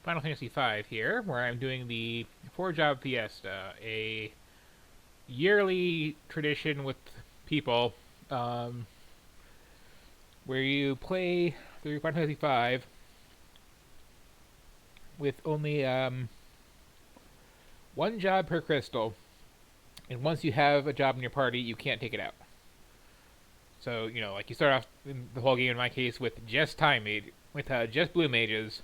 Final Fantasy V here, where I'm doing the 4-job Fiesta, a yearly tradition with people um, where you play through Final Fantasy V with only one job per crystal, and once you have a job in your party, you can't take it out. So like you start off in the whole game in my case with just just blue mages,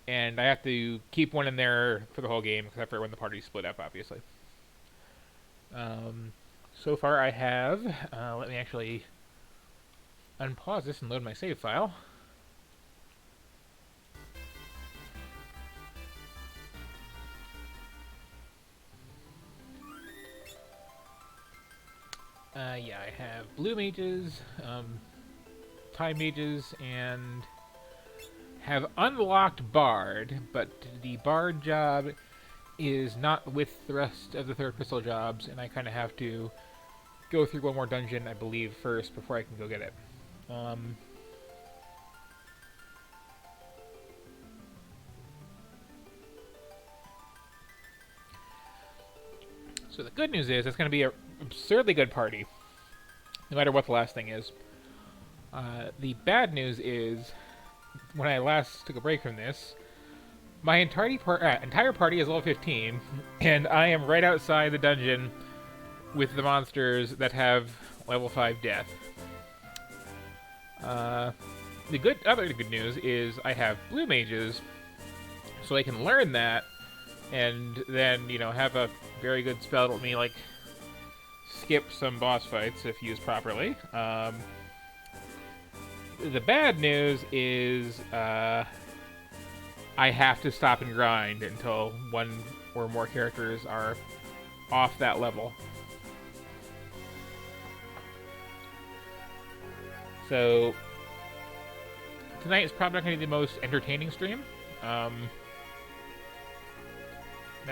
and I have to keep one in there for the whole game, except for when the party's split up, obviously. So far, I have. Let me actually unpause this and load my save file. Yeah, I have blue mages, time mages, and have unlocked Bard, but the Bard job is not with the rest of the third crystal jobs, and I kind of have to go through one more dungeon, I believe, first before I can go get it. So the good news is it's going to be an absurdly good party, no matter what the last thing is. The bad news is, when I last took a break from this, my entire party is level 15, and I am right outside the dungeon with the monsters that have level 5 death. The other good news is I have blue mages, so I can learn that, and then have a very good spell to let me skip some boss fights if used properly. The bad news is I have to stop and grind until one or more characters are off that level. So tonight is probably not going to be the most entertaining stream. That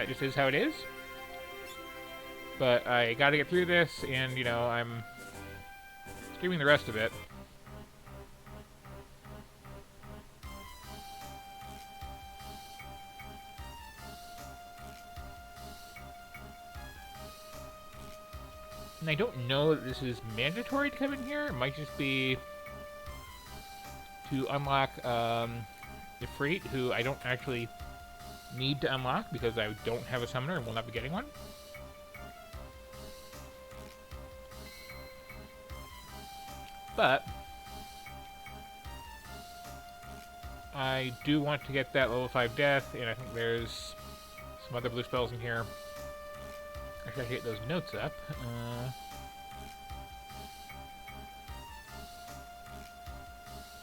just is how it is. But I got to get through this, and I'm streaming the rest of it. And I don't know that this is mandatory to come in here. It might just be to unlock Ifrit, who I don't actually need to unlock because I don't have a summoner and will not be getting one. But I do want to get that level 5 death, and I think there's some other blue spells in here. Actually, I should get those notes up.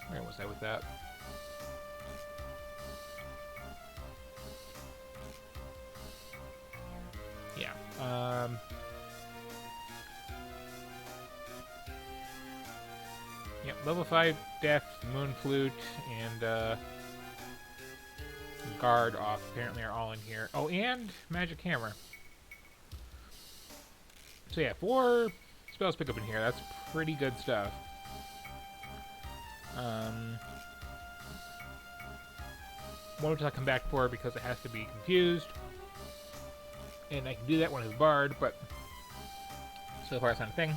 Where was I with that? Yeah. Yep, level 5 Death, Moon Flute, and Guard off apparently are all in here. Oh, and Magic Hammer. So yeah, 4 spells pick up in here. That's pretty good stuff. One which I'll come back for because it has to be confused. And I can do that one as Bard, but so far it's not a thing.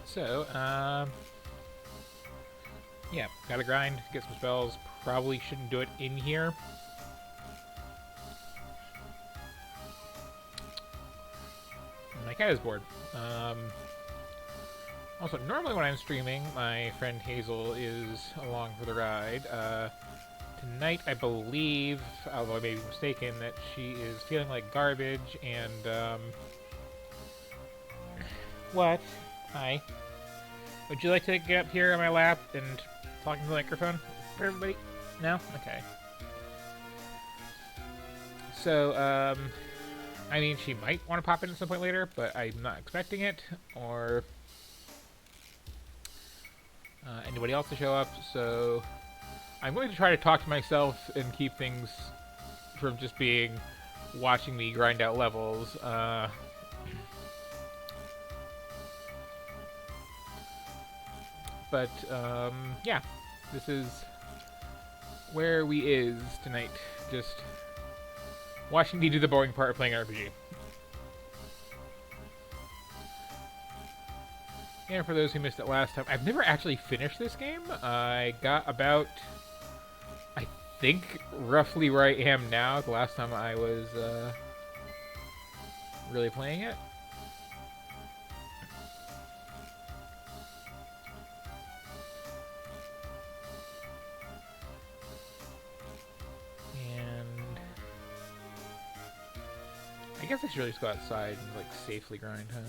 So, yeah, gotta grind, get some spells. Probably shouldn't do it in here. My cat is bored. Also, normally when I'm streaming, my friend Hazel is along for the ride. Tonight, I believe, although I may be mistaken, that she is feeling like garbage and, What? Hi. Would you like to get up here on my lap and talk into the microphone for everybody? No? Okay. So, I mean, she might want to pop in at some point later, but I'm not expecting it, or anybody else to show up, so I'm going to try to talk to myself and keep things from just being watching me grind out levels. But yeah, this is where we is tonight. Just watching me do the boring part of playing RPG. And for those who missed it last time, I've never actually finished this game. I got about, I think, roughly where I am now. The last time I was really playing it. And I guess I should really just go outside and like safely grind, huh?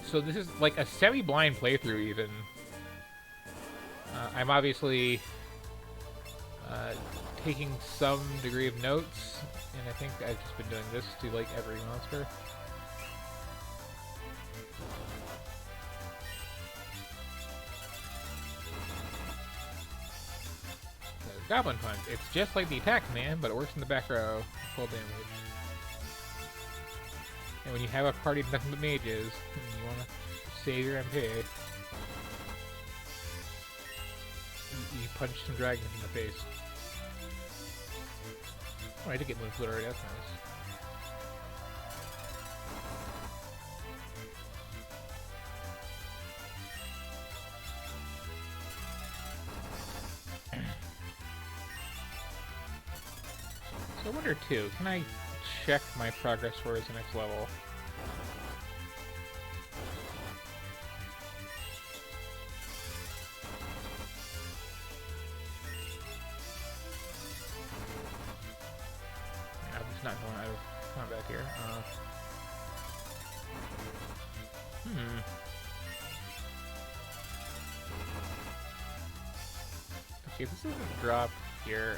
So this is like a semi-blind playthrough even. I'm obviously taking some degree of notes, and I think I've just been doing this to like every monster. So, Goblin Punch. It's just like the attack command, but it works in the back row. Full damage. And when you have a party of nothing but mages, and you want to save your MP, you punch some dragons in the face. Oh, I did get moved already, that's nice. So I wonder too, can I check my progress towards the next level? I'm just not going out of combat here. Okay, this doesn't drop here.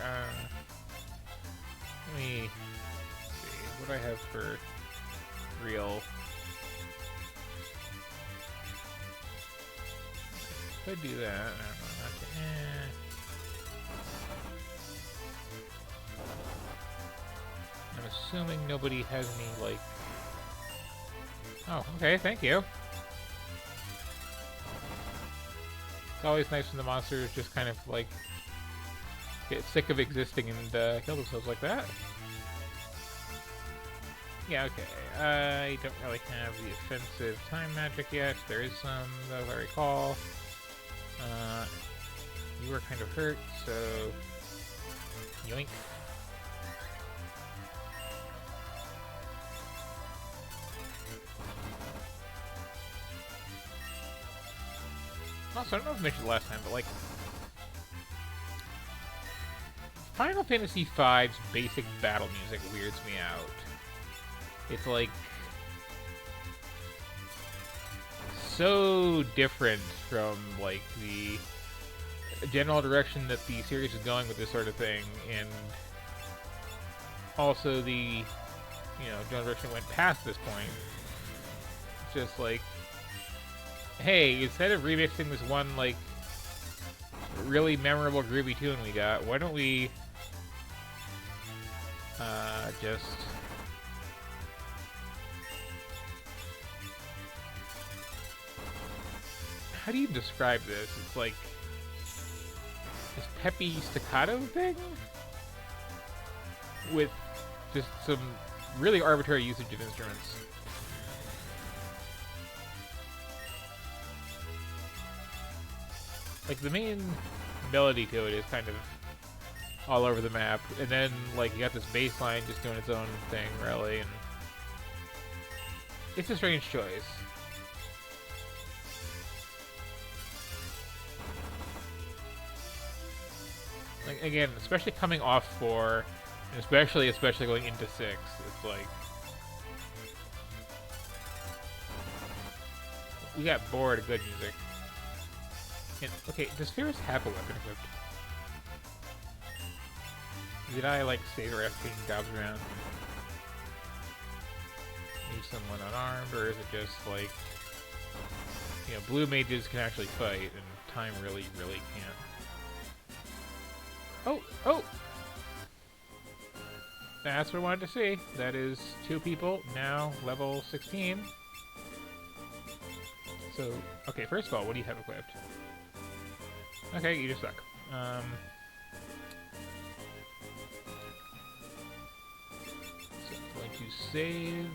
Let me see. What do I have for real? Could do that. I don't know. I'm assuming nobody has any, like... Oh, okay, thank you. It's always nice when the monsters just kind of, like, get sick of existing and kill themselves like that. Yeah, okay. I don't really have the offensive time magic yet. There is some, though, I recall. You were kind of hurt, so... Yoink. Also, I don't know if I mentioned it last time, but like... Final Fantasy V's basic battle music weirds me out. It's like... so different from, like, the general direction that the series is going with this sort of thing, and also the, you know, general direction went past this point. It's just like, hey, instead of remixing this one, like, really memorable groovy tune we got, why don't we just... How do you describe this? It's like this peppy staccato thing with just some really arbitrary usage of instruments. Like, the main melody to it is kind of all over the map, and then, like, you got this bass line just doing its own thing, really, and it's a strange choice. Like, again, especially coming off 4, and especially going into 6, it's like... We got bored of good music. And, okay, does Ferris have a weapon equipped? Did I, like, save her after taking gobs around? Leave someone unarmed, or is it just, like... You know, blue mages can actually fight, and time really, really can't. Oh! Oh! That's what I wanted to see. That is 2 people, now level 16. So, okay, first of all, what do you have equipped? Okay, you just suck. So I'm going to save,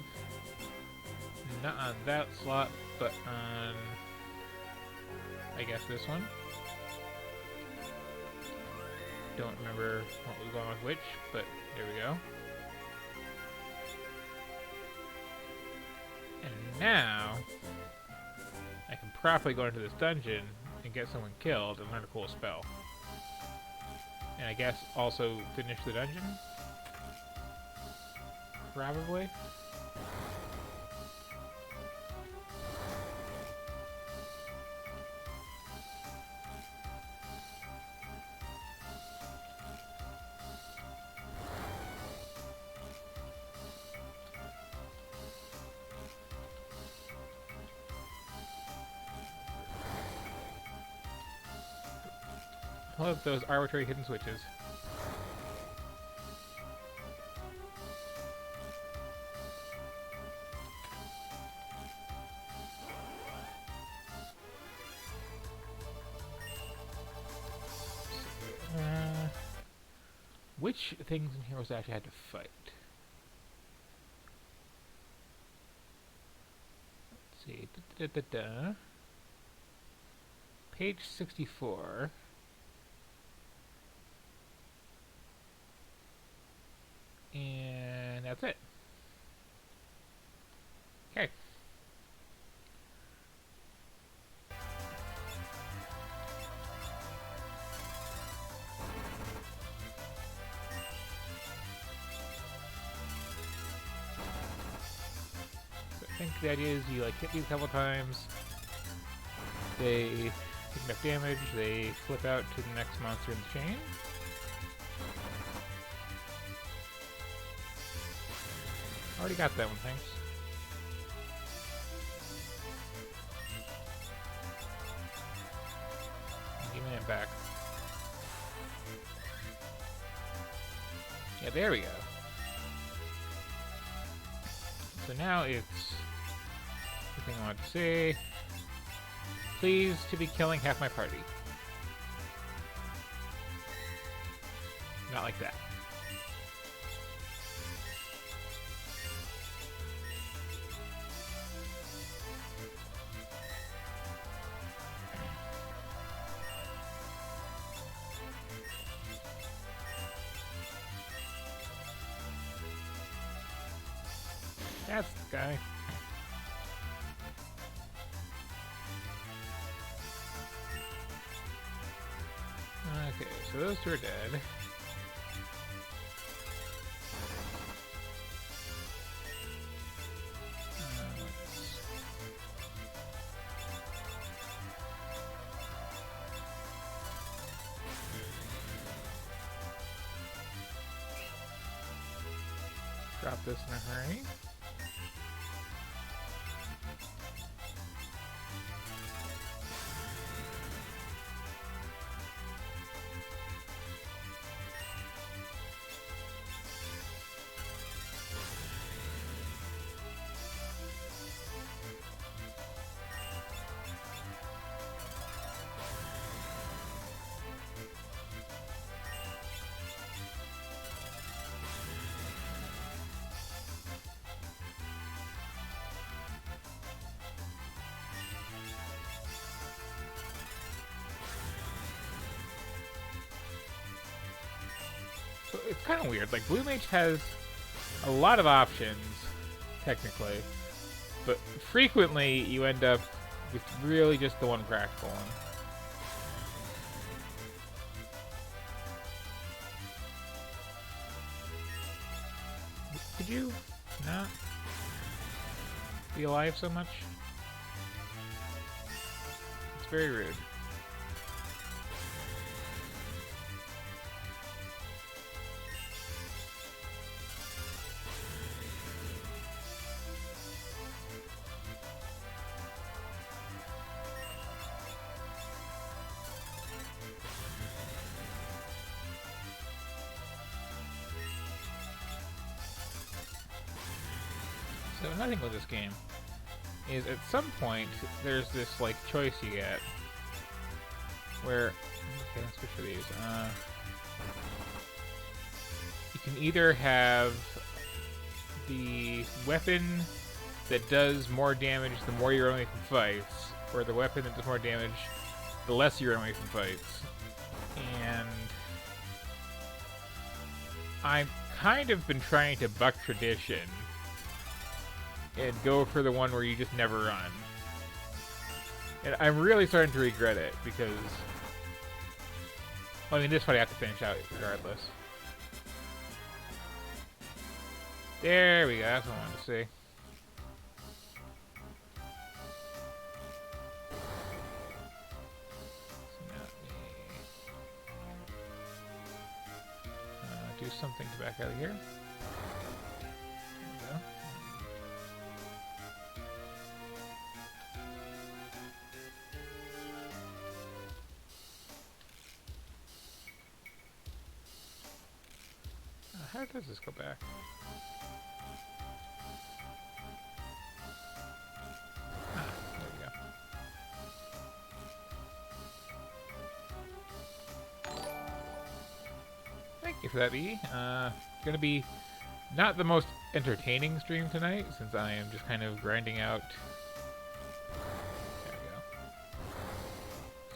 not on that slot, but on, I guess, this one. Don't remember what was going with which, but there we go. And now, I can properly go into this dungeon and get someone killed and learn a cool spell. And I guess also finish the dungeon? Probably. I love those arbitrary hidden switches. Which things in here was I actually had to fight? Let's see. Page 64. And that's it. Okay. So I think the idea is you like hit these a couple times, they take enough damage, they flip out to the next monster in the chain. Already got that one, thanks. Give me that back. Yeah, there we go. So now it's the thing I want to say. Pleased to be killing half my party. Not like that. That's the guy. Okay, so those two are dead. Let's drop this in a hurry. So it's kind of weird. Like, Blue Mage has a lot of options, technically, but frequently you end up with really just the one practical one. Did you not be alive so much? It's very rude. So nothing with this game. is at some point there's this like choice you get where okay, let's switch to these. You can either have the weapon that does more damage the more you're away from fights, or the weapon that does more damage the less you're away from fights. And I've kind of been trying to buck tradition and go for the one where you just never run. And I'm really starting to regret it because, well, I mean, this fight I have to finish out regardless. There we go, that's what I wanted to see. Do something to back out of here. There we go. How does this go back? Ah, there we go. Thank you for that, E. Gonna be not the most entertaining stream tonight, since I am just kind of grinding out. There we go.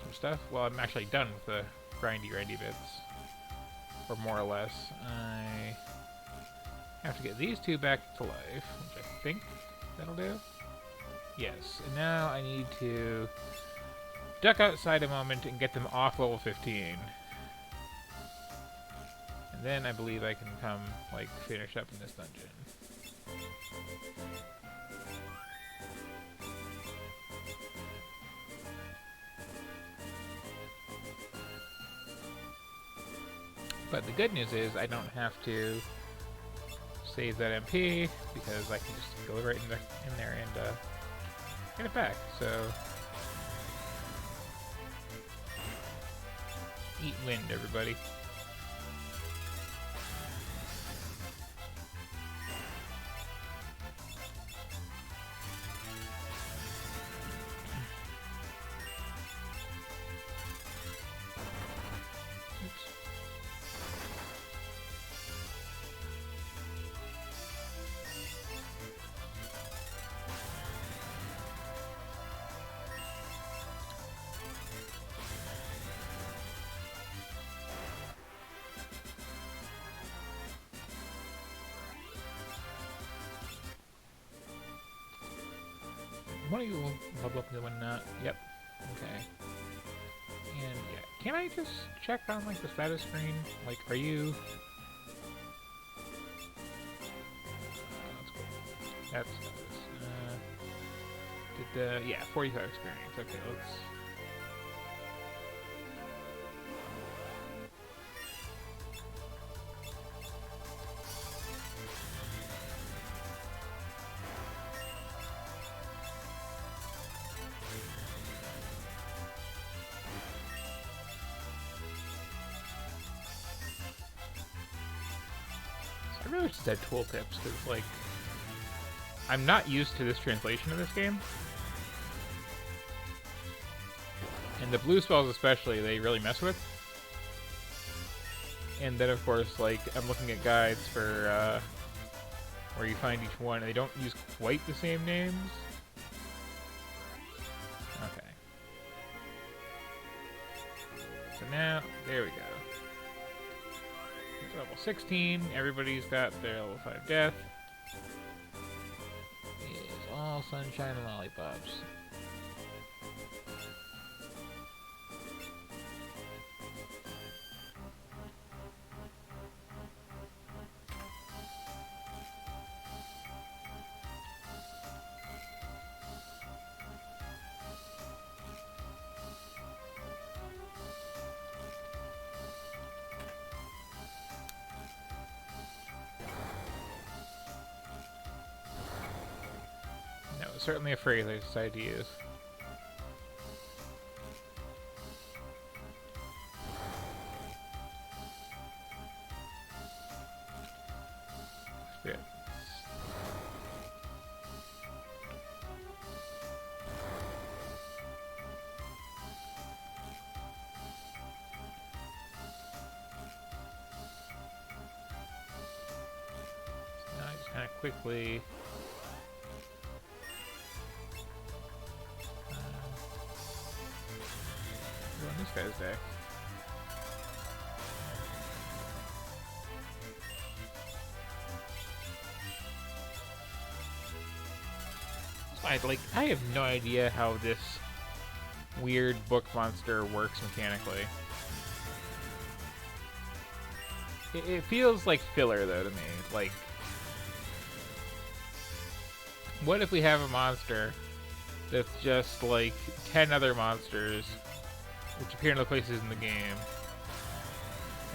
Some stuff. Well, I'm actually done with the grindy bits. Or more or less. I have to get these two back to life, which I think that'll do. Yes, and now I need to duck outside a moment and get them off level 15. And then I believe I can come, like, finish up in this dungeon. But the good news is I don't have to save that MP because I can just go right in there and get it back. So eat wind, everybody. One of you will level up, the one not. Yep. Okay. And yeah, can I just check on like the status screen? Like, are you? That's cool. That's status. Did the 45 experience? Okay, let's. I really just had tooltips because, like, I'm not used to this translation of this game. And the blue spells especially, they really mess with. And then, of course, like, I'm looking at guides for, where you find each one, and they don't use quite the same names. Okay. So now, there we go. Level 16, everybody's got their level 5 death. It is all sunshine and lollipops. Certainly a phrase I decided to use. Spirits. quickly. On this guy's day. I have no idea how this weird book monster works mechanically. It feels like filler, though, to me. Like, what if we have a monster that's just like 10 other monsters which appear in other places in the game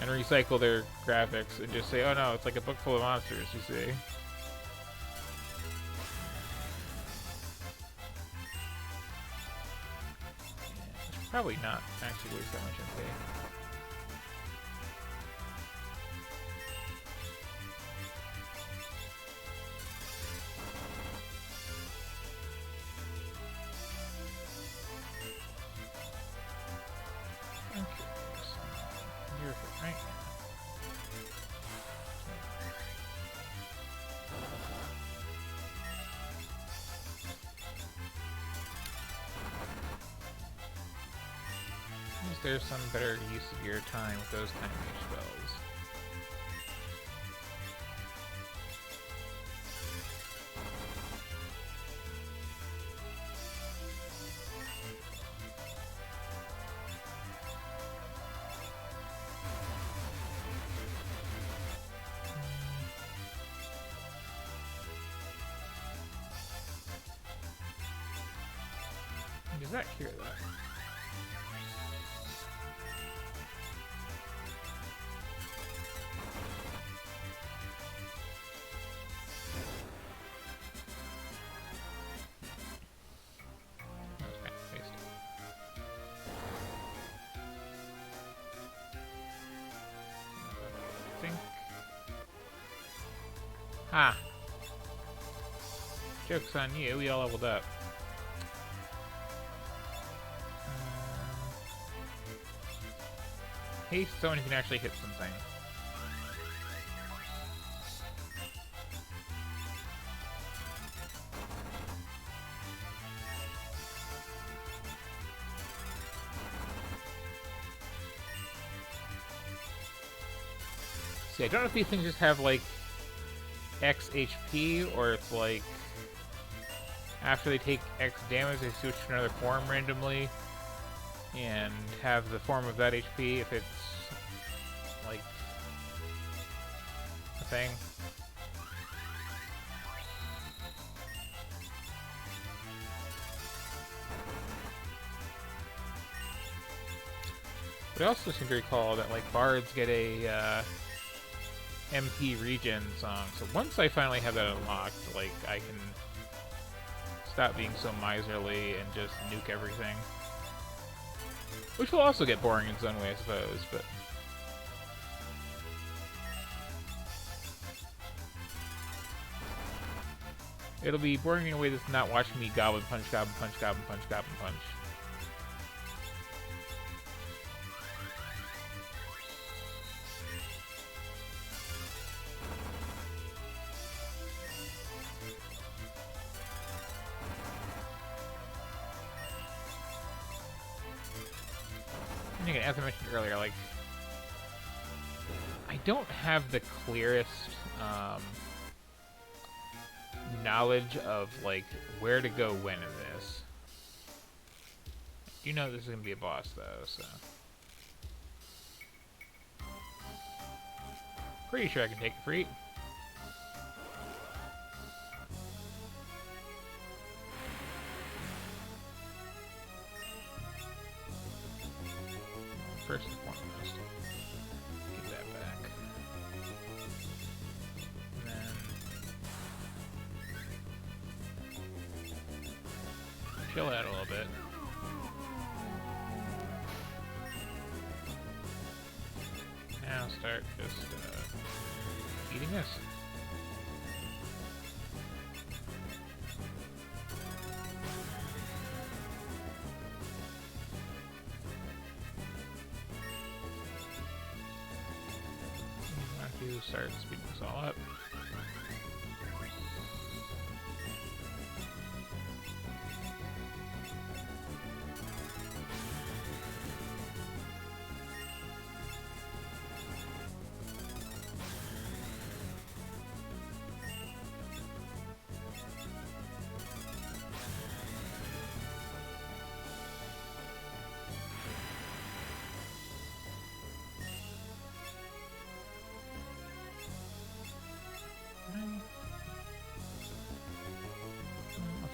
and recycle their graphics and just say, oh no, it's like a book full of monsters, you see? Probably not actually waste that much MP. Okay, so you're right. Is there some better use of your time with those kind of spells? Does that cure that? Ah. Joke's on you, we all leveled up. Haste so when you can actually hit something. See, I don't know if these things just have like X HP, or it's like after they take X damage they switch to another form randomly and have the form of that HP if it's like a thing. But I also seem to recall that like bards get a MP regen song, so once I finally have that unlocked, like I can stop being so miserly and just nuke everything. Which will also get boring in its own way, I suppose, but... it'll be boring in a way that's not watching me goblin punch, goblin punch, goblin punch, goblin punch. And again, as I mentioned earlier, like, I don't have the clearest knowledge of like where to go when in this. You know this is gonna be a boss though, so pretty sure I can take it free. First and foremost, get that back. And then chill out a little bit. Now start just eating this. Start speeding this all up.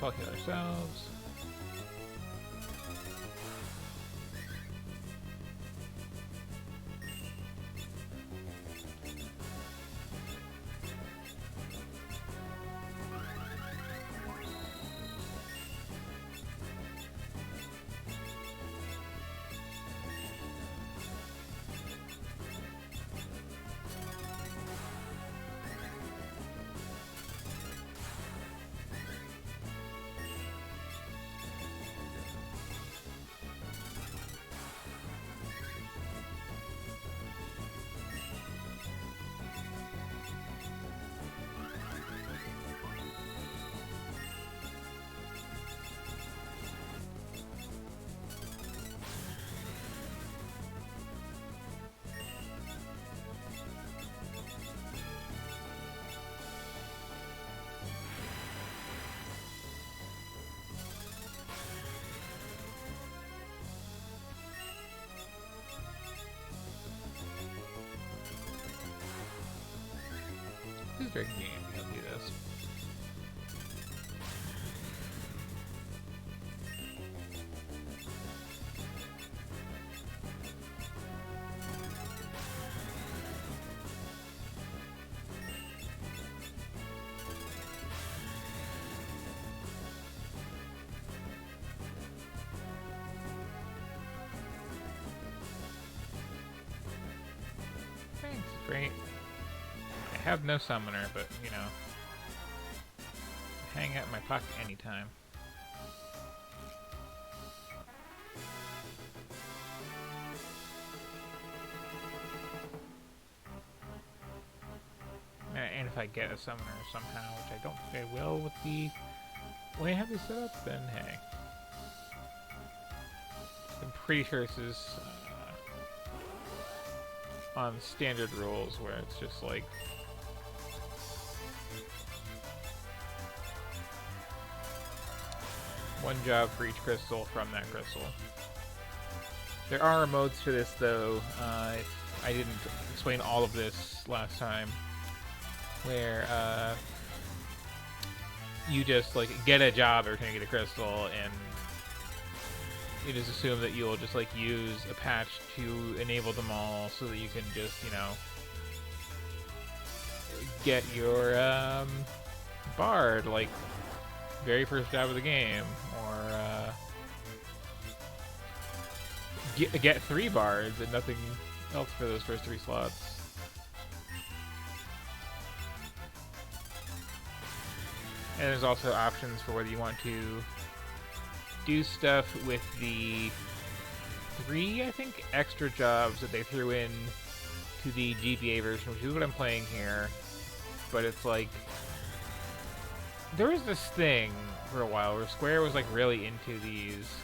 Spell heal ourselves. This is very convenient. I'll do this. Thanks, great. I have no summoner, but, you know, hang out in my pocket anytime. And if I get a summoner somehow, which I don't think I will with the way I have this set up, then hey. I'm pretty sure this is on standard rules where it's just like one job for each crystal from that crystal. There are modes to this though. I didn't explain all of this last time, where you just like get a job every time you get a crystal, and it is assumed that you'll just like use a patch to enable them all, so that you can just, you know, get your bard like very first job of the game, or get 3 bards and nothing else for those first 3 slots. And there's also options for whether you want to do stuff with the 3, I think, extra jobs that they threw in to the GBA version, which is what I'm playing here. But it's like, there was this thing for a while where Square was like really into these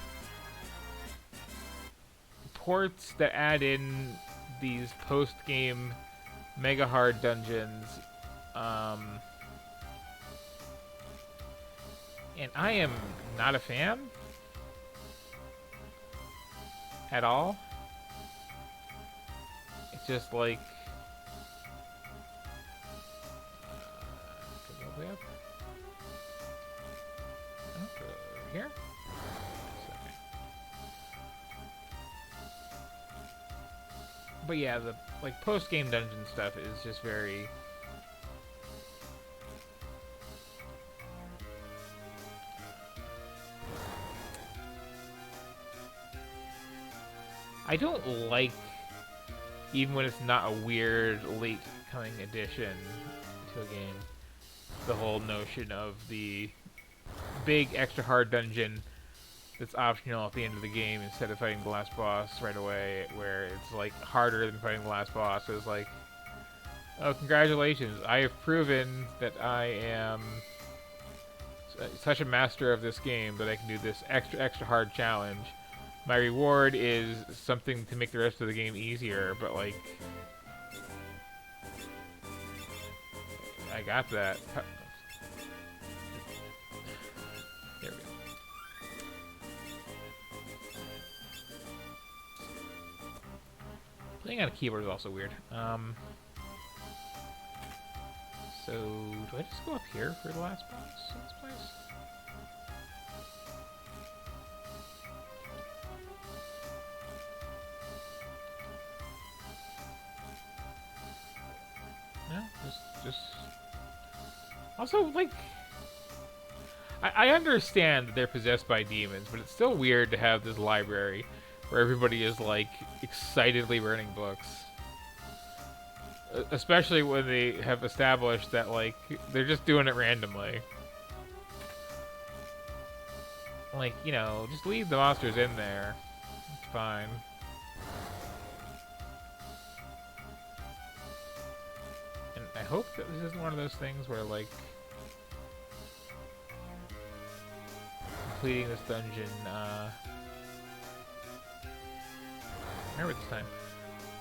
ports that add in these post-game mega hard dungeons, and I am not a fan at all. It's just like can I go way up? Oh, over here? Okay. But yeah, the like post-game dungeon stuff is just very I don't like, even when it's not a weird late coming addition to a game, the whole notion of the big extra hard dungeon that's optional at the end of the game instead of fighting the last boss right away, where it's like harder than fighting the last boss. So it's like, oh, congratulations, I have proven that I am such a master of this game that I can do this extra hard challenge. My reward is something to make the rest of the game easier, but like, I got that. There we go. Playing on a keyboard is also weird. So, do I just go up here for the last boss in this place? Just also like I understand that they're possessed by demons, but it's still weird to have this library where everybody is like excitedly burning books. Especially when they have established that like they're just doing it randomly. Like, you know, just leave the monsters in there. It's fine. And I hope that this isn't one of those things where like completing this dungeon, remember this time.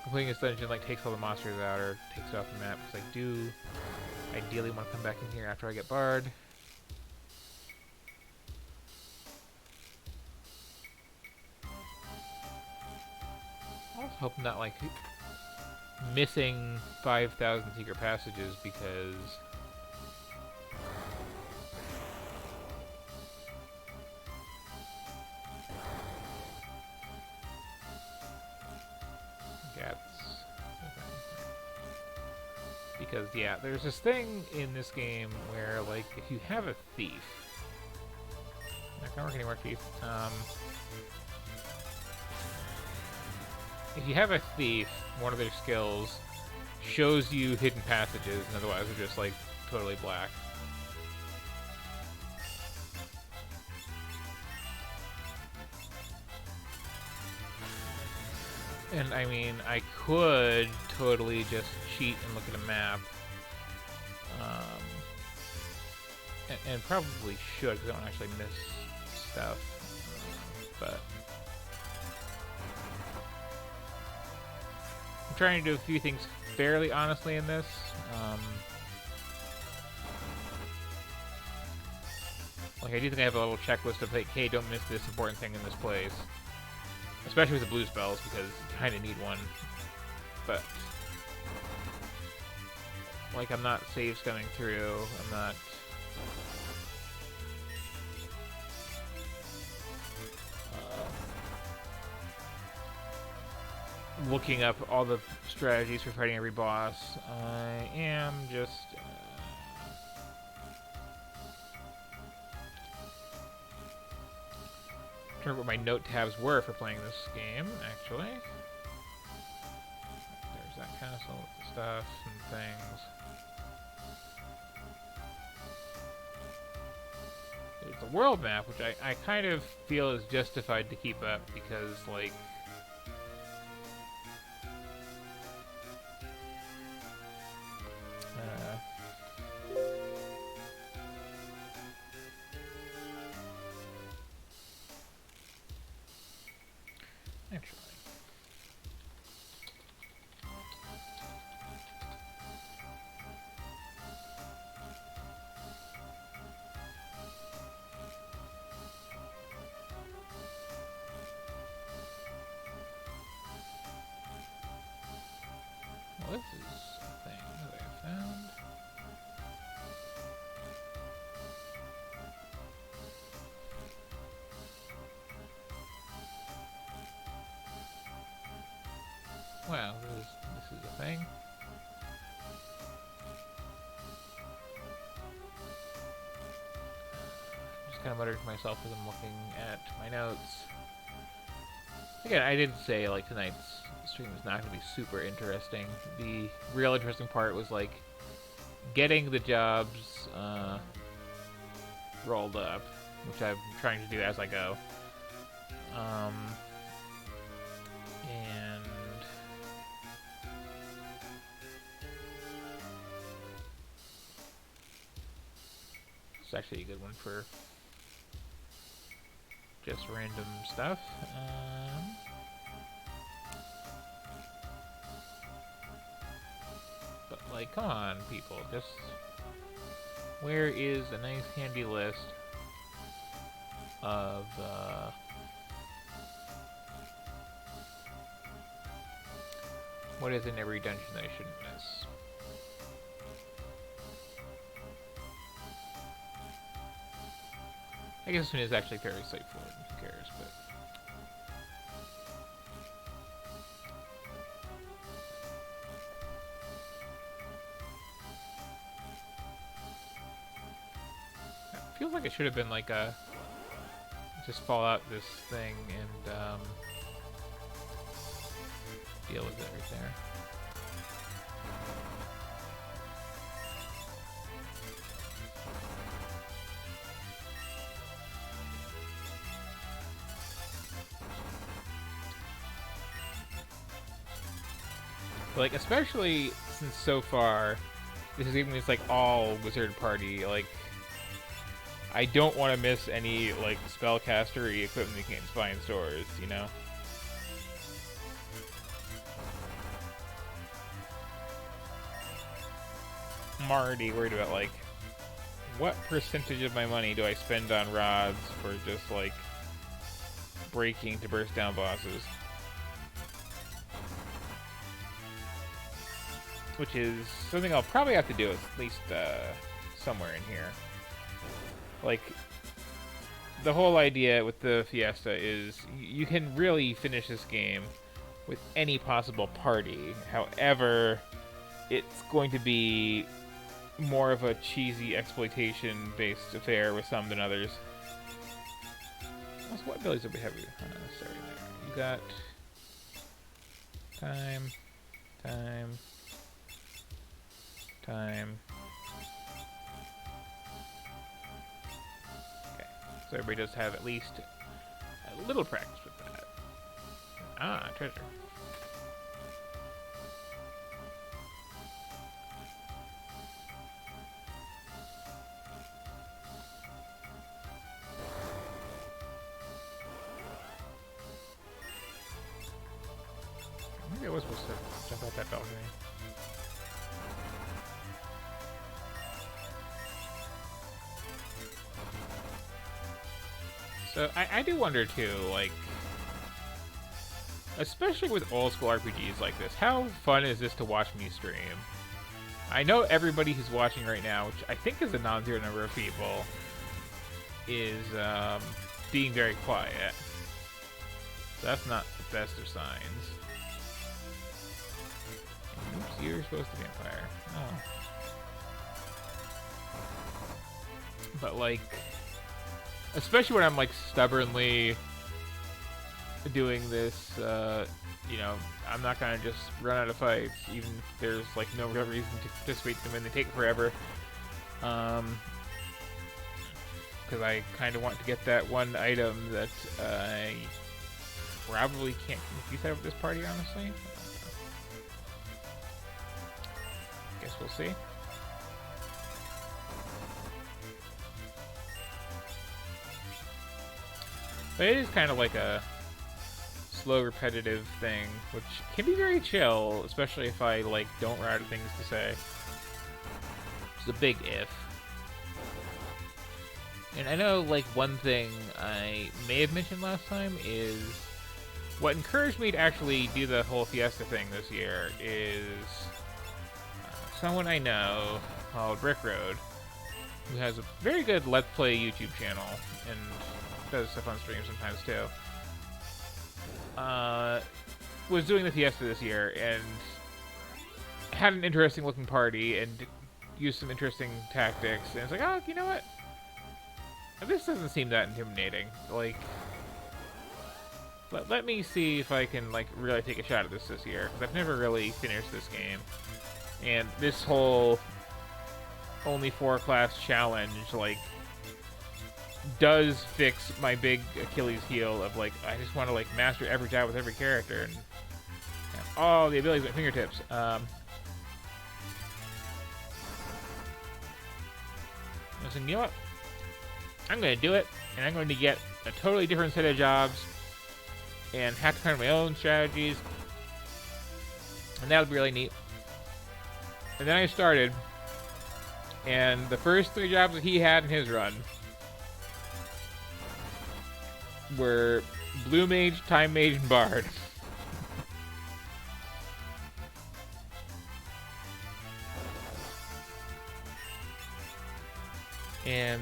Completing this dungeon like takes all the monsters out or takes it off the map, because I do ideally want to come back in here after I get barred. I was hoping not like missing 5,000 secret passages because yeah, there's this thing in this game where like if you have a thief, I can't work anymore, thief. If you have a thief, one of their skills shows you hidden passages, and otherwise they're just like totally black. And I mean, I could totally just cheat and look at a map. And probably should, because I don't actually miss stuff. But I'm trying to do a few things fairly honestly in this. Like, I do think I have a little checklist of like, hey, don't miss this important thing in this place. Especially with the blue spells, because you kind of need one. But like, I'm not save scumming through. I'm not. Looking up all the strategies for fighting every boss. I am just trying to remember what my note tabs were for playing this game, actually. There's that castle with the stuff and things. There's the world map, which I kind of feel is justified to keep up because, like, well, this is a thing that I found. Wow, this is a thing. Just kind of muttered to myself as I'm looking at my notes. Again, I did say like tonight's stream is not going to be super interesting. The real interesting part was like getting the jobs rolled up, which I'm trying to do as I go. And it's actually a good one for just random stuff. But like, come on, people, just where is a nice handy list of what is in every dungeon that I shouldn't miss? I guess this one is actually fairly straightforward. Who cares? But feels like it should have been like a just fall out this thing and deal with it right there. Like, especially since so far, this is even just like all Wizard Party, like, I don't want to miss any, like, spellcastery equipment you can't buy in stores, you know? I'm already worried about, like, what percentage of my money do I spend on rods for just, like, breaking to burst down bosses? Which is something I'll probably have to do at least somewhere in here. Like, the whole idea with the Fiesta is you can really finish this game with any possible party. However, it's going to be more of a cheesy exploitation-based affair with some than others. Also, what abilities do we have? Sorry, there. You got time. Okay, so everybody does have at least a little practice with that. Ah, treasure. Maybe I was supposed to jump out that balcony. So I do wonder too, like, especially with old school RPGs like this, how fun is this to watch me stream? I know everybody who's watching right now, which I think is a non-zero number of people, is being very quiet. So that's not the best of signs. Oops, you're supposed to be on fire. Oh. But like, especially when I'm like stubbornly doing this, you know, I'm not gonna just run out of fights, even if there's like no real reason to participate in them and they take forever. Because I kind of want to get that one item that I probably can't confuse that with this party, honestly. Guess we'll see. But it is kind of like a slow, repetitive thing, which can be very chill, especially if I, like, don't run out of things to say. It's a big if. And I know, like, one thing I may have mentioned last time is what encouraged me to actually do the whole Fiesta thing this year is someone I know called Rick Road, who has a very good Let's Play YouTube channel, and does stuff on stream sometimes too, was doing the Fiesta this year and had an interesting looking party and used some interesting tactics, and it's like, oh, you know what? This doesn't seem that intimidating. Like, let me see if I can, like, really take a shot at this year, because I've never really finished this game. And this whole only 4-class challenge, like, does fix my big Achilles heel of, like, I just want to, like, master every job with every character and have all the abilities at my fingertips. Listen, you know what? I'm going to do it, and I'm going to get a totally different set of jobs and have to find my own strategies, and that'll be really neat. And then I started, and the first 3 jobs that he had in his run were Blue Mage, Time Mage, and Bard. And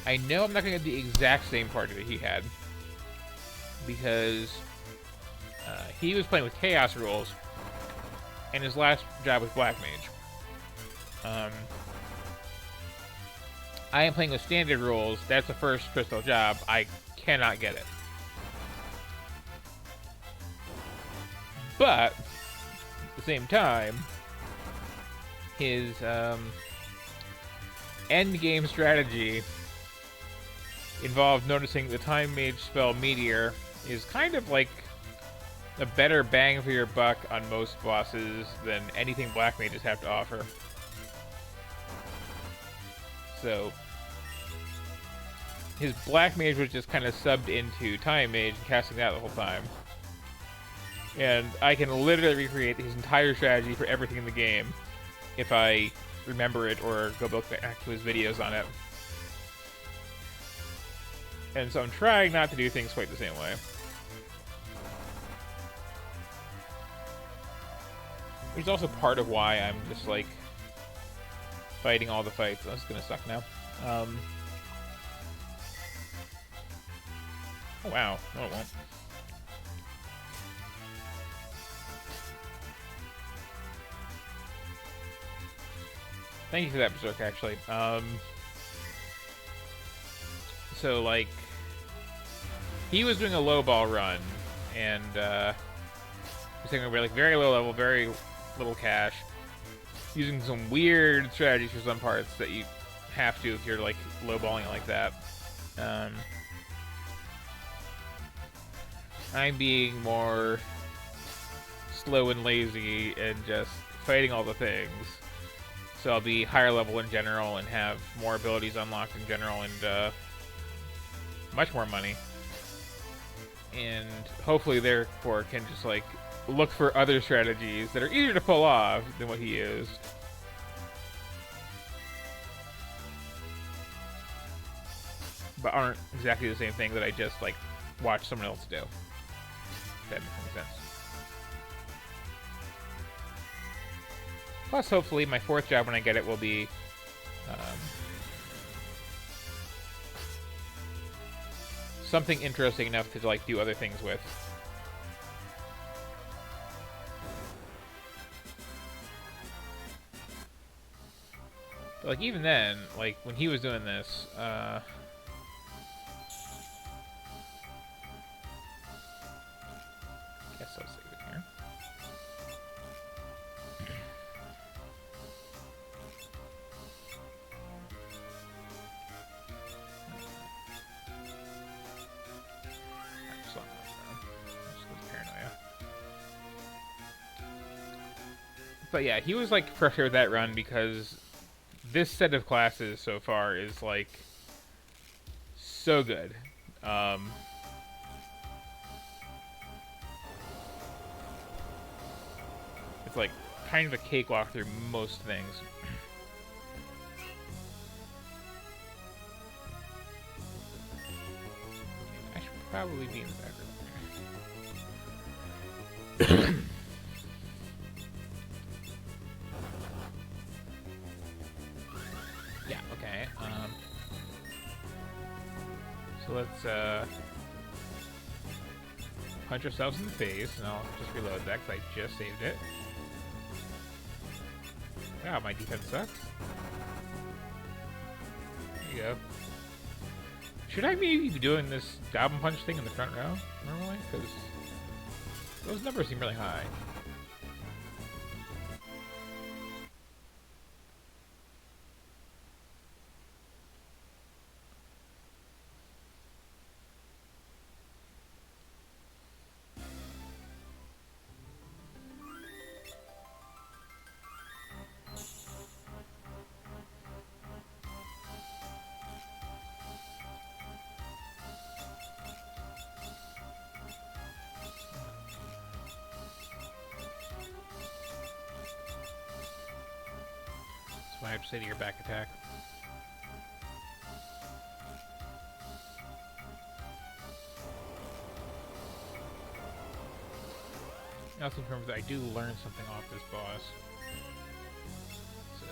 I know I'm not going to get the exact same party that he had, because he was playing with Chaos rules, and his last job was Black Mage. I am playing with standard rules. That's the first crystal job. I cannot get it. But, at the same time, his end game strategy involved noticing the time mage spell Meteor is kind of like a better bang for your buck on most bosses than anything black mages have to offer. So his black mage was just kind of subbed into time mage and casting that the whole time. And I can literally recreate his entire strategy for everything in the game if I remember it or go back to his videos on it. And so I'm trying not to do things quite the same way. Which is also part of why I'm just, like, fighting all the fights. That's gonna suck now. Oh, wow. No, it won't. Thank you for that, Berserk, actually. So, like, he was doing a low ball run, and, he's taking like very low level, very little cash, using some weird strategies for some parts that you have to if you're, like, lowballing it like that. I'm being more slow and lazy and just fighting all the things. So I'll be higher level in general and have more abilities unlocked in general and much more money. And hopefully therefore can just, like, look for other strategies that are easier to pull off than what he used. But aren't exactly the same thing that I just, like, watch someone else do. If that makes any sense. Plus, hopefully, my fourth job when I get it will be something interesting enough to, like, do other things with. But, like, even then, like, when he was doing this, guess I'll save it here. But yeah, he was, like, frustrated with that run because this set of classes so far is, like, so good. It's, like, kind of a cakewalk through most things. I should probably be in the background. Yeah, okay. So let's punch ourselves in the face, and I'll just reload that because I just saved it. Wow, my defense sucks. There you go. Should I maybe be doing this goblin punch thing in the front row normally? Because those numbers seem really high. I have to say to your back attack. I also remember that I do learn something off this boss. So.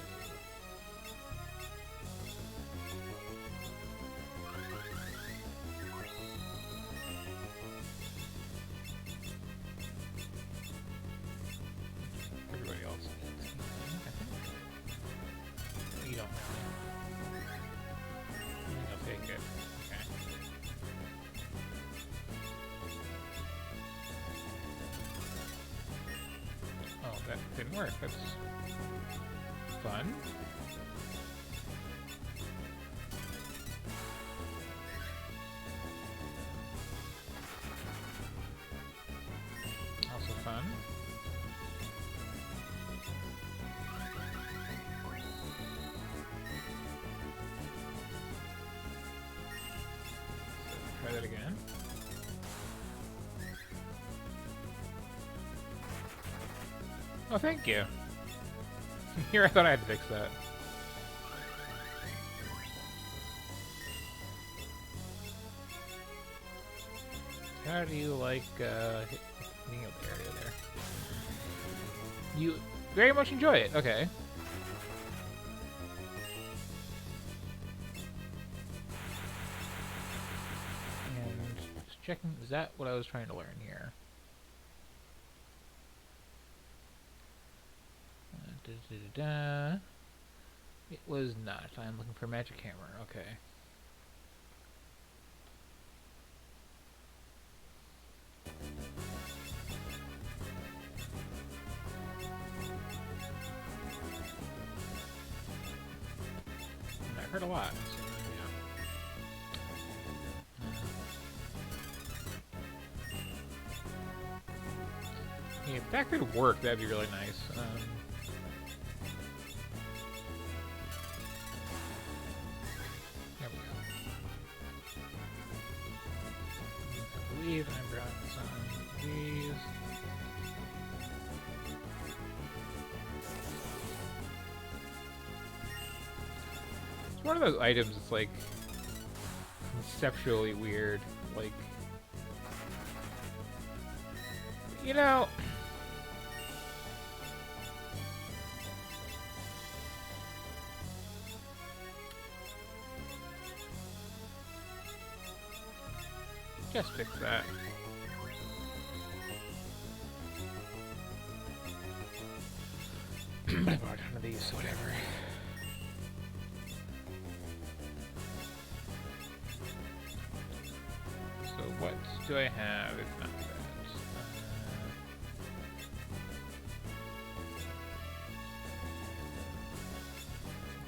Everybody else. it. Okay. Oh, that didn't work. That's fun. Also fun. So try that again. Oh, thank you. Here, I thought I had to fix that. How do you like hitting up the area there? You very much enjoy it. Okay. And just checking, is that what I was trying to learn here? It was not. I'm looking for magic hammer. Okay. And I heard a lot. So, yeah. If that could work, that'd be really nice. There we go. I believe I brought some of these. It's one of those items that's like conceptually weird. Like, you know, just fix that. I bought one of these, so whatever. So what do I have if not that?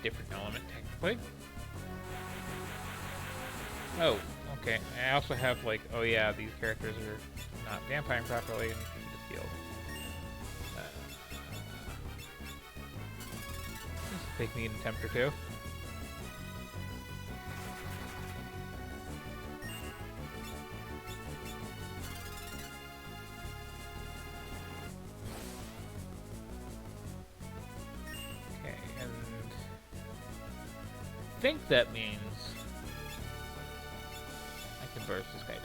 Different element, technically. Oh, okay. I also have, like, oh yeah, these characters are not vampiring properly and need the field. This will take me an attempt or two. Okay, and I think that means I can burst this guy down.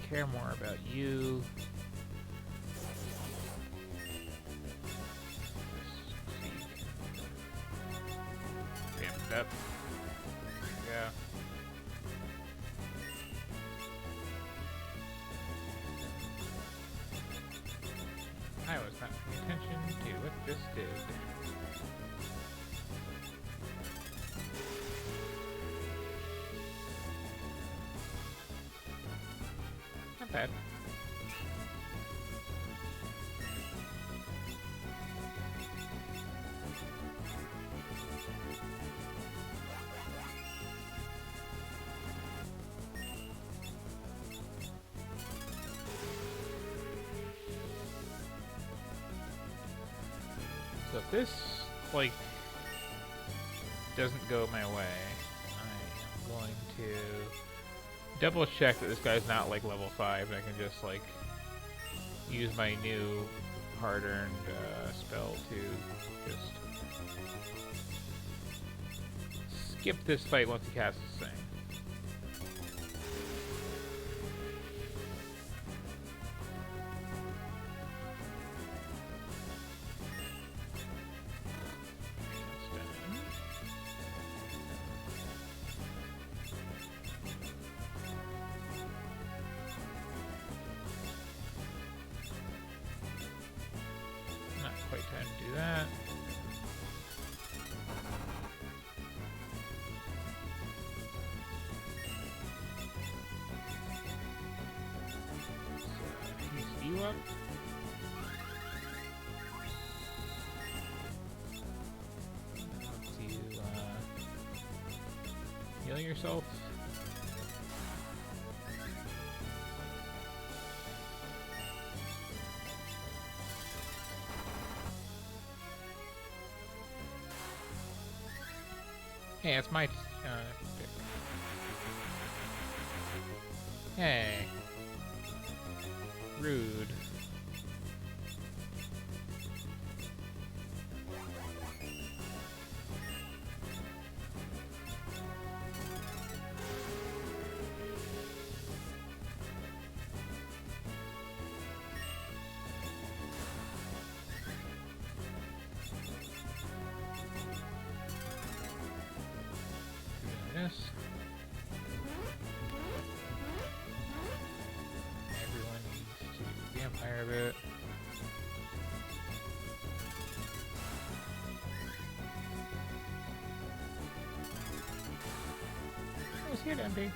Care more about you. Damn it up. There we go. I was not paying attention to what this did. Not bad. So if this, like, doesn't go my way, I am going to double check that this guy's not, like, level 5, and I can just, like, use my new hard-earned spell to just skip this fight once he casts this thing. do that. Piece you up. Heal yourself. Hey, it's my pick. Hey. Rude. This. Everyone needs to vampire a bit. Oh, it's here to empty.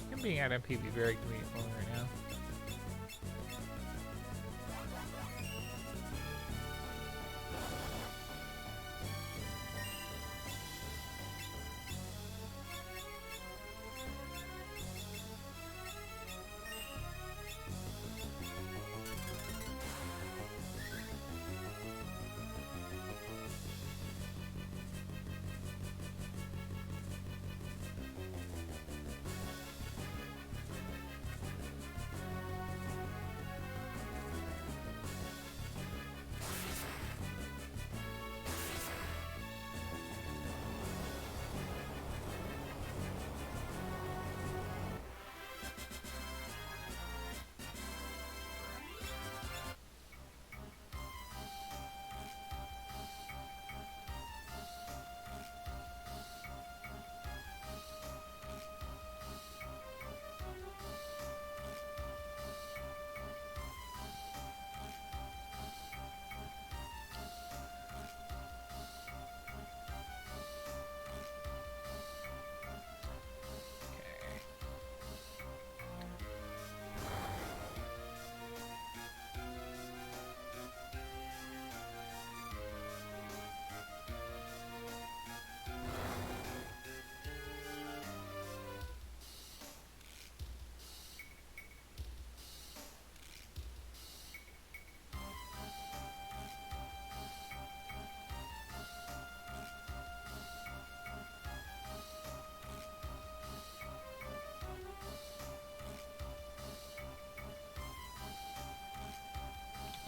Him being at MP would be very convenient for me right now.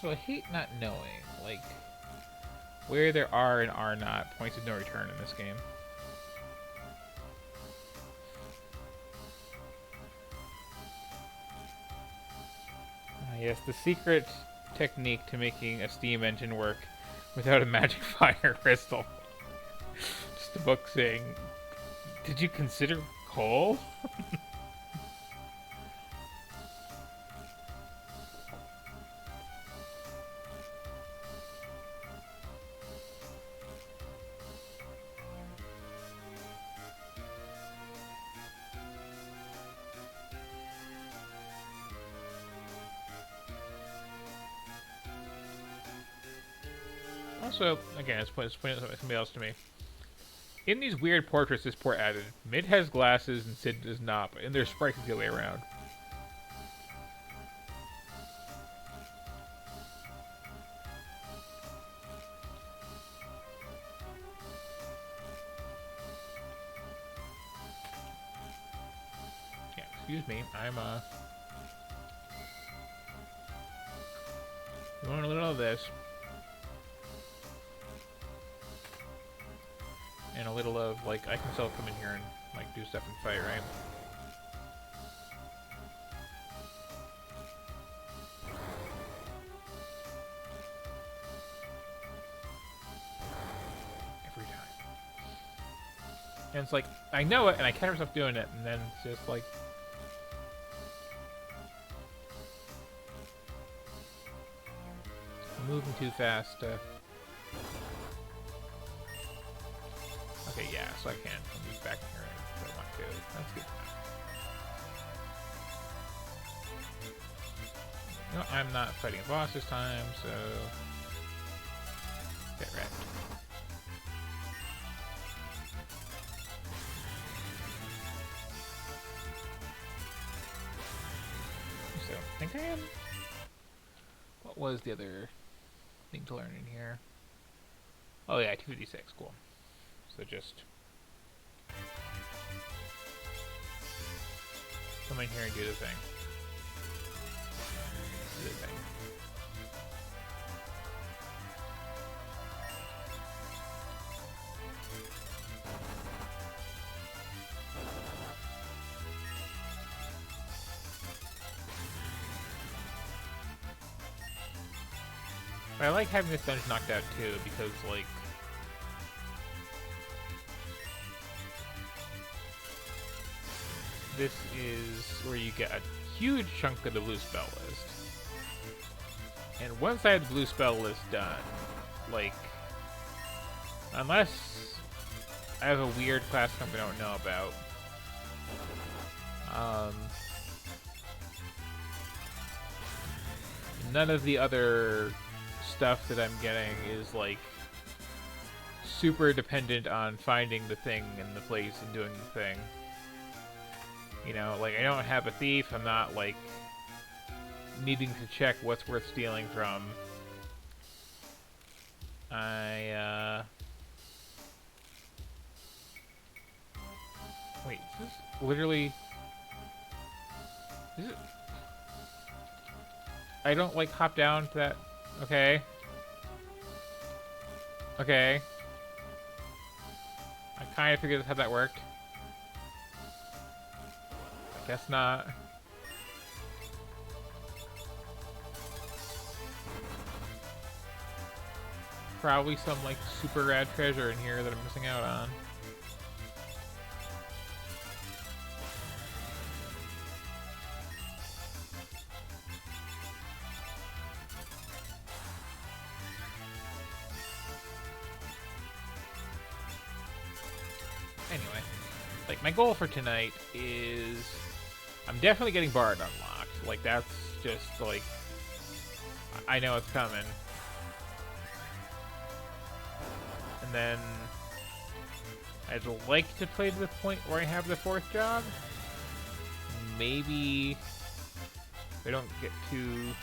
So I hate not knowing, like, where there are and are not points of no return in this game. Yes, the secret technique to making a steam engine work without a magic fire crystal. Just a book saying, did you consider coal? Also, again, it's pointing somebody else to me. In these weird portraits this port added, Mid has glasses and Sid does not, but in their sprites it's the other way around. Yeah, excuse me, I'm you want a little of this. And a little of, like, I can still come in here and, like, do stuff and fight, right? Every time. And it's like, I know it, and I catch myself doing it, and then it's just like... moving too fast. Okay, yeah, so I can move back here if I want to. That's good. You know, I'm not fighting a boss this time, so get wrecked. So, I think I am. What was the other thing to learn in here? Oh yeah, 256, cool. So just come in here and do the thing. Do the thing. But I like having this dungeon knocked out too, because like this is where you get a huge chunk of the blue spell list. And once I have the blue spell list done, like, unless I have a weird class comp I don't know about, none of the other stuff that I'm getting is like super dependent on finding the thing in the place and doing the thing. You know, like, I don't have a thief, I'm not, like, needing to check what's worth stealing from. Wait, is this literally... Is it... I don't, like, hop down to that... Okay. Okay. I kind of figured out how that worked. Guess not. Probably some, like, super rad treasure in here that I'm missing out on. Anyway, like, my goal for tonight is... I'm definitely getting Bard unlocked. Like, that's just, like... I know it's coming. And then... I'd like to play to the point where I have the 4th job. Maybe... if I don't get too...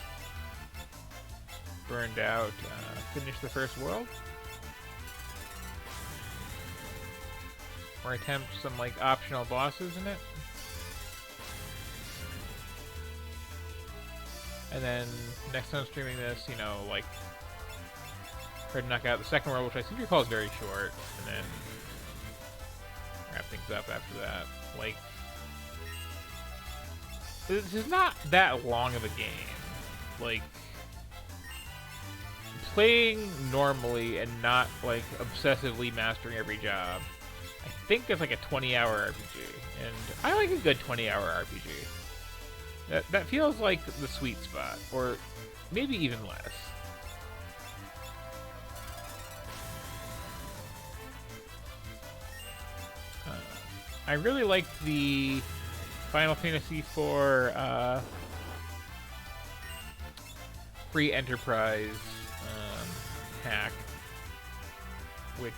burned out, finish the 1st world. Or attempt some, like, optional bosses in it. And then, next time I'm streaming this, you know, like, try to knock out the 2nd world, which I seem to recall is very short, and then wrap things up after that. Like, this is not that long of a game. Like, playing normally and not, like, obsessively mastering every job, I think it's like a 20-hour RPG, and I like a good 20-hour RPG. That feels like the sweet spot, or maybe even less. I really liked the Final Fantasy IV free enterprise hack, which,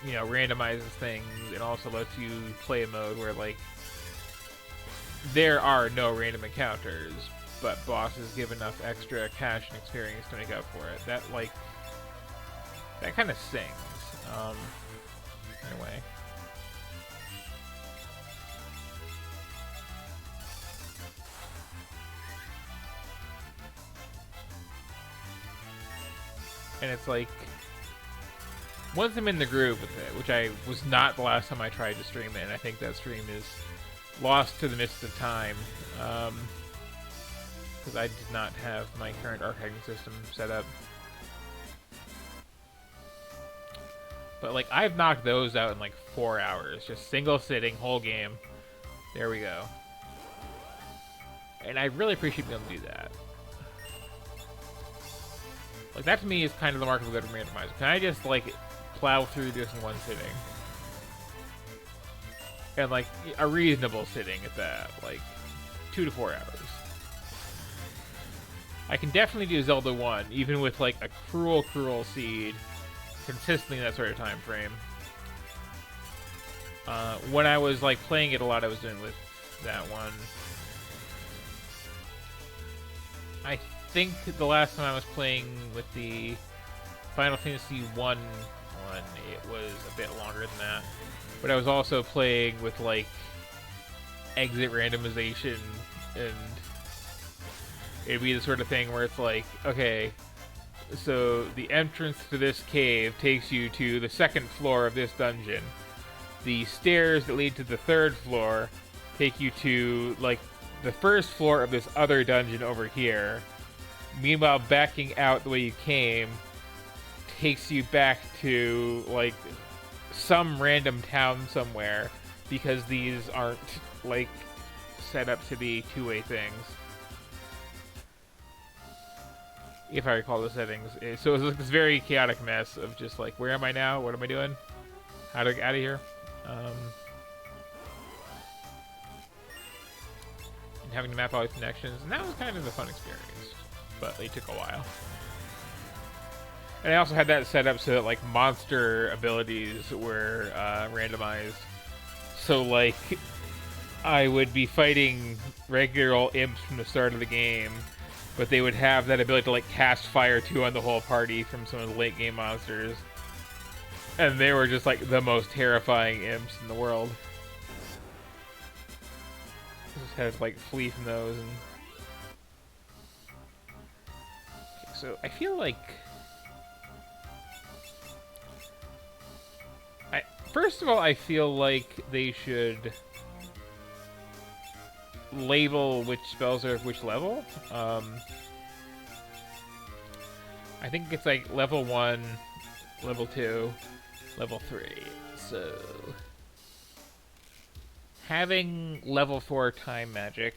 you know, randomizes things and also lets you play a mode where, like, there are no random encounters, but bosses give enough extra cash and experience to make up for it. That, like, that kind of sings. Anyway. And it's like, once I'm in the groove with it, which I was not the last time I tried to stream it, and I think that stream is lost to the mist of time, because I did not have my current archiving system set up. But, like, I've knocked those out in, like, 4 hours. Just single sitting, whole game. There we go. And I really appreciate being able to do that. Like, that to me is kind of the mark of a good randomizer. Can I just, like, plow through this in one sitting? And, like, a reasonable sitting at that. Like, 2 to 4 hours. I can definitely do Zelda 1, even with, like, a cruel seed, consistently in that sort of time frame. When I was, like, playing it a lot, I was doing with that one. I think the last time I was playing with the Final Fantasy 1 one, it was a bit longer than that. But I was also playing with, like, exit randomization, and it'd be the sort of thing where it's like, okay, so the entrance to this cave takes you to the second floor of this dungeon. The stairs that lead to the third floor take you to, like, the first floor of this other dungeon over here. Meanwhile, backing out the way you came takes you back to, like, some random town somewhere, because these aren't, like, set up to be two-way things. If I recall the settings. So it was like this very chaotic mess of just like, where am I now? What am I doing? How to get out of here? And having to map all these connections. And that was kind of a fun experience. But it took a while. And I also had that set up so that, like, monster abilities were randomized. So, like, I would be fighting regular old imps from the start of the game, but they would have that ability to, like, cast Fire 2 on the whole party from some of the late game monsters. And they were just, like, the most terrifying imps in the world. Just had to, like, flee from those. And okay, so I feel like first of all, I feel like they should label which spells are which level. I think it's like level 1, level 2, level 3. So having level 4 time magic,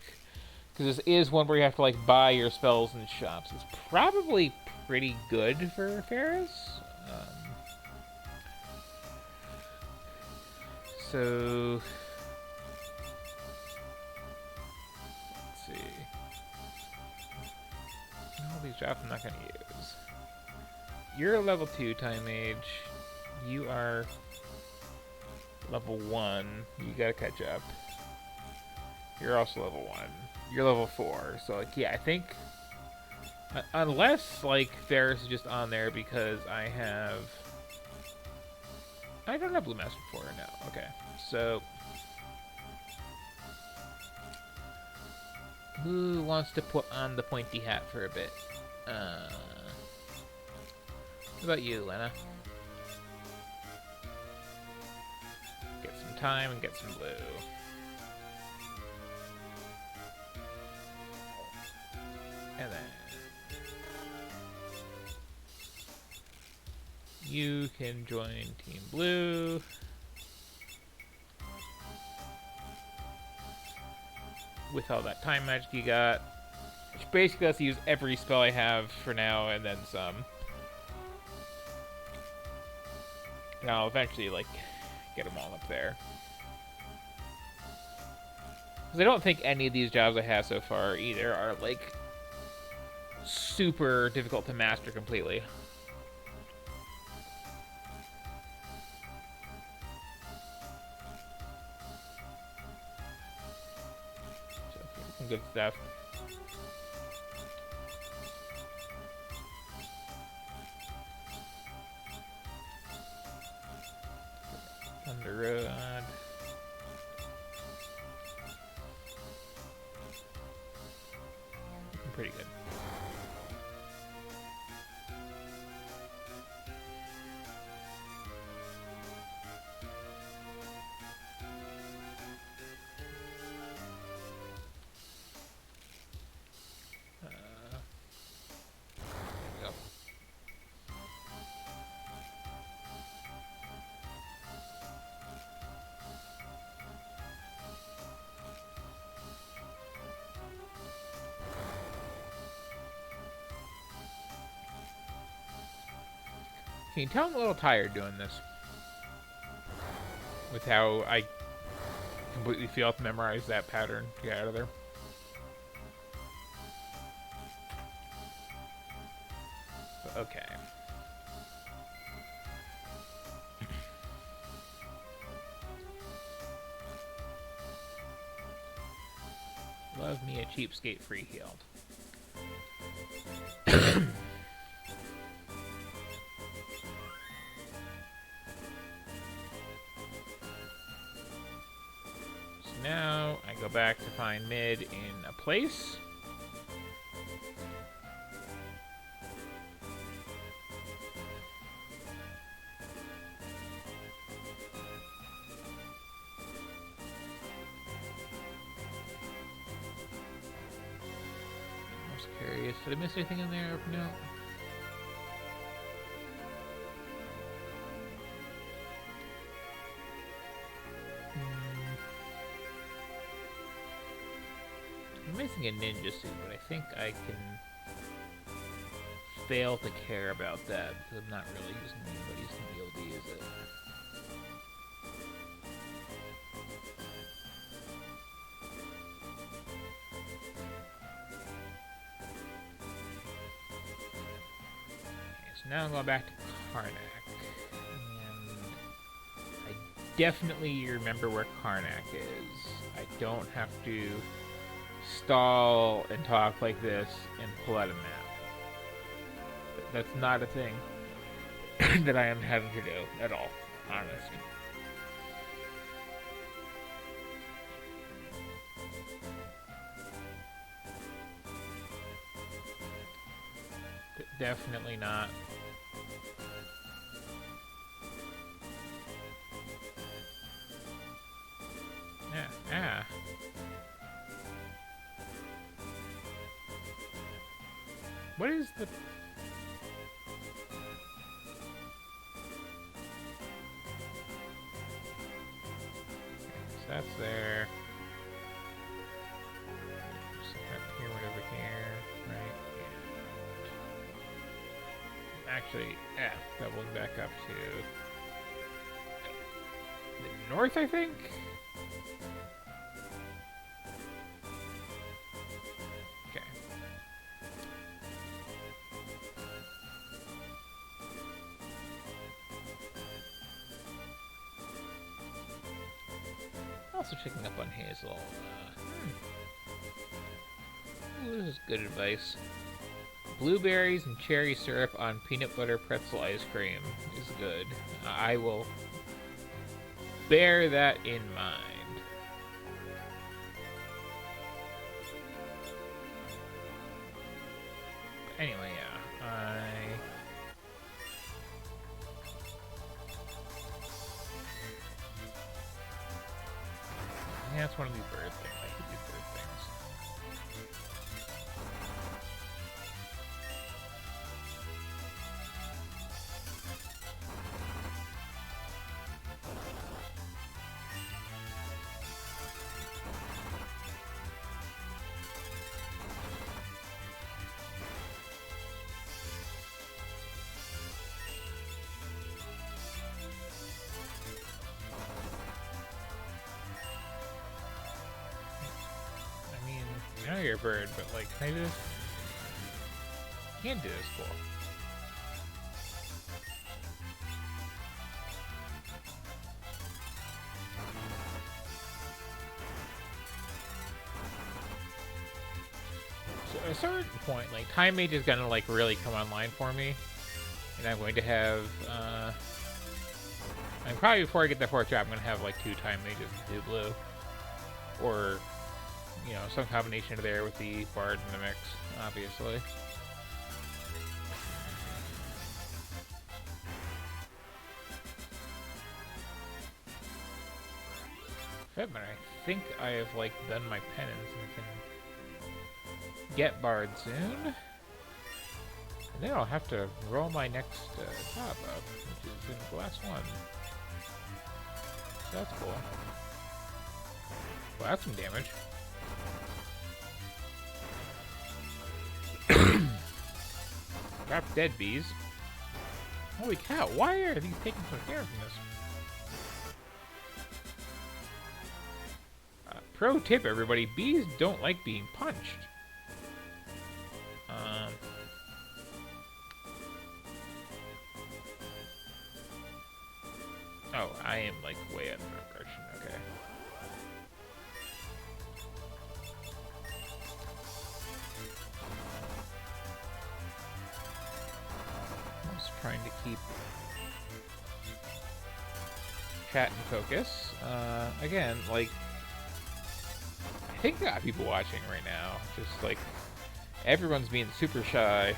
because this is one where you have to, like, buy your spells in shops, is probably pretty good for Ferris. So let's see. All these drops I'm not going to use. You're a level 2 time mage. You are level 1. You gotta catch up. You're also level 1. You're level 4. So, like, yeah, I think unless, like, Ferris is just on there because I don't have Blue Master 4 now. Okay, so who wants to put on the pointy hat for a bit? What about you, Lena? Get some time and get some blue. And then you can join Team Blue. With all that time magic you got. Which basically lets you use every spell I have for now and then some. And I'll eventually, like, get them all up there. Because I don't think any of these jobs I have so far either are, like, super difficult to master completely. So, some good stuff. Thunder Rod. Pretty good. Can you tell I'm a little tired doing this? With how I completely failed to memorize that pattern to get out of there. But okay. Love me a cheapskate free heal. Now I go back to find mid in a place. I was curious. Did I miss anything in there? No. I'm missing a ninja suit, but I think I can fail to care about that because I'm not really using anybody's to be able to use it. Okay, so now I'm going back to Karnak. And I definitely remember where Karnak is. I don't have to stall and talk like this and pull out a map. That's not a thing that I am having to do at all, honestly. Definitely not. Yeah. What is the... So that's there. Just like a pyramid over here, right? Yeah. Actually, yeah, doubling back up to the north, I think? Okay. Also checking up on Hazel. Ooh, this is good advice. Blueberries and cherry syrup on peanut butter pretzel ice cream is good. I will bear that in mind. But anyway, yeah, yeah, it's one of these bird things. I could do bird things. I know you're a bird, but like, can I just... You can't do this, cool. So at a certain point, like, Time Mage is gonna like really come online for me. And I'm going to have, and probably before I get that 4th trap, I'm gonna have like 2 Time Mages and 2 blue. Or, you know, some combination of there with the Bard in the mix, obviously. But I think I have, like, done my penance and can get Bard soon. And then I'll have to roll my next top up, which is in the last one. So that's cool. Well, that's some damage. Trap dead bees. Holy cow, why are these taking so care from this? Pro tip, everybody, bees don't like being punched. Oh, I am, like, way out of the direction, okay. I'm just trying to keep chat and focus. Again, like, I think I got people watching right now. Just, like, everyone's being super shy.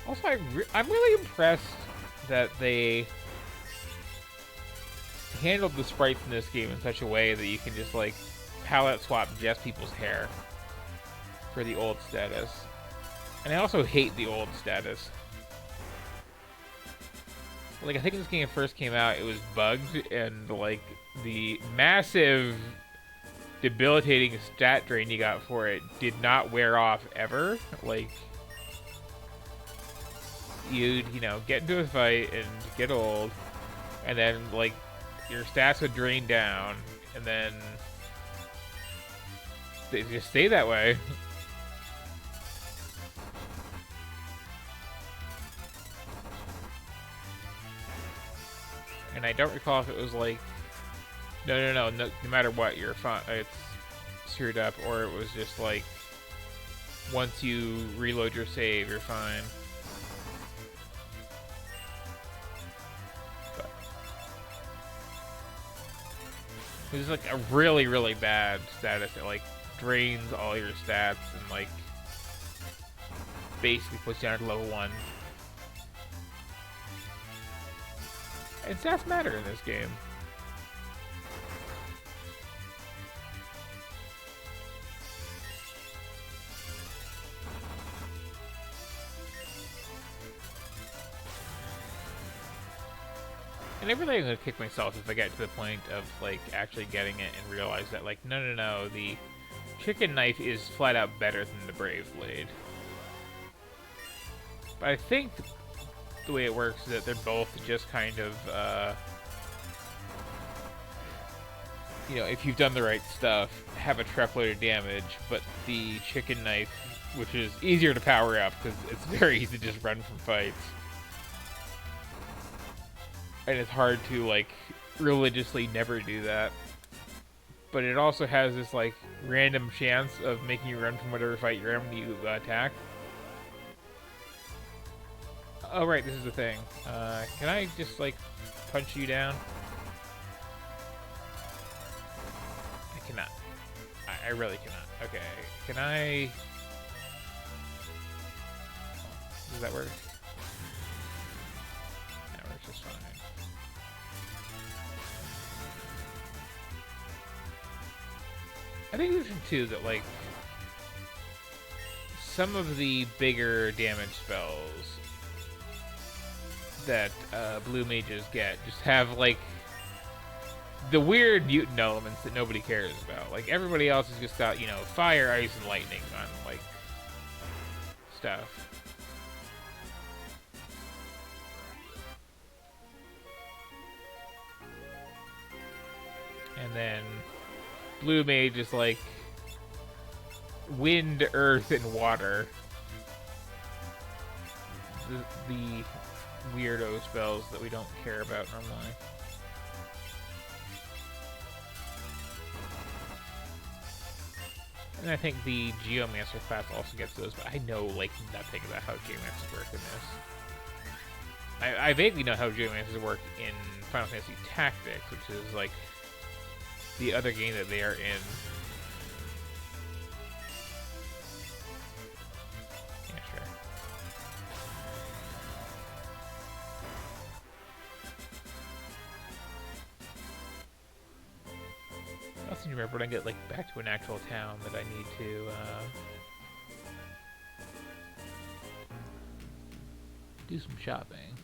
Also, I'm really impressed that they handled the sprites in this game in such a way that you can just, like, palette swap just people's hair for the old status. And I also hate the old status. Like, I think when this game first came out, it was bugged, and, like, the massive debilitating stat drain you got for it did not wear off ever. Like, you'd, you know, get into a fight and get old, and then, like, your stats would drain down, and then they just stay that way. And I don't recall if it was like, no matter what, you're fine, it's screwed up, or it was just like, once you reload your save, you're fine. But it was like a really, really bad status that, like, drains all your stats and, like, basically puts you down to level 1. And stats matter in this game. And I really am gonna kick myself if I get to the point of, like, actually getting it and realize that, like, no, the chicken knife is flat out better than the brave blade. But I think the way it works is that they're both just kind of, you know, if you've done the right stuff, have a truckload of damage, but the chicken knife, which is easier to power up because it's very easy to just run from fights, and it's hard to, like, religiously never do that. But it also has this, like, random chance of making you run from whatever fight you're in when you attack. Oh, right, this is the thing. Can I just, like, punch you down? I cannot. I really cannot. Okay, can I... Does that work? That works just fine. I think there's too that, like, some of the bigger damage spells that blue mages get just have, like, the weird mutant elements that nobody cares about. Like, everybody else has just got, you know, fire, ice, and lightning on, like, stuff. And then blue mage is, like, wind, earth, and water. The weirdo spells that we don't care about normally. And I think the Geomancer class also gets those, but I know, like, nothing about how Geomancers work in this. I vaguely know how Geomancers work in Final Fantasy Tactics, which is, like, the other game that they are in. Yeah, sure. I also need to remember when I get, like, back to an actual town that I need to do some shopping.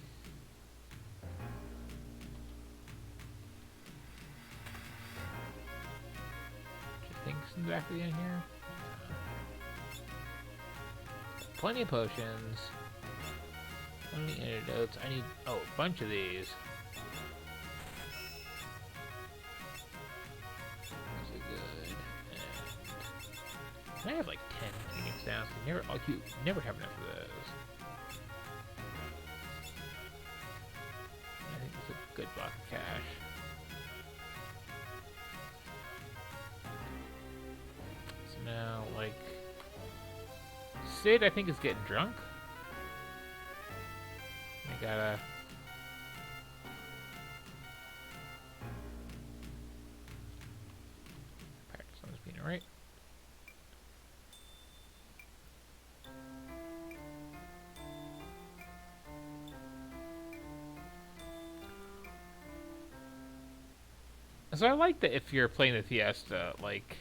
Which I think's exactly in here. plenty of potions. Plenty of antidotes. I need, oh, a bunch of these. Those are good. And I have like 10 Phoenix down, so you never have enough of those. I think it's a good block of cash. So now, like, Sid, I think, is getting drunk. I gotta... practice on this being alright. So I like that if you're playing the Fiesta, like,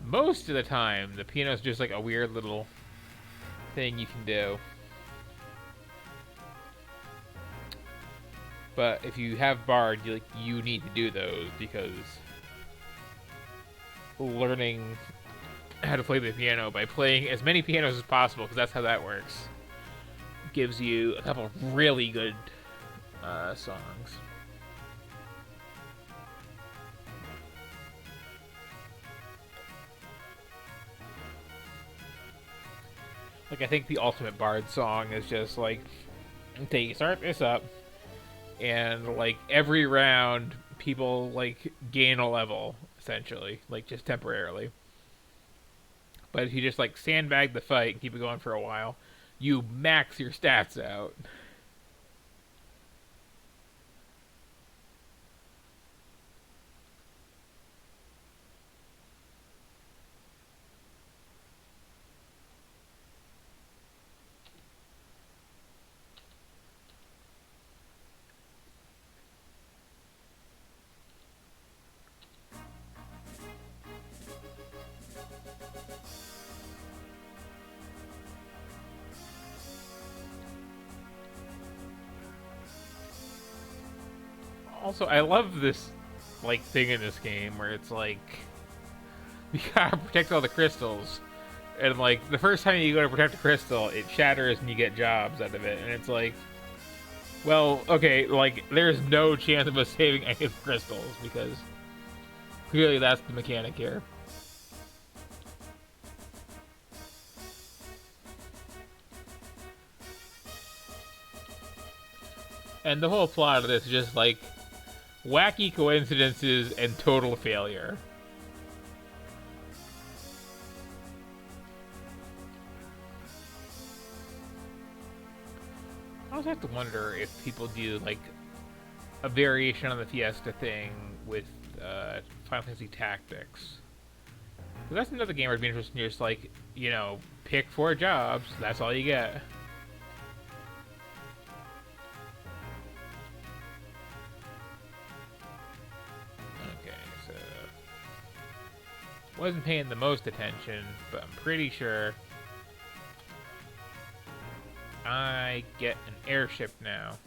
most of the time, the piano's just like a weird little thing you can do. But if you have Bard, you need to do those, because learning how to play the piano by playing as many pianos as possible, because that's how that works, gives you a couple of really good songs. Like, I think the ultimate Bard song is just, like, okay, you start this up, and, like, every round, people, like, gain a level, essentially. Like, just temporarily. But if you just, like, sandbag the fight and keep it going for a while, you max your stats out. Also, I love this, like, thing in this game where it's like, you gotta protect all the crystals. And, like, the first time you go to protect a crystal, it shatters and you get jobs out of it. And it's like, well, okay, like, there's no chance of us saving any of the crystals, because clearly that's the mechanic here. And the whole plot of this is just, like, wacky coincidences and total failure. I also have to wonder if people do, like, a variation on the Fiesta thing with Final Fantasy Tactics. Because that's another game where it'd be interesting to just, like, you know, pick 4 jobs, that's all you get. Wasn't paying the most attention, but I'm pretty sure I get an airship now.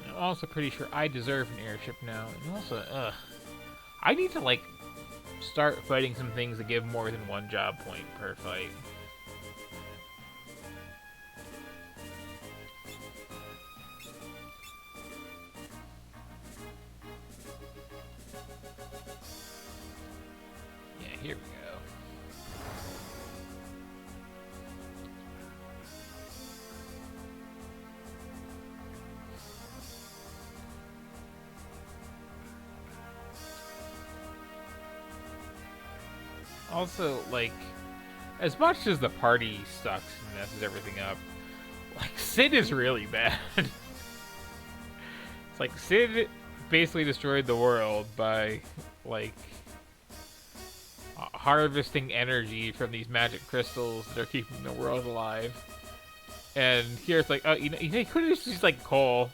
And I'm also pretty sure I deserve an airship now. And also, I need to, like, start fighting some things that give more than 1 job point per fight. Here we go. Also, like, as much as the party sucks and messes everything up, like, Sid is really bad. It's like, Sid basically destroyed the world by, like, harvesting energy from these magic crystals that are keeping the world alive. And here it's like, oh, you know, he could have just used, like, coal.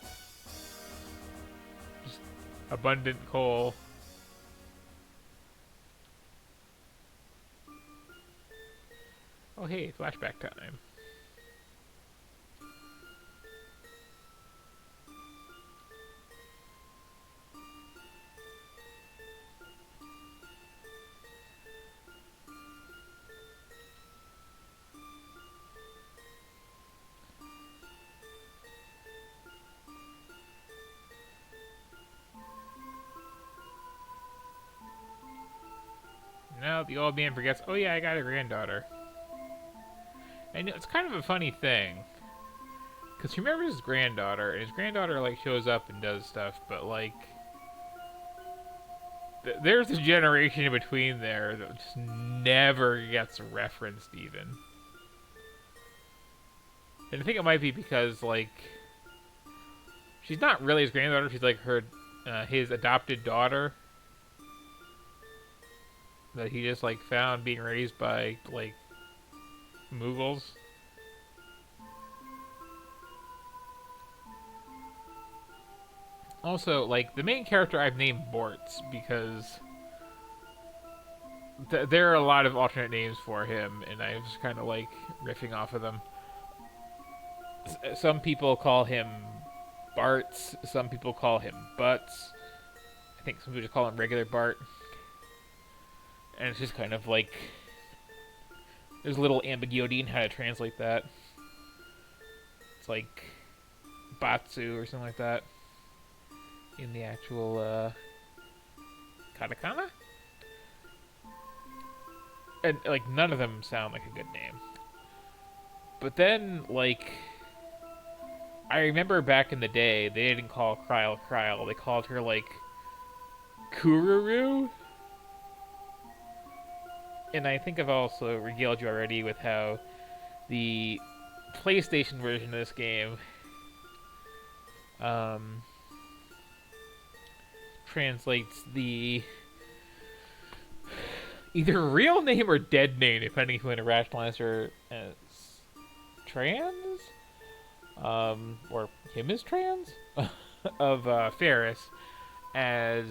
Just abundant coal. Oh, hey, flashback time. now the old man forgets, oh yeah, I got a granddaughter. And it's kind of a funny thing. Because he remembers his granddaughter, and his granddaughter, like, shows up and does stuff, but, like... there's a generation in between there that just never gets referenced, even. And I think it might be because, like... she's not really his granddaughter, she's, like, his adopted daughter. That he just, like, found being raised by, like, Mughals. Also, like, the main character I've named Bortz because there are a lot of alternate names for him, and I was kind of, like, riffing off of them. Some people call him Bartz, some people call him Butts. I think some people just call him regular Bart. And it's just kind of like... there's a little ambiguity in how to translate that. It's like Batsu or something like that in the actual katakana. And like none of them sound like a good name. But then like I remember back in the day they didn't call Kryl, they called her like Kururu. And I think I've also regaled you already with how the PlayStation version of this game translates the either real name or dead name, depending if you want to rationalize her as trans, or him as trans, of Ferris as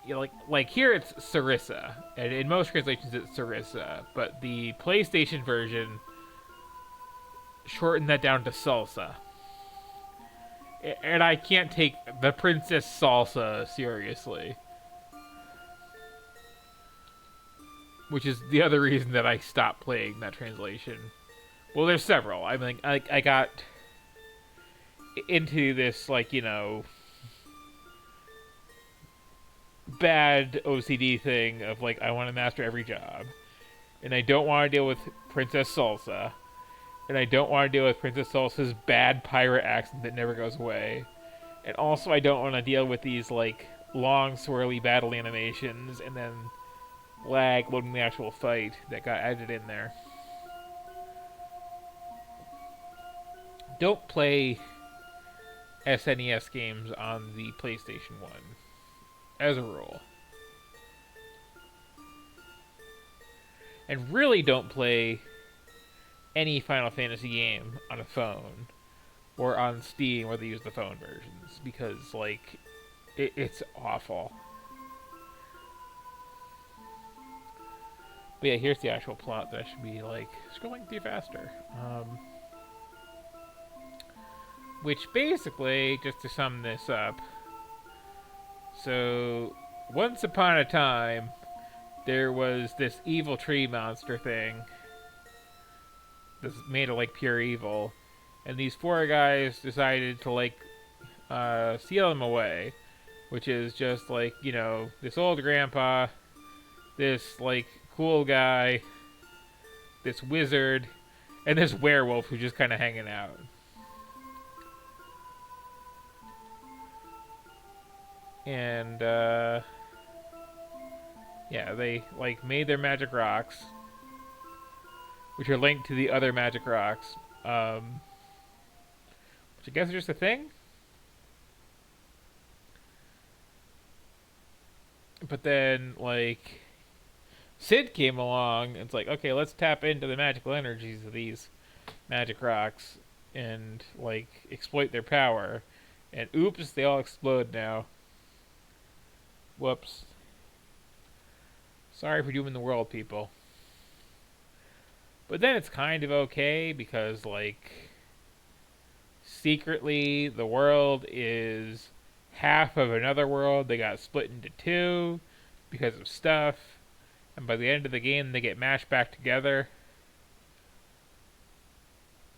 you know, like here it's Sarissa, and in most translations it's Sarissa, but the PlayStation version shortened that down to Salsa. And I can't take the Princess Salsa seriously. Which is the other reason that I stopped playing that translation. Well, there's several. I mean, I got into this, like, you know, bad OCD thing of like I want to master every job, and I don't want to deal with Princess Salsa, and I don't want to deal with Princess Salsa's bad pirate accent that never goes away, and also I don't want to deal with these like long swirly battle animations and then lag loading the actual fight that got added in there. Don't play SNES games on the PlayStation 1. As a rule. And really don't play any Final Fantasy game on a phone or on Steam where they use the phone versions, because like it's awful. But yeah, here's the actual plot that I should be like scrolling through faster. Which basically, just to sum this up, so, once upon a time, there was this evil tree monster thing that's made of, like, pure evil. And these four guys decided to, like, seal him away. Which is just, like, you know, this old grandpa, this, like, cool guy, this wizard, and this werewolf who's just kind of hanging out. And, yeah, they, like, made their magic rocks, which are linked to the other magic rocks, which I guess is just a thing? But then, like, Sid came along, and it's like, okay, let's tap into the magical energies of these magic rocks, and, like, exploit their power. And oops, they all explode now. Whoops. Sorry for dooming the world, people. But then it's kind of okay because, like, secretly the world is half of another world. They got split into two because of stuff. And by the end of the game, they get mashed back together.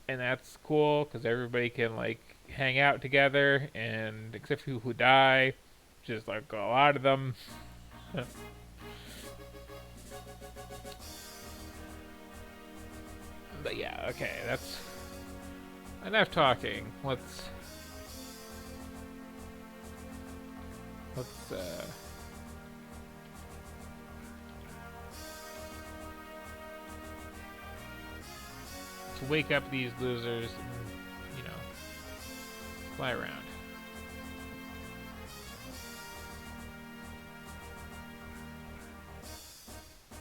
And that's cool because everybody can, like, hang out together, and except for people who die, just like a lot of them. But yeah, okay, that's enough talking. Let's wake up these losers and, you know, fly around.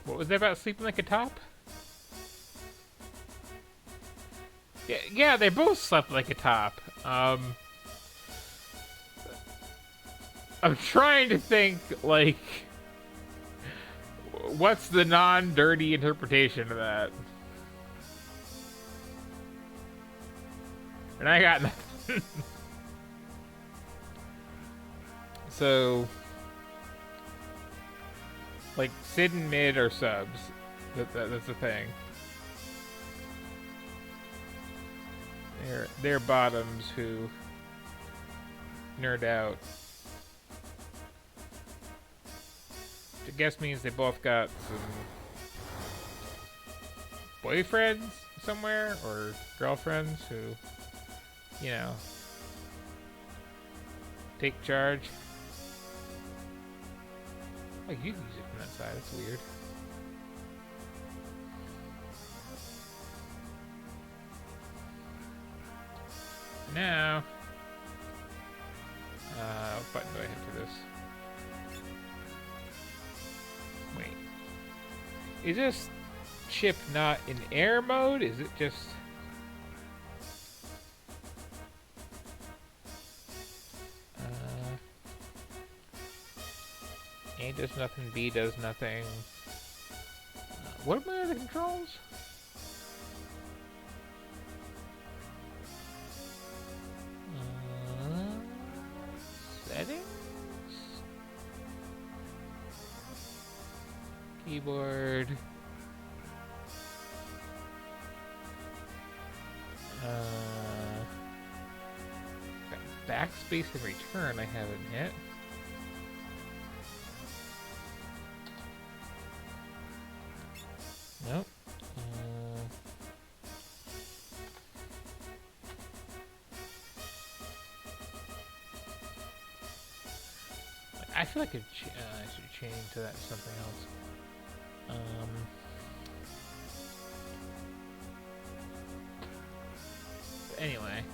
What was that about sleeping like a top? Yeah, they both slept like a top. I'm trying to think, like, what's the non-dirty interpretation of that? And I got nothing. So, like, Sid and Mid are subs. That's the thing. They're bottoms who nerd out. Which I guess means they both got some boyfriends somewhere or girlfriends who, you know, take charge. Oh, you can use it from that side. That's weird. Now, what button do I hit for this? Wait. Is this chip not in air mode? Is it just... A does nothing, B does nothing. What are my other controls? Settings? Keyboard. Backspace and return I haven't hit. Nope. I feel like I should change to that something else. But anyway.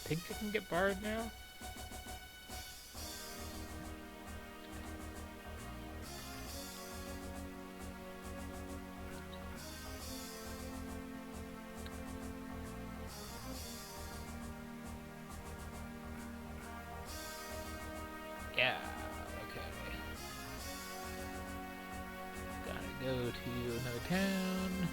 Think I can get barred now? Yeah, okay. Gotta go to another town.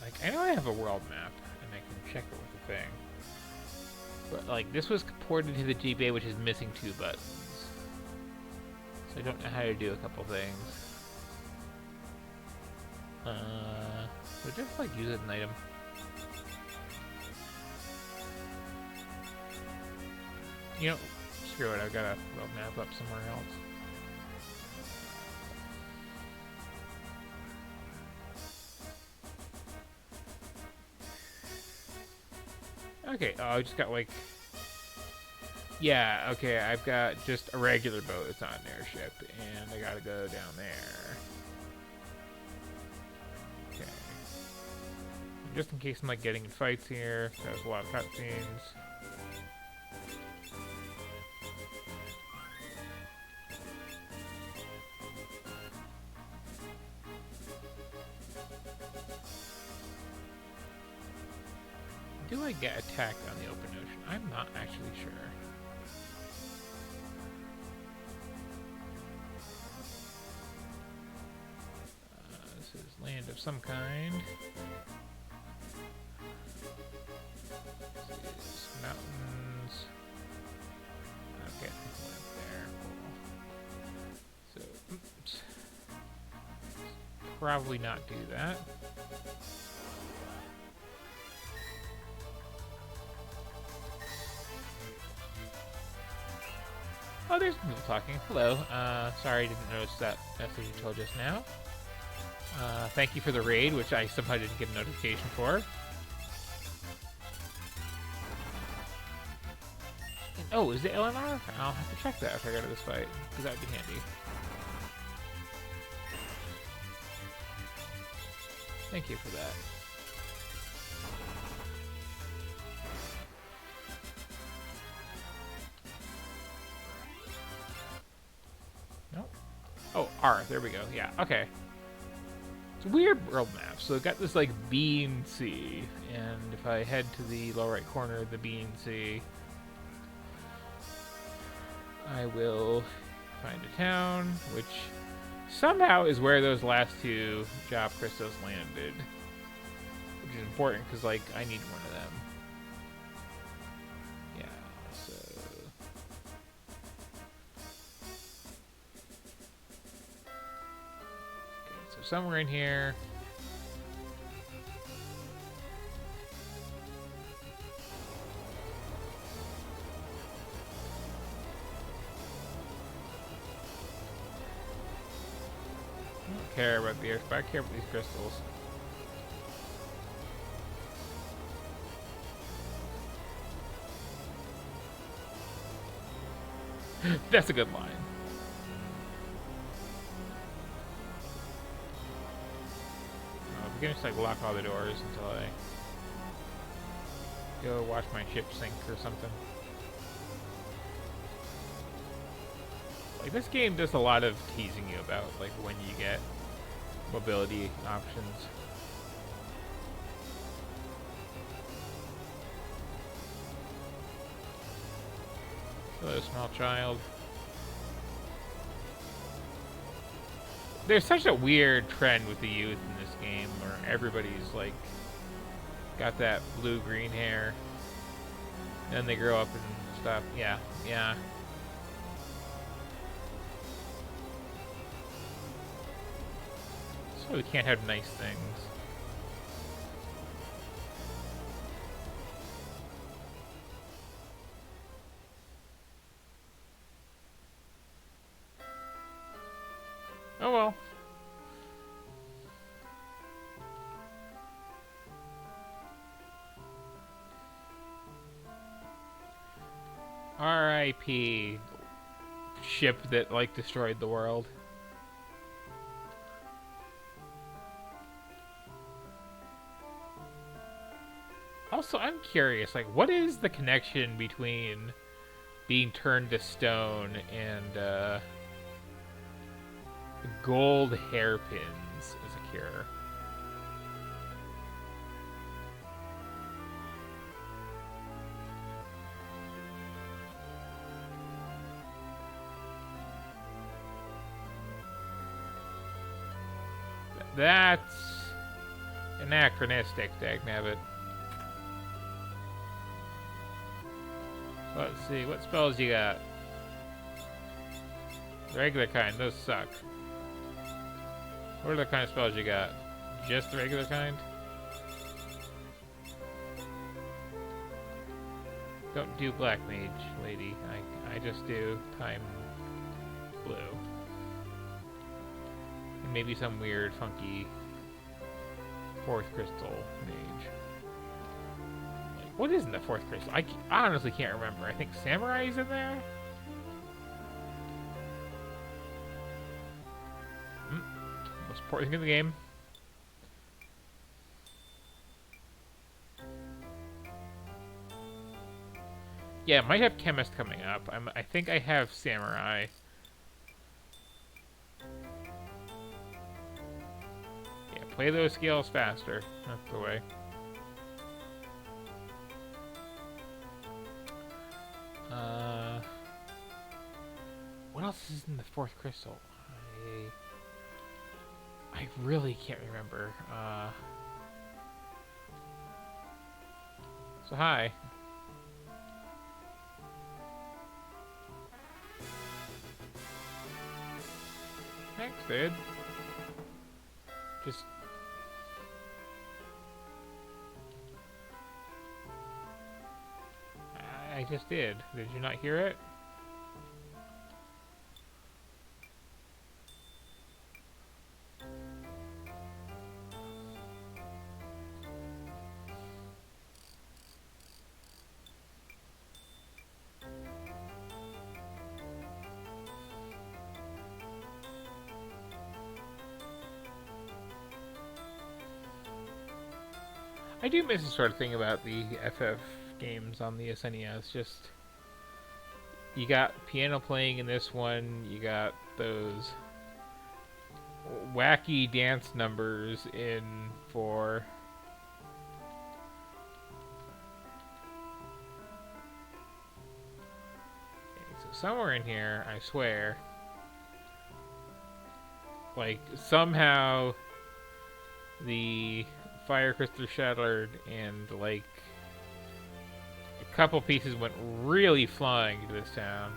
Like, I know I have a world map, and I can check it with the thing. But, like, this was ported to the GBA, which is missing 2 buttons. So I don't know how to do a couple things. So just, like, use it an item. You know, screw it, I've got a world map up somewhere else. Okay, oh, I just got, like... Yeah, okay, I've got just a regular boat that's not an airship, and I gotta go down there. Okay. Just in case I'm, like, getting in fights here, there's a lot of cutscenes. do I get attacked on the open ocean? I'm not actually sure. This is land of some kind. This is mountains. Okay, went there. Cool. So, oops. Probably not do that. Oh, there's people talking. Hello. Sorry I didn't notice that message until just now. Thank you for the raid, which I somehow didn't get a notification for. And, oh, is it LNR? I'll have to check that if I go to this fight, because that would be handy. Thank you for that. Nope. Oh, R. There we go. Yeah, okay. It's a weird world map. So it got this, like, B and C. And if I head to the lower right corner of the B and C, I will find a town, which somehow is where those last two job crystals landed. Which is important, because, like, I need one of them. Yeah, so... Okay, so somewhere in here... I don't care about the earth, but I care about these crystals. That's a good line. I'm gonna just like lock all the doors until I go watch my ship sink or something. Like, this game does a lot of teasing you about like when you get mobility options. Hello, small child. There's such a weird trend with the youth in this game where everybody's like got that blue-green hair. Then they grow up and stuff. Yeah, yeah. So we can't have nice things. Oh well. R.I.P. ship that, like, destroyed the world. Also, I'm curious, like, what is the connection between being turned to stone and, gold hairpins as a cure? That's anachronistic, dagnabbit. Let's see, what spells you got? Regular kind, those suck. What are the kind of spells you got? Just the regular kind? Don't do black mage, lady. I just do time blue. And maybe some weird, funky fourth crystal mage. Like, what is in the fourth crystal? I honestly can't remember. I think Samurai's in there? Most important thing in the game. Yeah, I might have Chemist coming up. I think I have Samurai. Yeah, play those scales faster. That's the way. is in the fourth crystal? I really can't remember. So hi. Thanks, dude. Just... I just did. Did you not hear it? I do miss the sort of thing about the FF games on the SNES. Just, you got piano playing in this one, you got those wacky dance numbers in 4. Okay, so somewhere in here, I swear, like, somehow the fire crystal shattered and, like, a couple pieces went really flying to this town.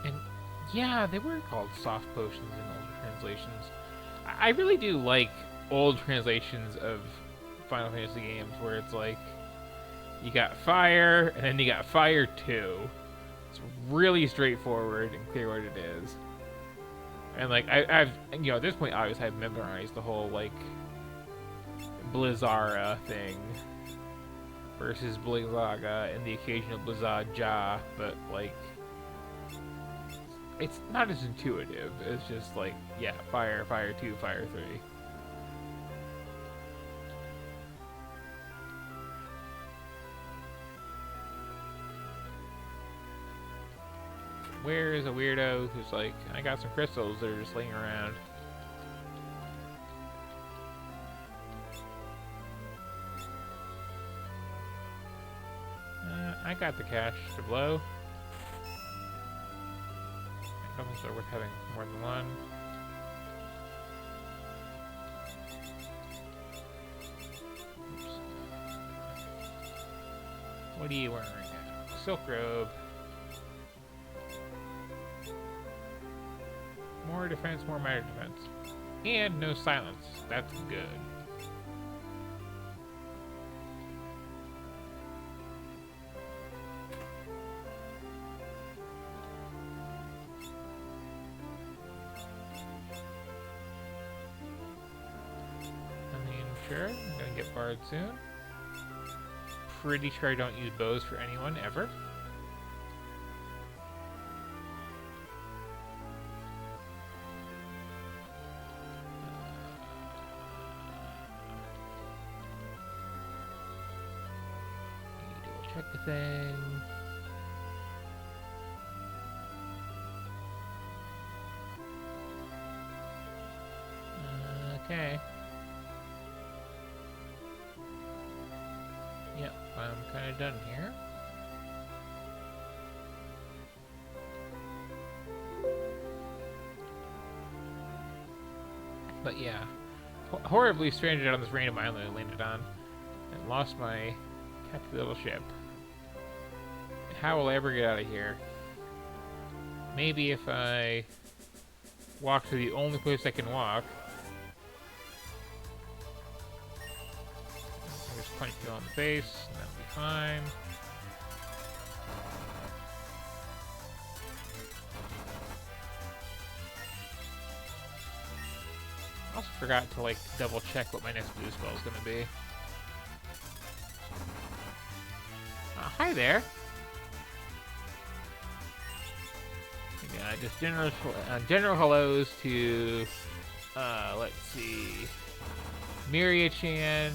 And yeah, they were called soft potions in older translations. I really do like old translations of Final Fantasy games where it's like you got fire and then you got fire 2. It's really straightforward and clear what it is. And like I've at this point obviously I've memorized the whole like Blizzara thing versus Blizzaga and the occasional Blizzaja, but like it's not as intuitive. It's just like, yeah, fire, fire 2, fire 3. Where is a weirdo who's like, I got some crystals that are just laying around? I got the cash to blow. Weapons are worth having more than one. Oops. What are you wearing right now? Silk robe. More defense, more matter defense. And no silence. That's good. Sure, I'm gonna get barred soon. Pretty sure I don't use bows for anyone, ever. Check the thing. Okay. Yep, I'm kind of done here. But yeah, horribly stranded on this random island I landed on and lost my happy little ship. How will I ever get out of here? Maybe if I walk to the only place I can walk. I just punch you on the face, and that'll be fine. I also forgot to like double check what my next blue spell is going to be. Hi there. Yeah, just general hellos to, let's see, Miria-chan,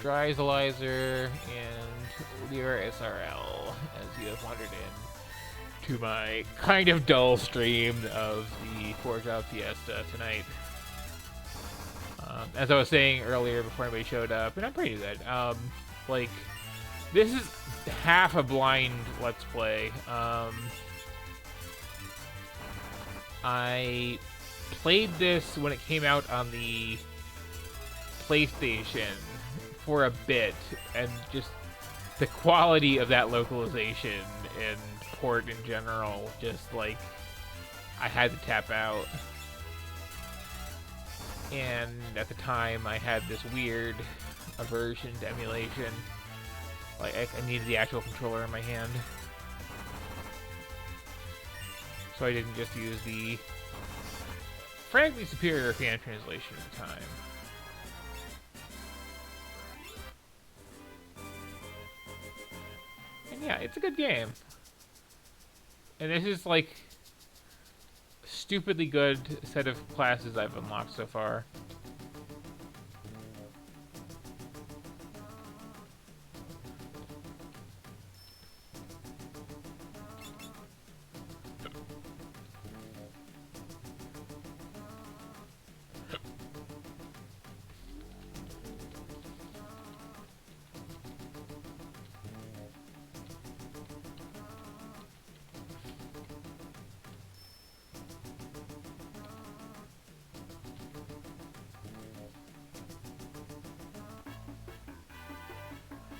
Dryzalizer, and Lira SRL, as you have wandered in to my kind of dull stream of the 4-job Fiesta tonight. As I was saying earlier before anybody showed up, and I'm pretty good. Like, this is half a blind Let's Play. I played this when it came out on the PlayStation for a bit, and just the quality of that localization and port in general, just like, I had to tap out. And at the time, I had this weird aversion to emulation. Like, I needed the actual controller in my hand. So I didn't just use the frankly superior fan translation at the time. And yeah, it's a good game. And this is like a stupidly good set of classes I've unlocked so far.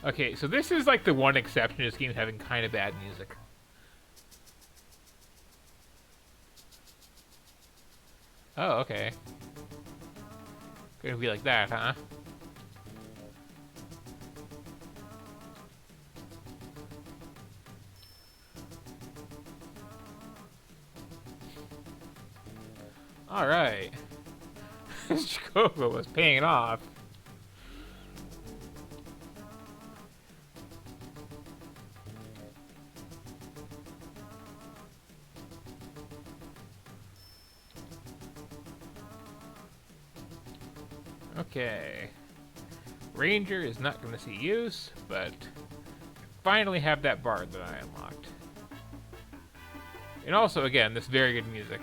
Okay, so this is like the one exception to this game having kind of bad music. Oh, okay. Gonna be like that, huh? Alright. Chicago was paying off. Okay. Ranger is not going to see use, but finally have that bard that I unlocked. And also, again, this very good music.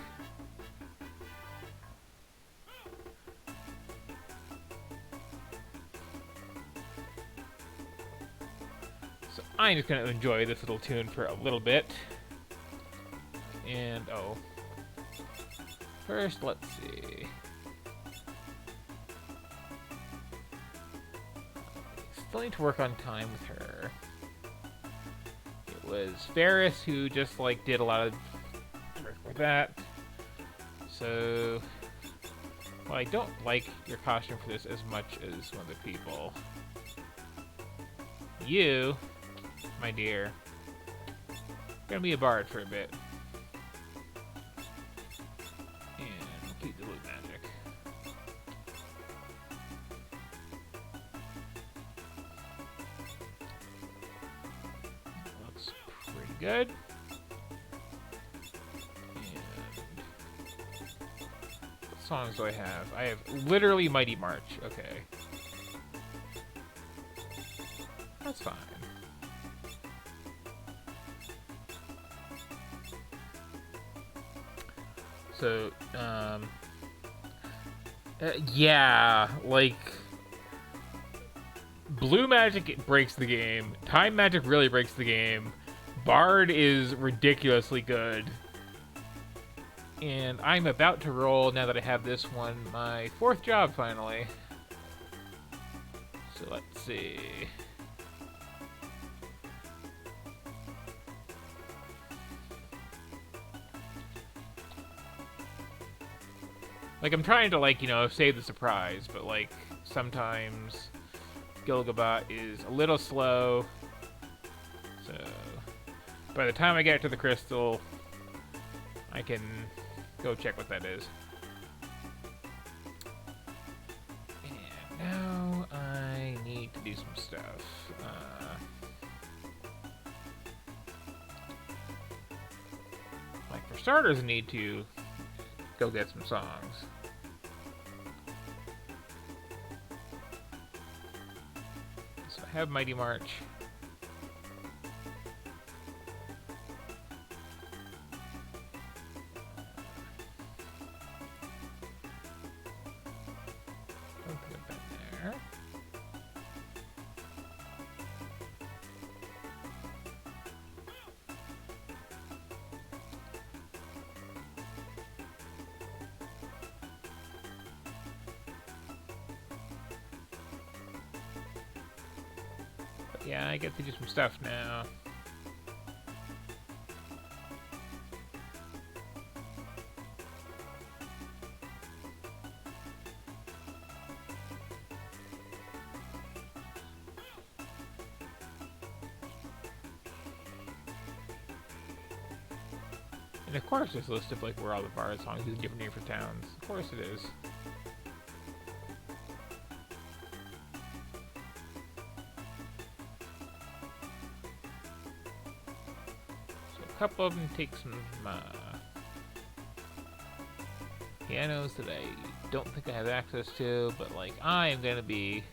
So I'm just going to enjoy this little tune for a little bit. And, oh. First, let's see. Still need to work on time with her. It was Ferris who just like did a lot of work with that. So, well, I don't like your costume for this as much as some other people. You, my dear, gonna be a bard for a bit. And we'll keep the loot magic. Pretty good. And what songs do I have? I have literally Mighty March. Okay. That's fine. So, yeah, like, blue magic breaks the game. Time magic really breaks the game. Bard is ridiculously good. And I'm about to roll, now that I have this one, my 4th job finally. So let's see. Like, I'm trying to, like, you know, save the surprise, but, like, sometimes Gilgabat is a little slow. So by the time I get to the crystal, I can go check what that is. And now I need to do some stuff. Like, for starters, I need to go get some songs. So I have Mighty March. Yeah, I get to do some stuff now. And of course there's a list of like where all the bard songs is given name for towns. Of course it is. So a couple of them take some pianos that I don't think I have access to, but like I am gonna be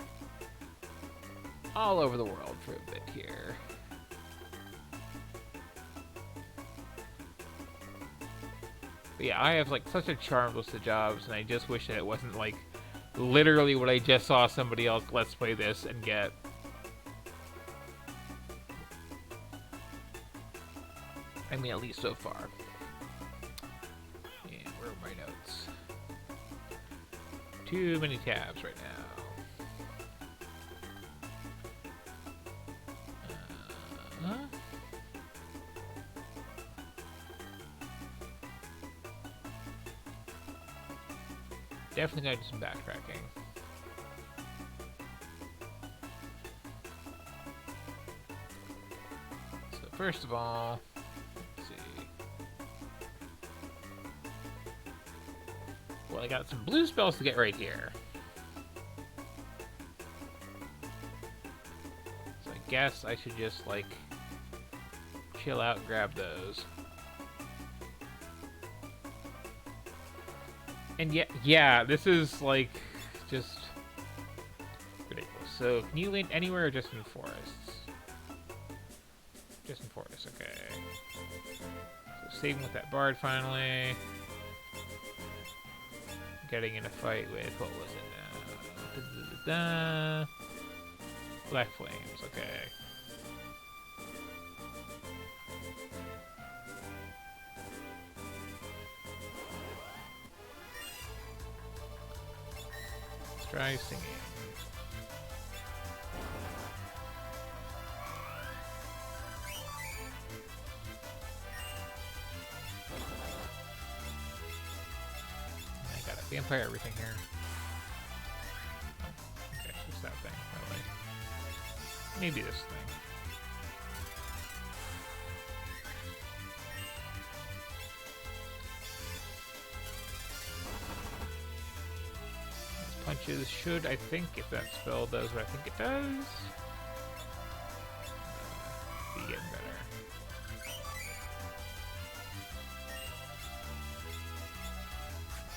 all over the world for a bit here. But yeah, I have like such a charmed list of jobs, and I just wish that it wasn't like literally what I just saw somebody else let's play this and get. I mean, at least so far. And where are my notes? Too many tabs right now. Definitely gotta do some backtracking. So first of all, let's see. Well, I got some blue spells to get right here. So I guess I should just like chill out and grab those. And yeah, this is like just ridiculous. So can you land anywhere or just in forests? Just in forests, okay. So saving with that bard finally. Getting in a fight with, what was it now? Black Flames, okay. Try singing. I got a vampire everything here. Oh, okay, just that thing, probably. Maybe this thing. Punches should, I think, if that spell does what I think it does, be getting better.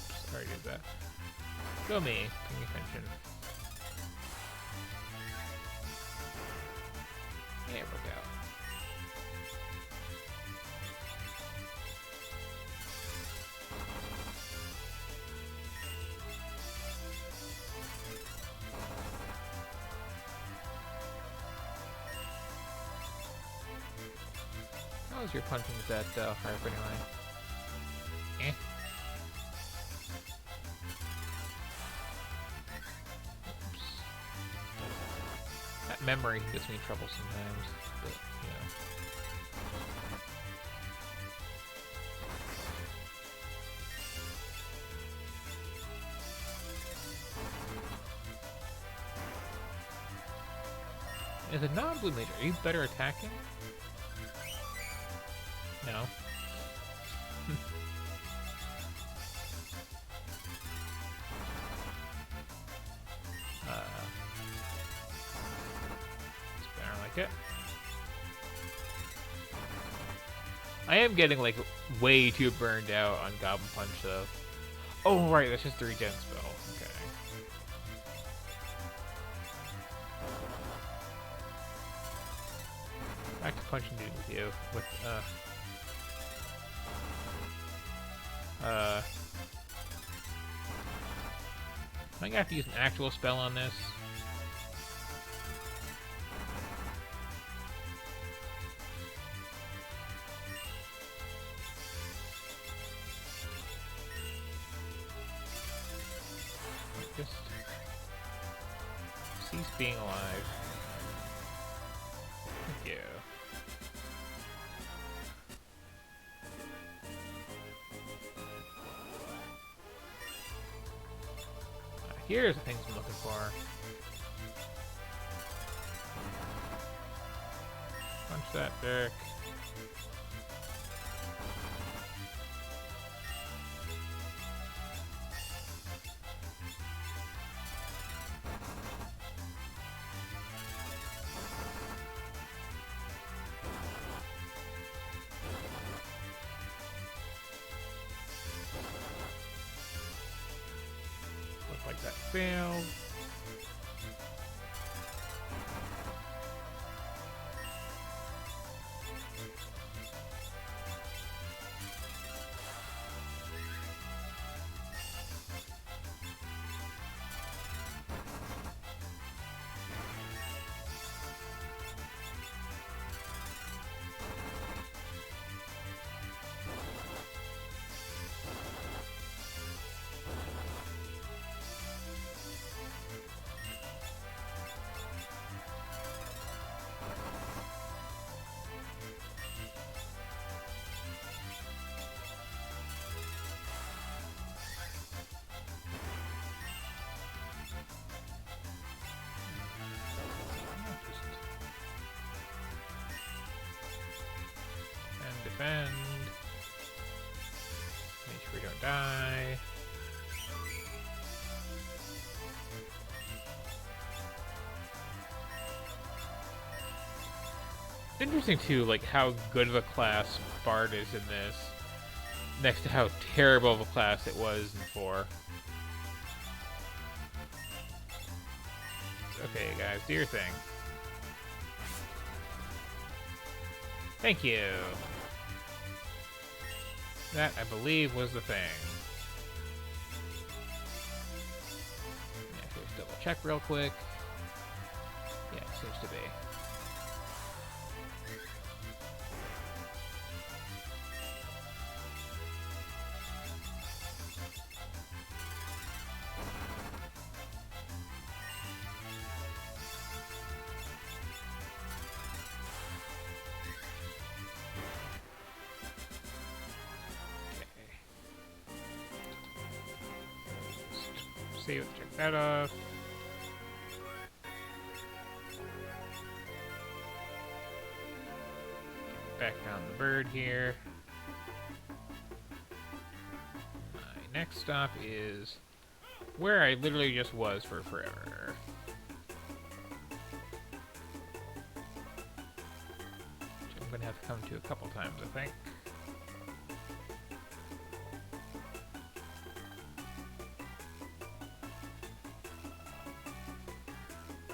Oops, already did that. Go me, paying attention. Yeah, it worked out. How's your punching with that harp anyway? Eh. Oops. That memory gives me trouble sometimes, but, you know. As a non-blue major, are you better attacking? No. It's better like it. I am getting like way too burned out on Goblin Punch though. Oh right, that's just the regen spell. Okay. Back to punching dude with you. With I have to use an actual spell on this. Just cease being alive. Here's the things I'm looking for. Punch that jerk. Looks like that failed. Defend. Make sure we don't die. It's interesting too, like how good of a class Bard is in this, next to how terrible of a class it was in 4. Okay, guys, do your thing. Thank you. That, I believe, was the thing. Actually, let's double check real quick. Yeah, it seems to be. Save it, check that off. Back down the bird here. My next stop is where I literally just was for forever. Which I'm gonna have to come to a couple times, I think.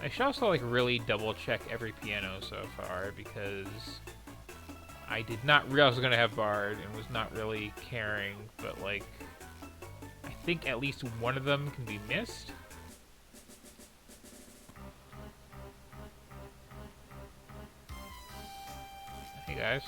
I should also like really double check every piano so far because I did not realize I was gonna have Bard and was not really caring, but like I think at least one of them can be missed. Hey guys.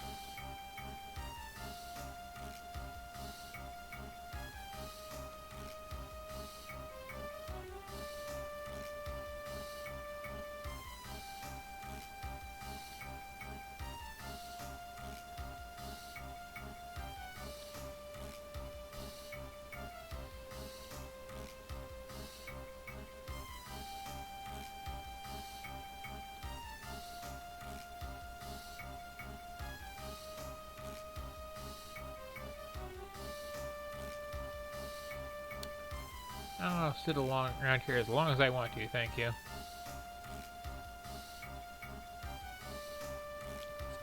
I'll sit around here as long as I want to, thank you.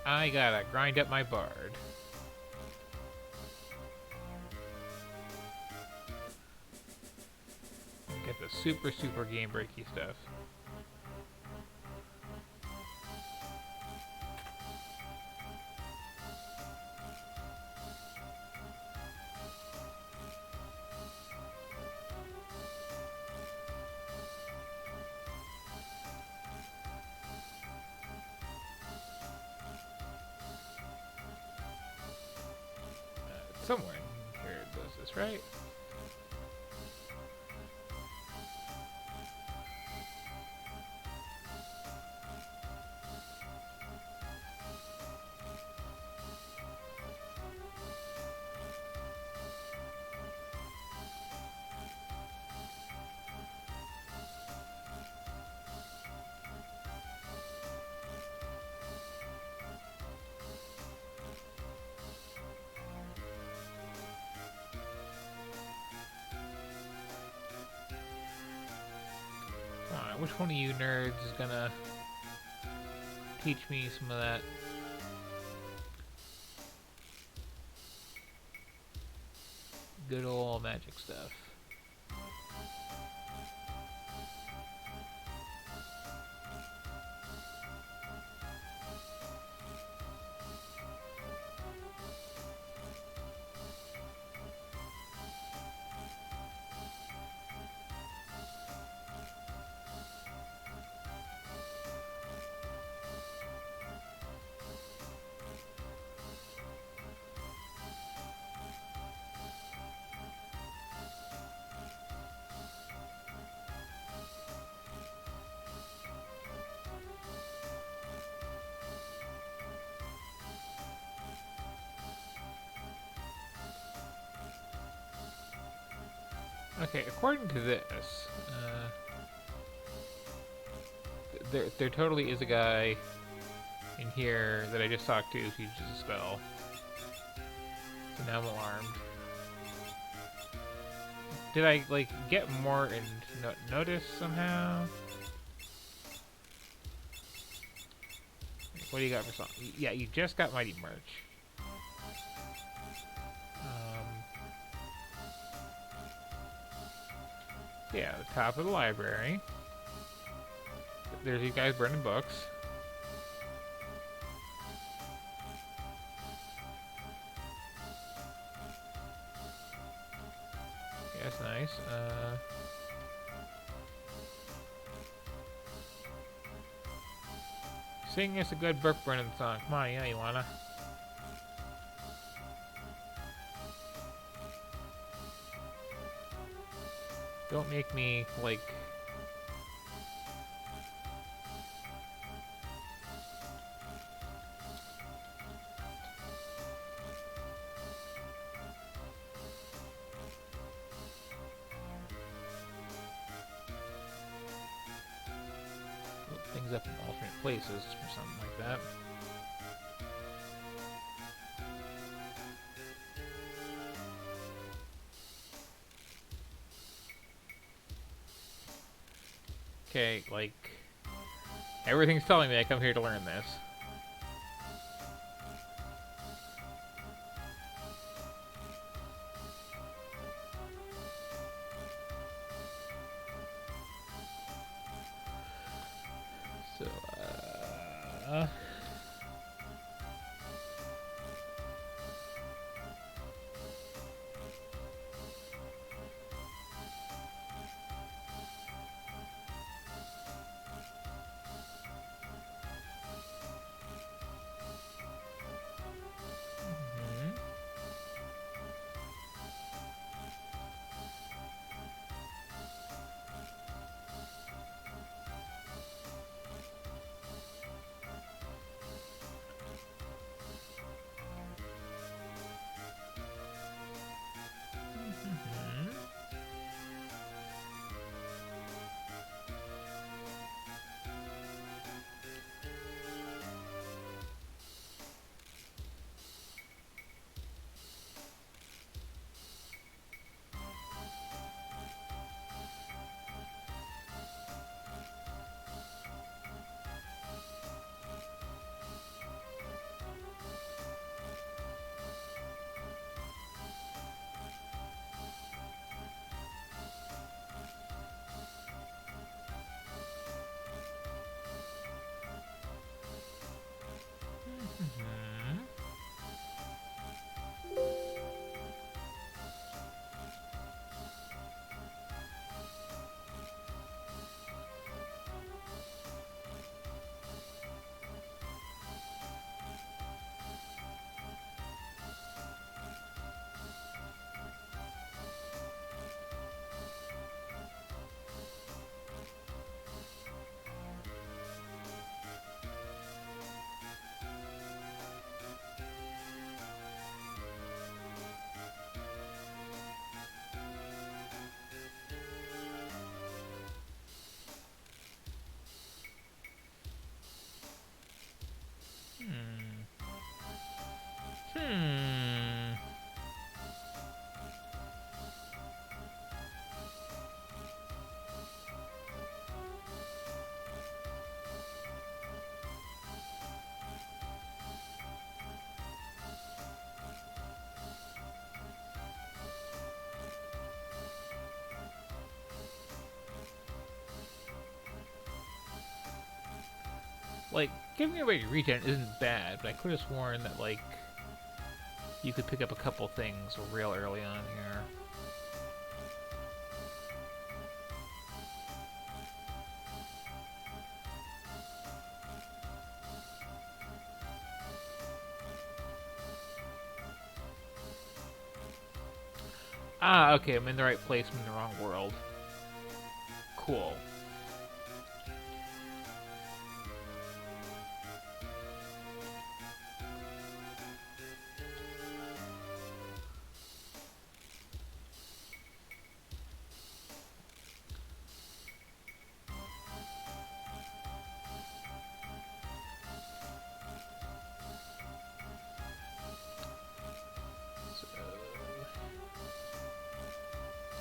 I gotta grind up my Bard. And get the super game breaky stuff. Somewhere in here it does this, right? which one of you nerds is gonna teach me some of that good old magic stuff? Okay, according to this, there totally is a guy in here that I just talked to who uses a spell. So now I'm alarmed. Did I, like, get more and notice somehow? What do you got for song? Yeah, you just got Mighty Merch. Yeah, the top of the library. There's these guys burning books. Yeah, that's nice. Sing us a good book burning song. Come on, yeah, you wanna? Don't make me, like... put things up in alternate places or something like that. Okay, like... everything's telling me I come here to learn this. So, giving away regen isn't bad, but I could have sworn that, like, you could pick up a couple things real early on here. Ah, okay, I'm in the right place, I'm in the wrong world. Cool.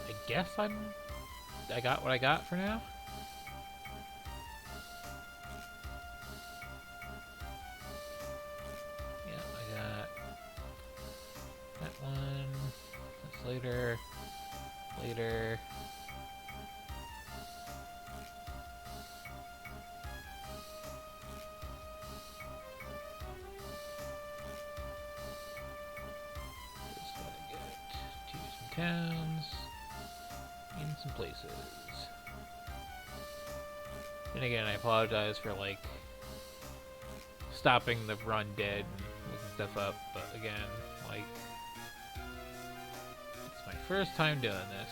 I guess I got what I got for now. Yeah, I got that one. That's later. Later. This what I get. Choose some towns. In some places. And again, I apologize for, like, stopping the run dead and looking stuff up, but again, like, it's my first time doing this.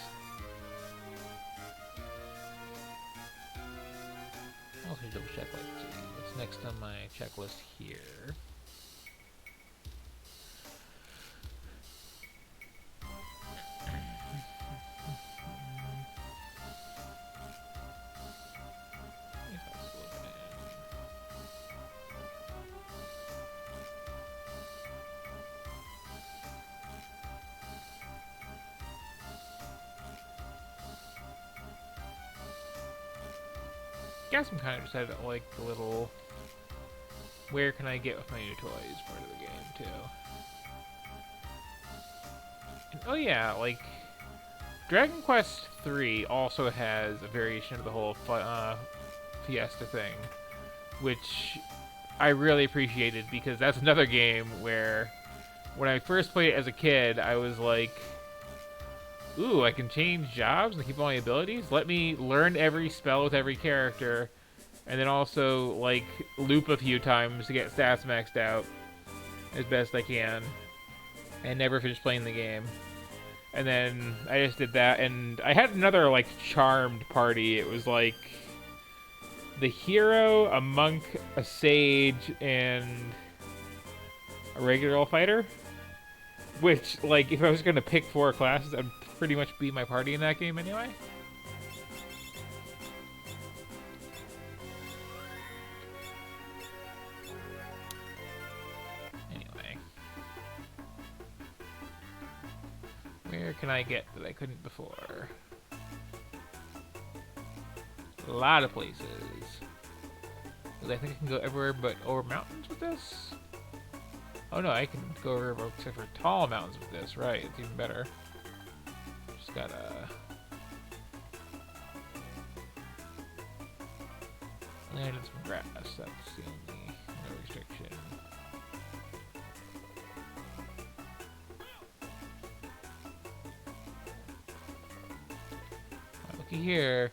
Also double check, like, see what's next on my checklist here. I guess I'm kind of excited at, like, the little where can I get with my new toys part of the game, too. And, oh yeah, like, Dragon Quest III also has a variation of the whole Fiesta thing, which I really appreciated because that's another game where when I first played it as a kid, I was like, ooh, I can change jobs and keep all my abilities? Let me learn every spell with every character, and then also, like, loop a few times to get stats maxed out as best I can, and never finish playing the game. And then I just did that, and I had another, like, charmed party. It was, like, the hero, a monk, a sage, and a regular old fighter. Which, like, if I was going to pick 4 classes, I'd pretty much be my party in that game anyway. Anyway. Where can I get that I couldn't before? A lot of places. Because I think I can go everywhere but over mountains with this? Oh no, I can go over except for tall mountains with this. Right, it's even better. Just gotta... land in some grass. That's the only restriction. Looky here.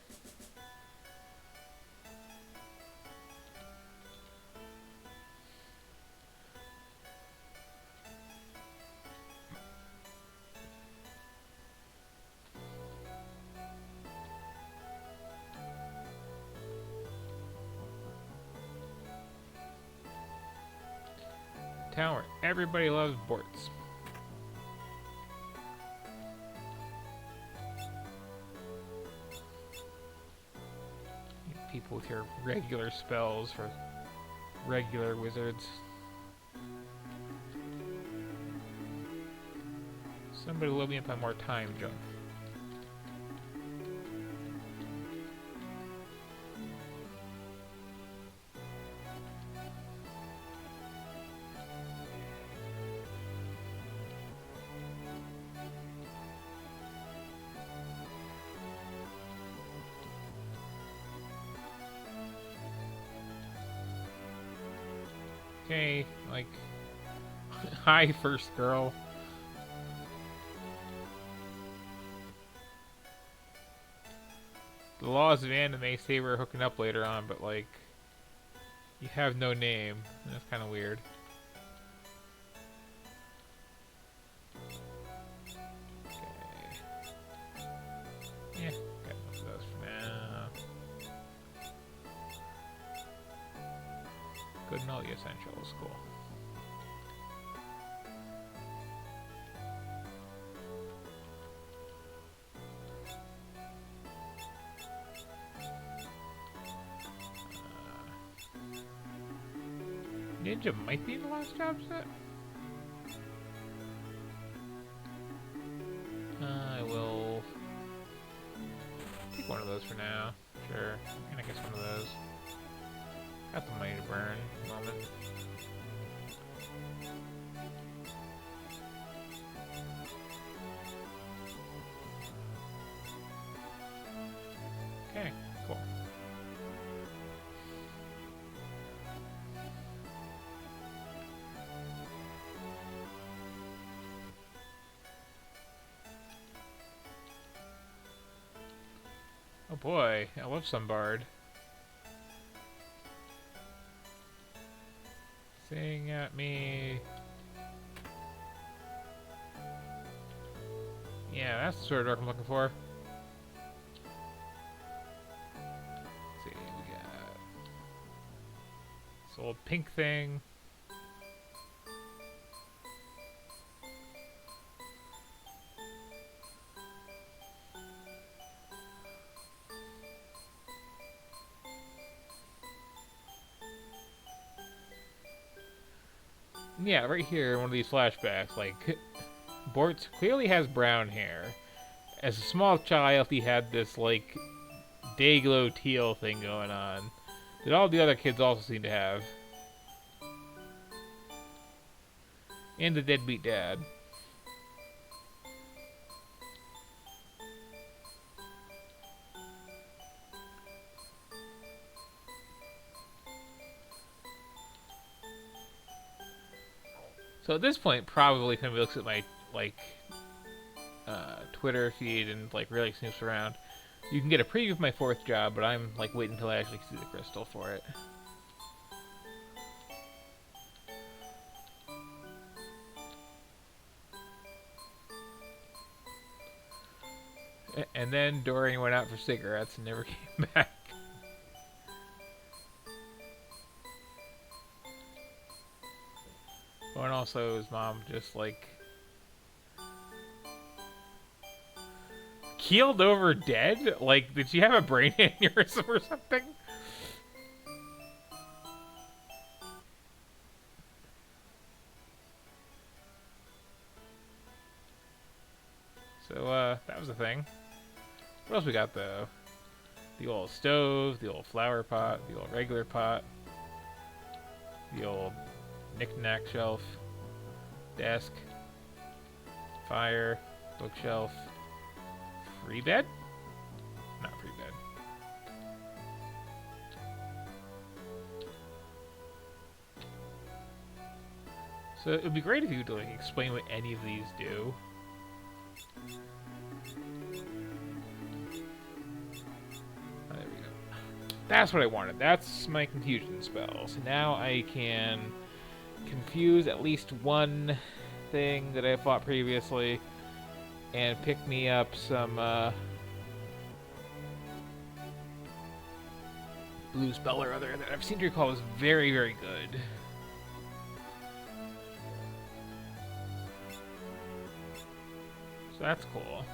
Town where everybody loves Borts. People with your regular spells for regular wizards. Somebody load me up on more time jump. Okay, like, hi, first girl. The laws of anime say we're hooking up later on, but like, you have no name. That's kind of weird. Okay. Yeah, got most of those for now. Good and all the essentials, cool. Ninja might be in the last job set. I will take one of those for now. Sure, I'm gonna guess one of those. Got the money to burn at the moment. Okay, cool. Oh boy, I love Sunbard. Sing at me. Yeah, that's the sort of dark I'm looking for. Let's see, we got this old pink thing. Yeah, right here, one of these flashbacks, like, Bortz clearly has brown hair. As a small child, he had this, like, day-glow teal thing going on that all the other kids also seem to have. And the deadbeat dad. So at this point, probably somebody looks at my, like, Twitter feed and, like, really snoops around. You can get a preview of my fourth job, but I'm, like, waiting until I actually see the crystal for it. And then Dorian went out for cigarettes and never came back. Oh, and also his mom just, like, keeled over dead? Like, did she have a brain aneurysm or something? So, that was the thing. What else we got, though? The old stove, the old flower pot, the old regular pot, the old knick-knack shelf, desk, fire, bookshelf, free bed? Not free bed. So it would be great if you could, like, explain what any of these do. Oh, there we go. That's what I wanted. That's my confusion spell. So now I can confuse at least one thing that I fought previously and pick me up some blue spell or other that I've seemed to recall was very, very good. So that's cool.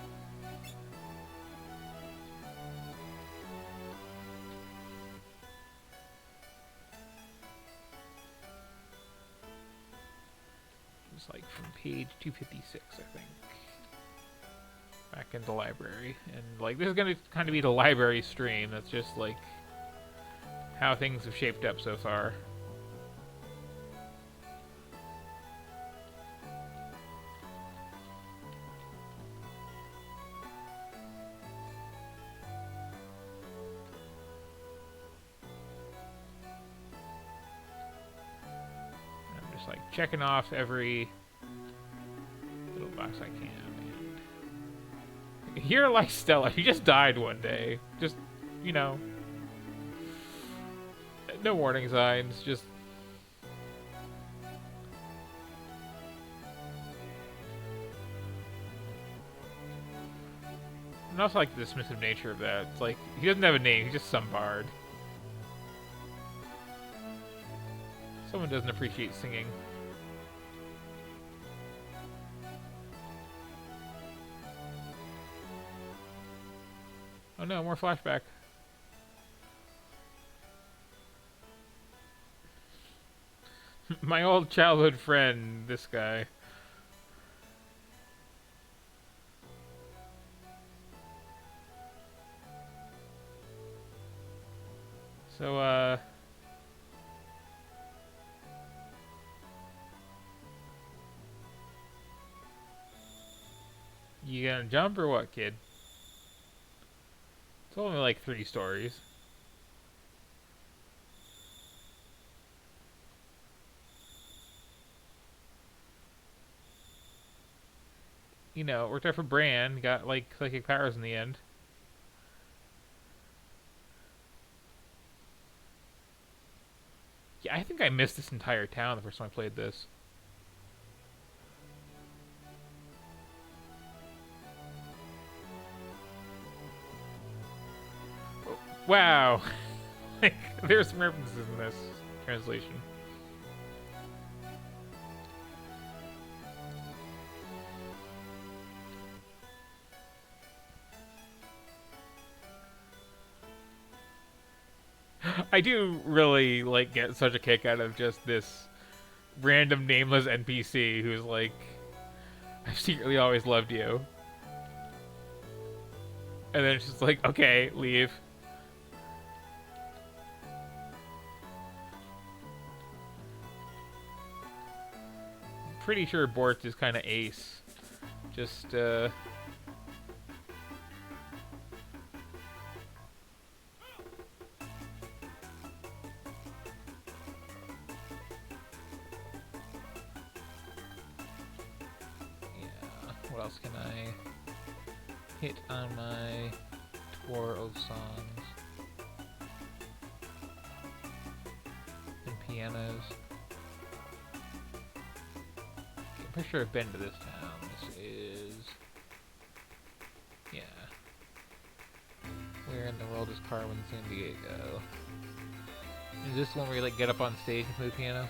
It's like from page 256, I think. Back in the library. And like this is gonna kind of be the library stream. That's just like how things have shaped up so far. Just like checking off every little box I can. And you're like Stella. She just died one day. Just, you know, no warning signs. Just. And also like the dismissive nature of that. It's like, he doesn't have a name, he's just some bard. Someone doesn't appreciate singing. Oh no, more flashback. My old childhood friend, this guy. So, you gonna jump or what, kid? It's only like 3 stories. You know, worked out for Bran, got like psychic powers in the end. Yeah, I think I missed this entire town the first time I played this. Wow! Like, there's some references in this translation. I do really, like, get such a kick out of just this random nameless NPC who's like, I've secretly always loved you. And then it's just like, okay, leave. Pretty sure Bort is kind of ace. Just, Yeah, what else can I hit on my tour of songs and pianos? I'm pretty sure I've been to this town. This is... yeah. Where in the world is Carmen San Diego? Is this the one where you like get up on stage and play the piano?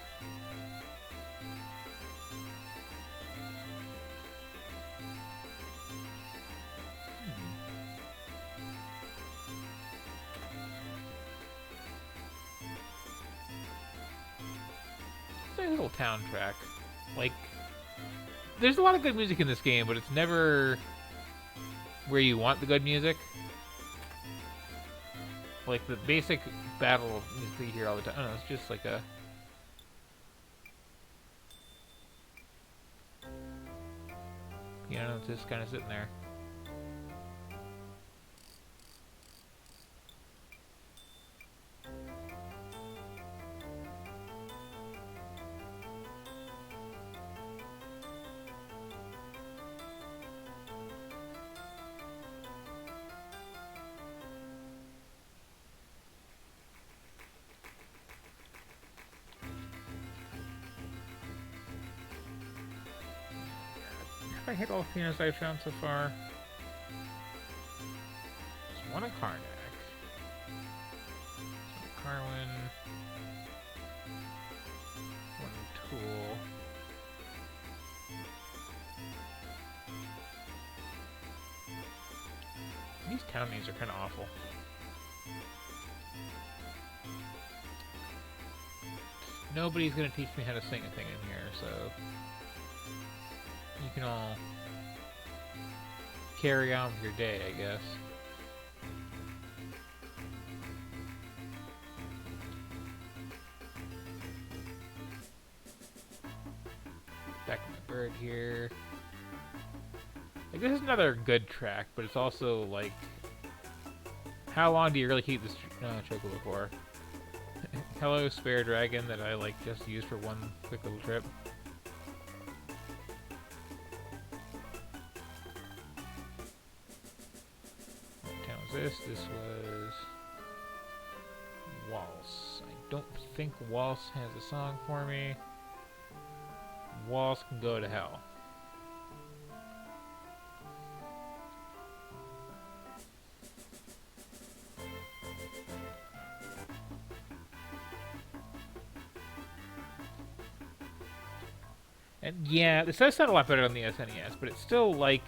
It's a little town track. Like, there's a lot of good music in this game, but it's never where you want the good music. Like, the basic battle music that you hear all the time. I don't know, it's just like a... piano that's just kind of sitting there. I hit all the pianos I've found so far. There's one in Karnak. Carwin. One in Tool. These town names are kind of awful. Nobody's gonna teach me how to sing a thing in here, so... you can all carry on with your day, I guess. Back to my bird here. Like, this is another good track, but it's also like, how long do you really keep this chocobo for? Hello, spare dragon that I like just used for one quick little trip. What town was this? This was Waltz. I don't think Waltz has a song for me. Waltz can go to hell. And yeah, this does sound a lot better on the SNES, but it's still like,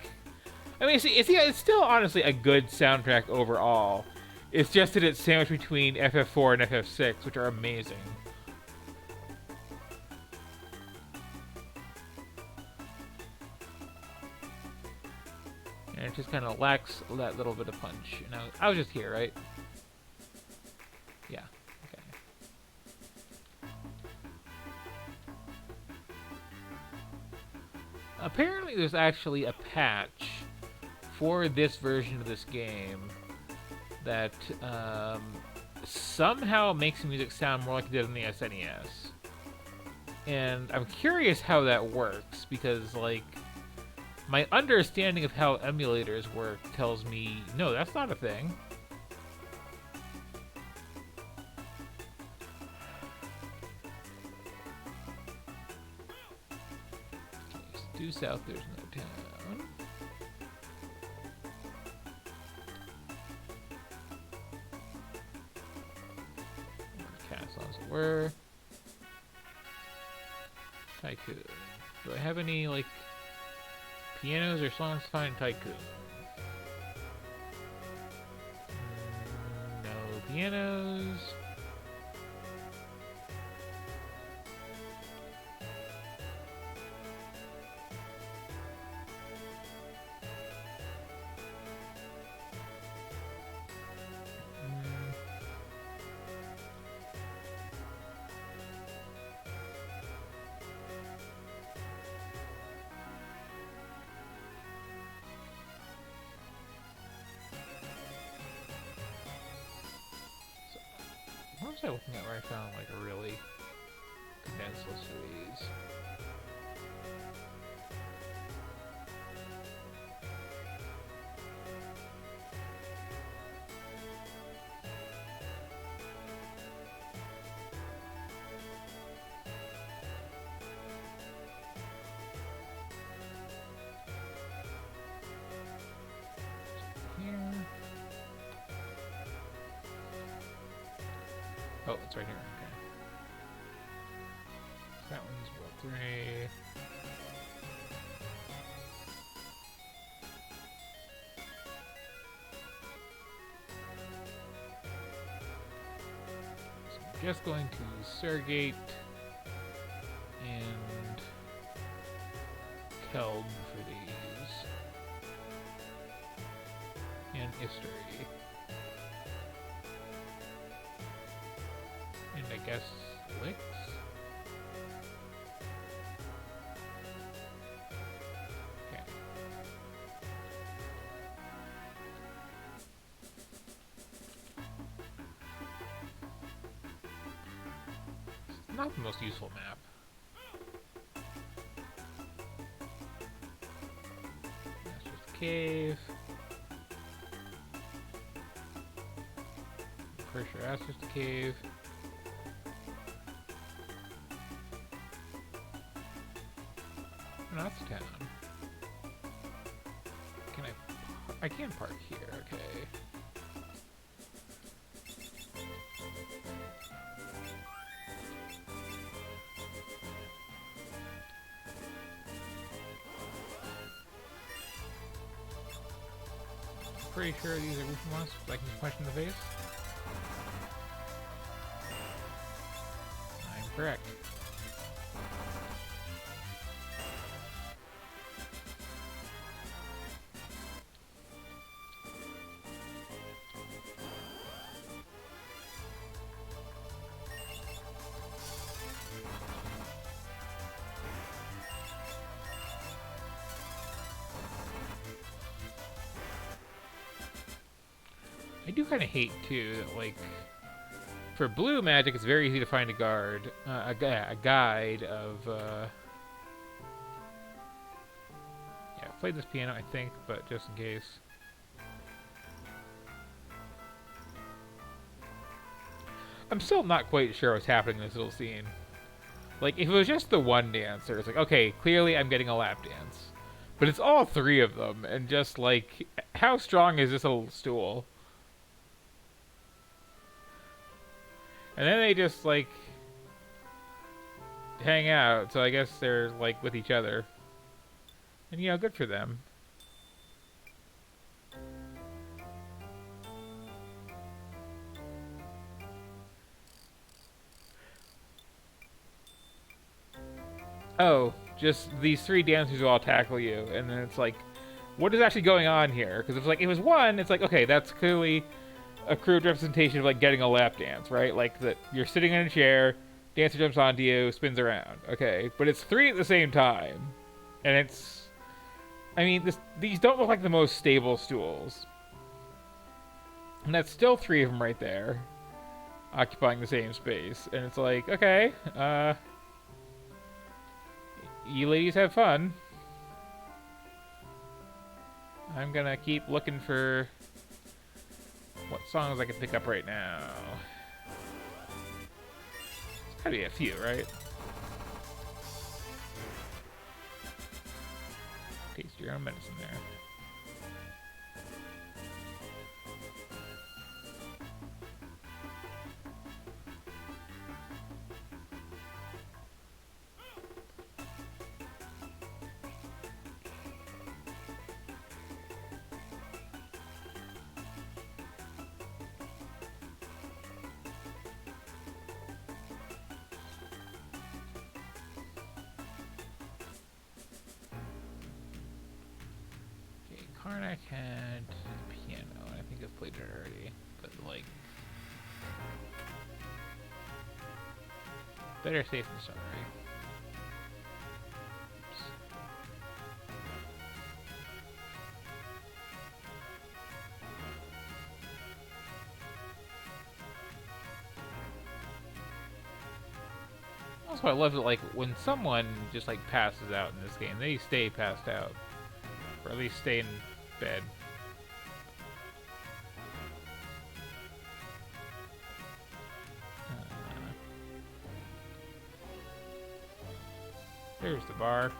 I mean, it's still honestly a good soundtrack overall. It's just that it's sandwiched between FF4 and FF6, which are amazing. And it just kind of lacks that little bit of punch. You know, I was just here, right? Yeah. Okay. Apparently, there's actually a patch for this version of this game that somehow makes the music sound more like it did on the SNES. And I'm curious how that works, because, like, my understanding of how emulators work tells me, no, that's not a thing. Due south, there's no town. Castle, as it were. Tycoon. Do I have any, like, pianos or songs to find Tycoon? No pianos. What was I looking at where I found like a really condensed list of these? Here. Oh, it's right here. Okay. That one's World 3. So I'm just going to Surgate and Keld for these. And History. And I guess Licks? Okay. It's not the most useful map. That's just a cave. I'm pretty sure that's just a cave. No, that's town. Can I can park here, okay. Pretty sure these are roofing ones, so I can punch in the face. I'm correct. I do kind of hate, too, that, like, For blue magic, it's very easy to find a a guide of. Yeah, I've played this piano, I think, but just in case. I'm still not quite sure what's happening in this little scene. Like, if it was just the one dancer, it's like, okay, clearly I'm getting a lap dance. But it's all three of them, and just like, how strong is this little stool? And then they just, like, hang out, so I guess they're, like, with each other. And, you know, good for them. Oh, just these three dancers will all tackle you, and then it's like, what is actually going on here? Because if like it was one, it's like, okay, that's clearly a crude representation of like getting a lap dance, right? Like that you're sitting in a chair, dancer jumps onto you, spins around. Okay, but it's three at the same time, and it's, I mean, these don't look like the most stable stools, and that's still three of them right there, occupying the same space, and it's like, okay, you ladies have fun. I'm gonna keep looking for what songs I can pick up right now. There's gotta be a few, right? Taste your own medicine there. Karnak had piano, and I think I've played it already, but like, better safe than sorry. Oops. Also, I love that like when someone just like passes out in this game, they stay passed out, or at least stay in bed. There's the bar.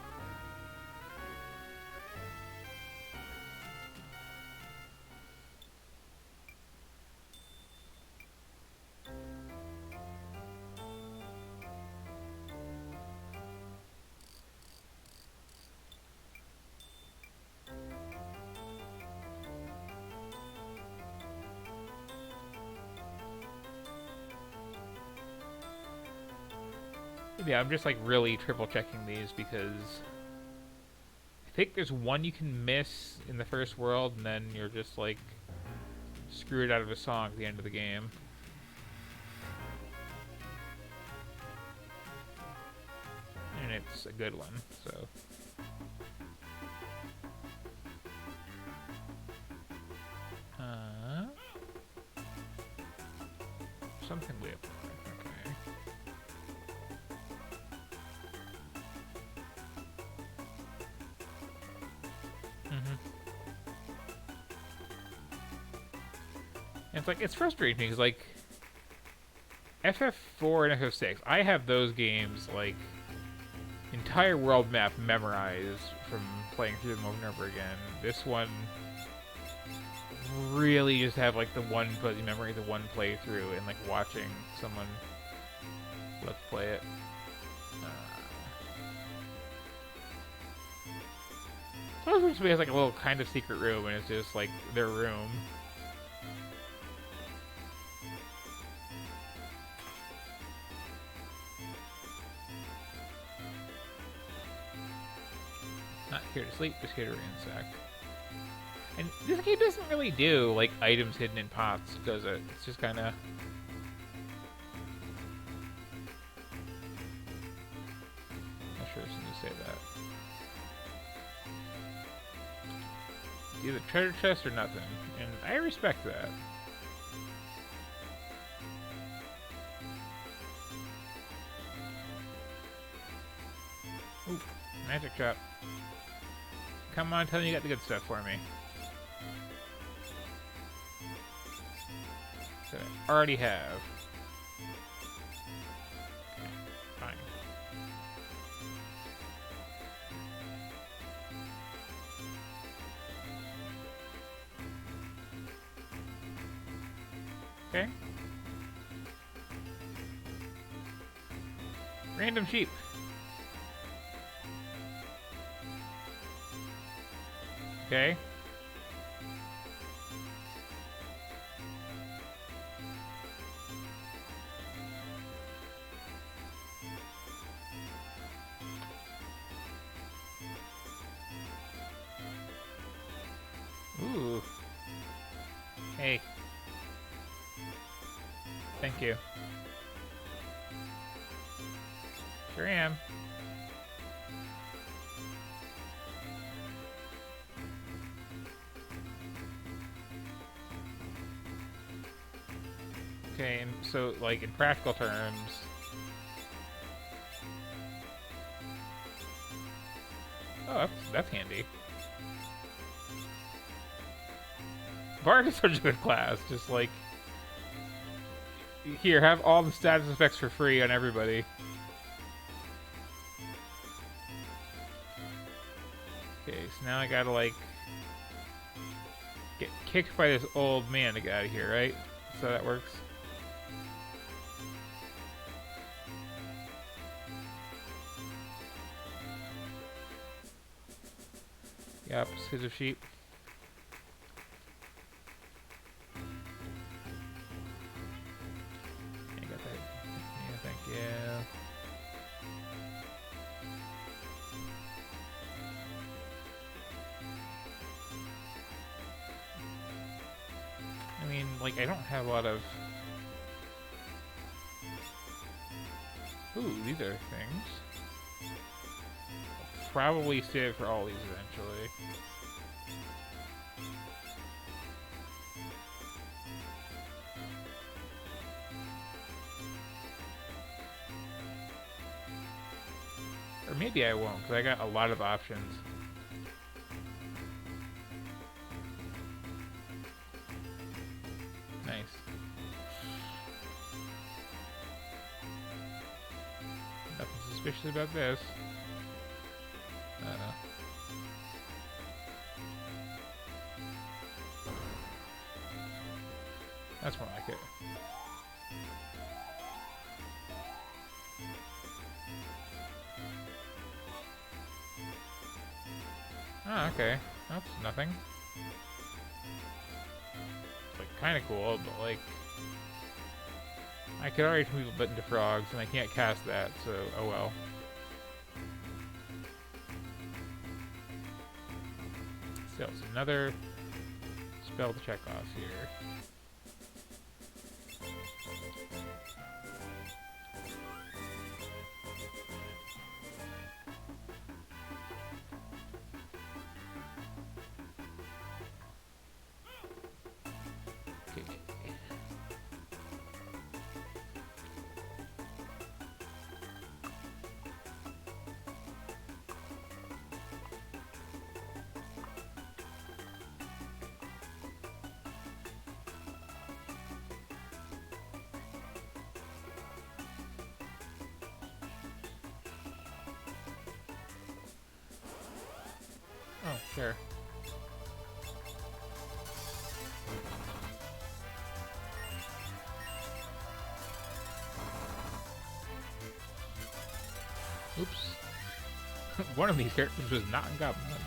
Yeah, I'm just like really triple checking these because I think there's one you can miss in the first world and then you're just like screwed out of a song at the end of the game. And it's a good one, so. Something way up there, okay. And it's like, it's frustrating because like FF4 and FF6, I have those games like entire world map memorized from playing through them over and over again. This one really just have like the one fuzzy memory, the one playthrough, and like watching someone let's play it. Sometimes somebody has like a little kind of secret room and it's just like their room. Not here to sleep, just here to ransack. And this game doesn't really do like items hidden in pots, does it? It's just kind of. Not sure it's going to say that. Either treasure chest or nothing, and I respect that. Magic shop. Come on, tell me you got the good stuff for me. That I already have. Okay, fine. Okay. Random sheep. Okay. Ooh. Hey. Thank you. Sure am. Okay, and so, like, in practical terms... Oh, that's handy. Bard is such a good class, just like... Here, have all the status effects for free on everybody. Okay, so now I gotta, like... get kicked by this old man to get out of here, right? So that works. Yep, scissor sheep. I got that. Yeah, thank you. I mean, like, I don't have a lot of... Ooh, these are things. I'll probably save for all these eventually. Or maybe I won't, because I got a lot of options. Nice. Nothing suspicious about this. That's more like it. Ah, okay. That's nothing. It's like kind of cool, but like... I could already move a button to frogs, and I can't cast that, so oh well. Still, it's another spell to check off here. Oh, sure. Oops. One of these characters was not in Goblin Punch.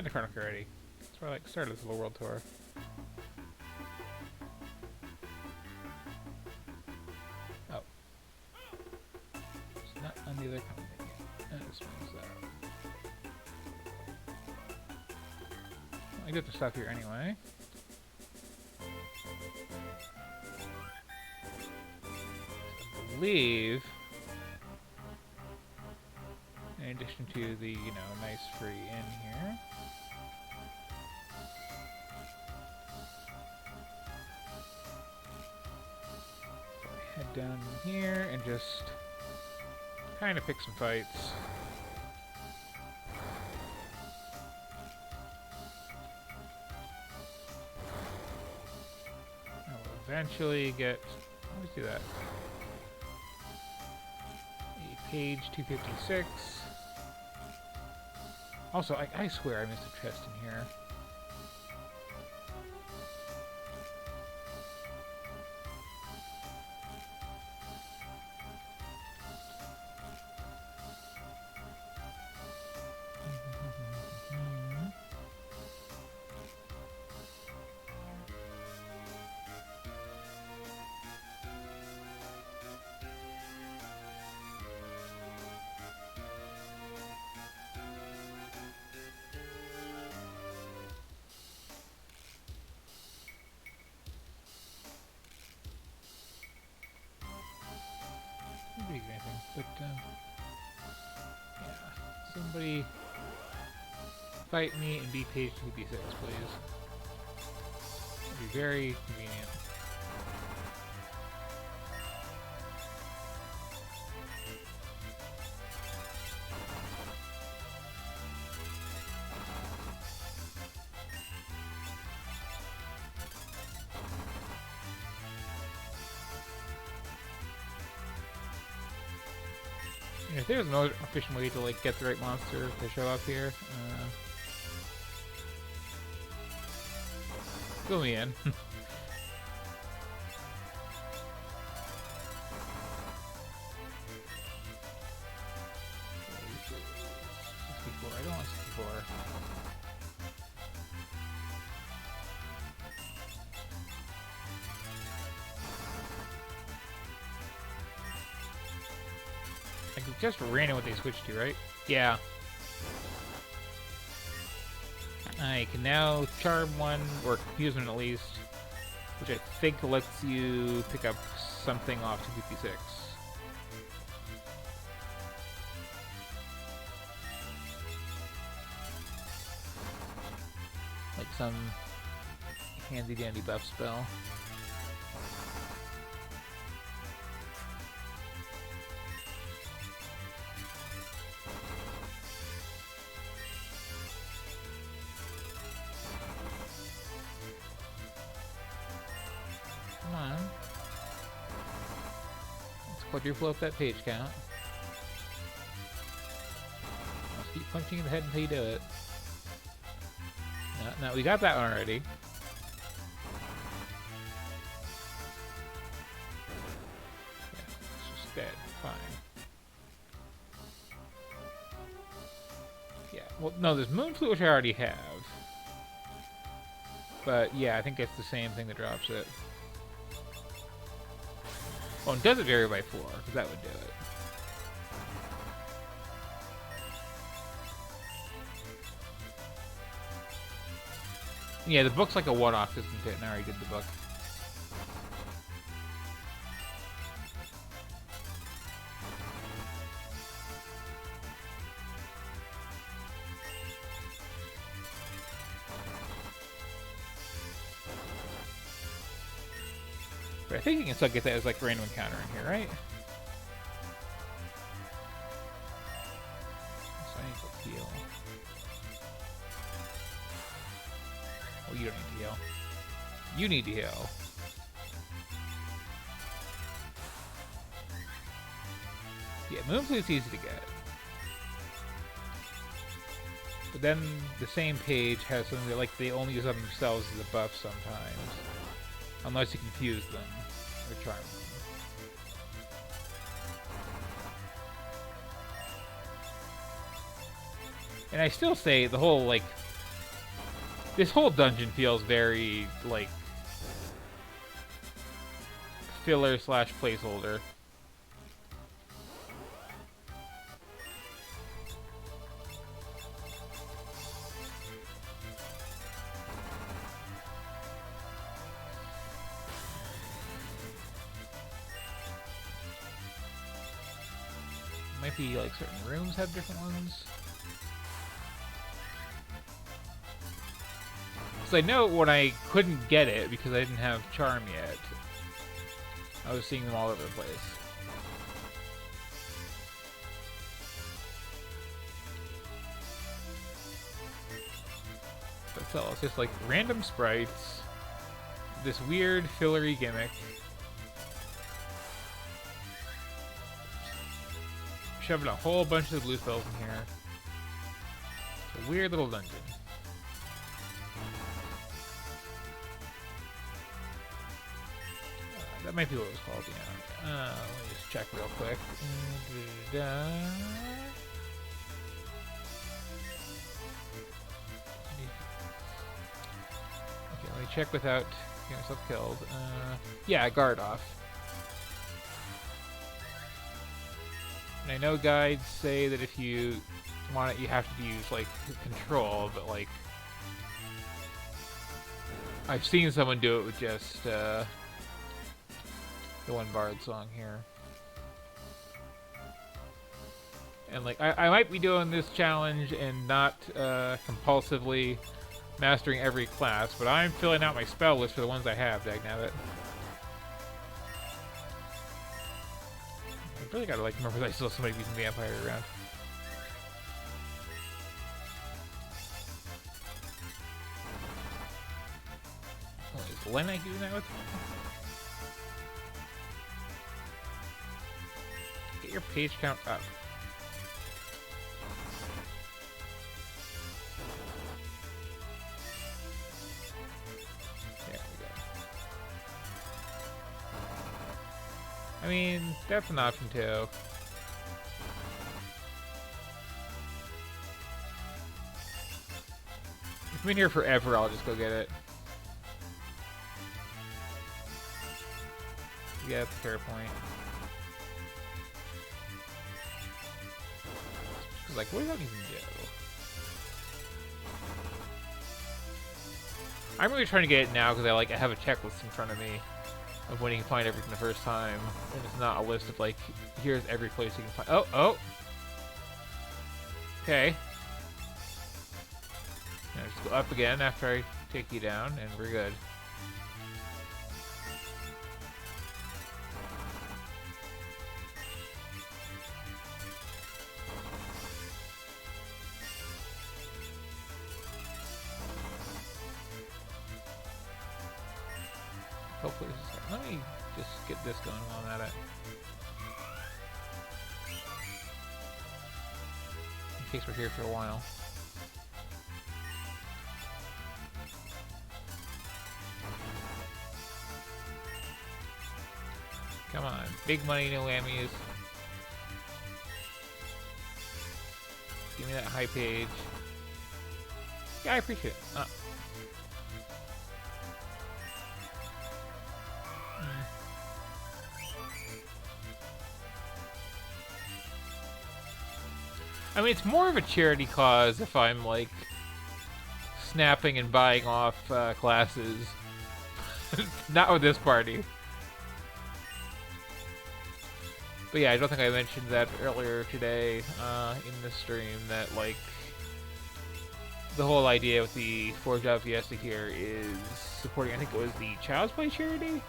been to Karnak already. That's where I started this little world tour. Oh. It's not on the other company. This one's I get the stuff here anyway. I believe, in addition to the, nice free inn here, so I head down here and just kind of pick some fights. I will eventually get, let's do that. Page 256. Also, I swear I missed a chest in here. Anything, but yeah, somebody fight me and be page 2B6, please. That'd be very convenient. If there's no efficient way to get the right monster to show up here, fill me in. I don't want 64. I just ran in what they switched to, right? Yeah. I can now charm one, or confuse one at least, which I think lets you pick up something off 256. Like some handy-dandy buff spell. Come on. Let's quadruple up that page count. Let's keep punching in the head until you do it. No, we got that one already. Yeah, it's just dead. Fine. Yeah, well, no, there's Moon Flute, which I already have. But, yeah, I think it's the same thing that drops it. Oh, and does it vary by floor? Because that would do it. Yeah, the book's like a one-off, isn't it? And I already did the book. But I think you can still get that as like random encounter in here, right? So I need to heal. Oh, you don't need to heal. You need to heal. Yeah, Moonflute's easy to get. But then the same page has something that like they only use on themselves as a buff sometimes. Unless you confuse them or charm them. And I still say the whole like This whole dungeon feels very, like, filler slash placeholder. Might be like certain rooms have different ones. So I know when I couldn't get it because I didn't have charm yet, I was seeing them all over the place. That's all. It's just like random sprites, this weird fillery gimmick. Shoving a whole bunch of blue spells in here. It's a weird little dungeon. That might be what it was called, yeah. Let me just check real quick. Okay, let me check without getting myself killed. Yeah, guard off. And I know guides say that if you want it, you have to use, like, control, but, like, I've seen someone do it with just, the one bard song here. And, like, I might be doing this challenge and not, compulsively mastering every class, but I'm filling out my spell list for the ones I have, dagnabbit. I really gotta, like, remember that I still have somebody using vampire around. Oh, is Lena doing that with me? Get your page count up. There we go. I mean, that's an option too. If I'm in here forever, I'll just go get it. Yeah, that's a fair point. Like, what does that even do? I'm really trying to get it now because I have a checklist in front of me of when you can find everything the first time, and it's not a list of like, here's every place you can find. Oh. Okay. Now just go up again after I take you down, and we're good. Hopefully, let me just get this going while I'm at it. In case we're here for a while. Come on, big money, no whammies. Give me that high page. Yeah, I appreciate it. I mean, it's more of a charity cause if I'm, like, snapping and buying off classes. Not with this party. But yeah, I don't think I mentioned that earlier today in the stream, that, like, the whole idea with the Forge Out Fiesta here is supporting, I think it was the Child's Play charity?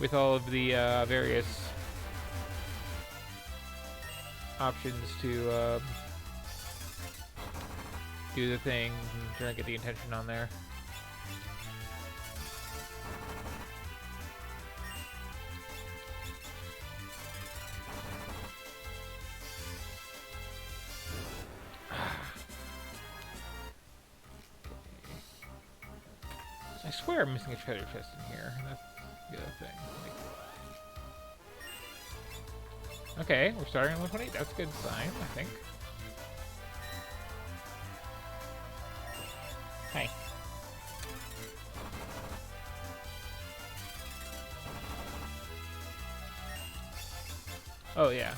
With all of the various options to do the thing and try to get the attention on there. I swear I'm missing a treasure chest in here. That's the other thing. Okay, we're starting on 128. That's a good sign, I think. Hi. Oh, yeah.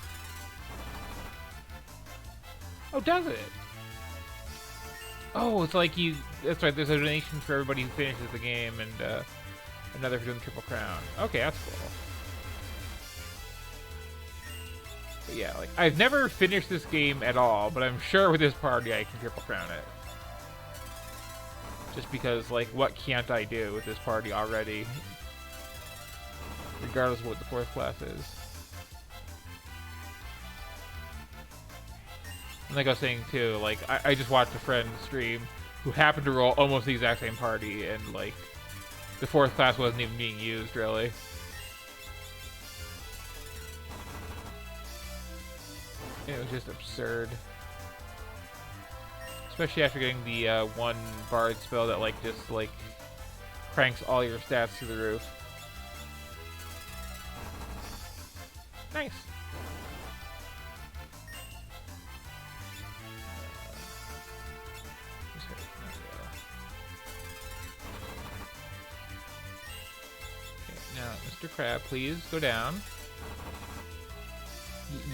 Oh, does it? Oh, it's like you... That's right, there's a donation for everybody who finishes the game, and another for doing the Triple Crown. Okay, that's cool. But yeah, like, I've never finished this game at all, but I'm sure with this party I can Triple Crown it. Just because, like, what can't I do with this party already? Regardless of what the 4th class is. And like I was saying too, like, I just watched a friend stream who happened to roll almost the exact same party, and like, the 4th class wasn't even being used, really. It was just absurd. Especially after getting the one bard spell that, like, just, like, cranks all your stats through the roof. Nice. Now, Mr. Crab, please go down.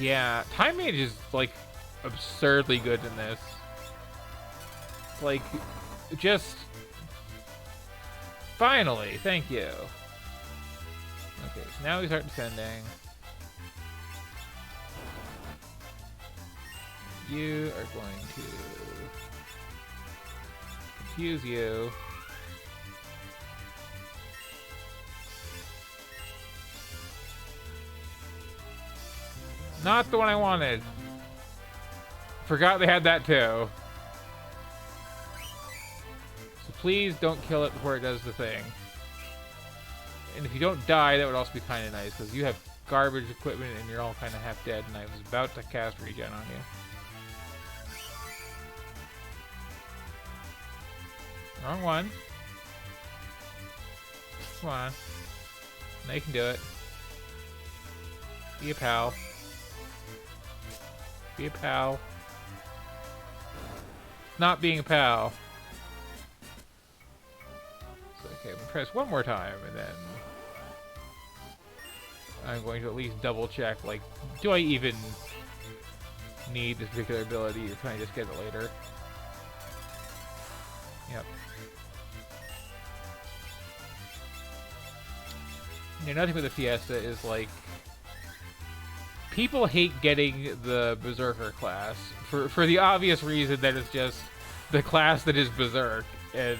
Yeah, Time Mage is, like, absurdly good in this. Like, just... Finally, thank you. Okay, so now we start descending. You are going to... confuse you. Not the one I wanted. Forgot they had that too. So please don't kill it before it does the thing. And if you don't die, that would also be kind of nice, because you have garbage equipment and you're all kind of half dead, and I was about to cast regen on you. Wrong one. Come on. Now you can do it. Be a pal. Be a pal. Not being a pal. So, okay, I'm gonna press one more time, and then I'm going to at least double check, like, do I even need this particular ability, or can I just get it later? Yep. Yeah, nothing with the Fiesta is, like, people hate getting the Berserker class for the obvious reason that it's just the class that is Berserk, and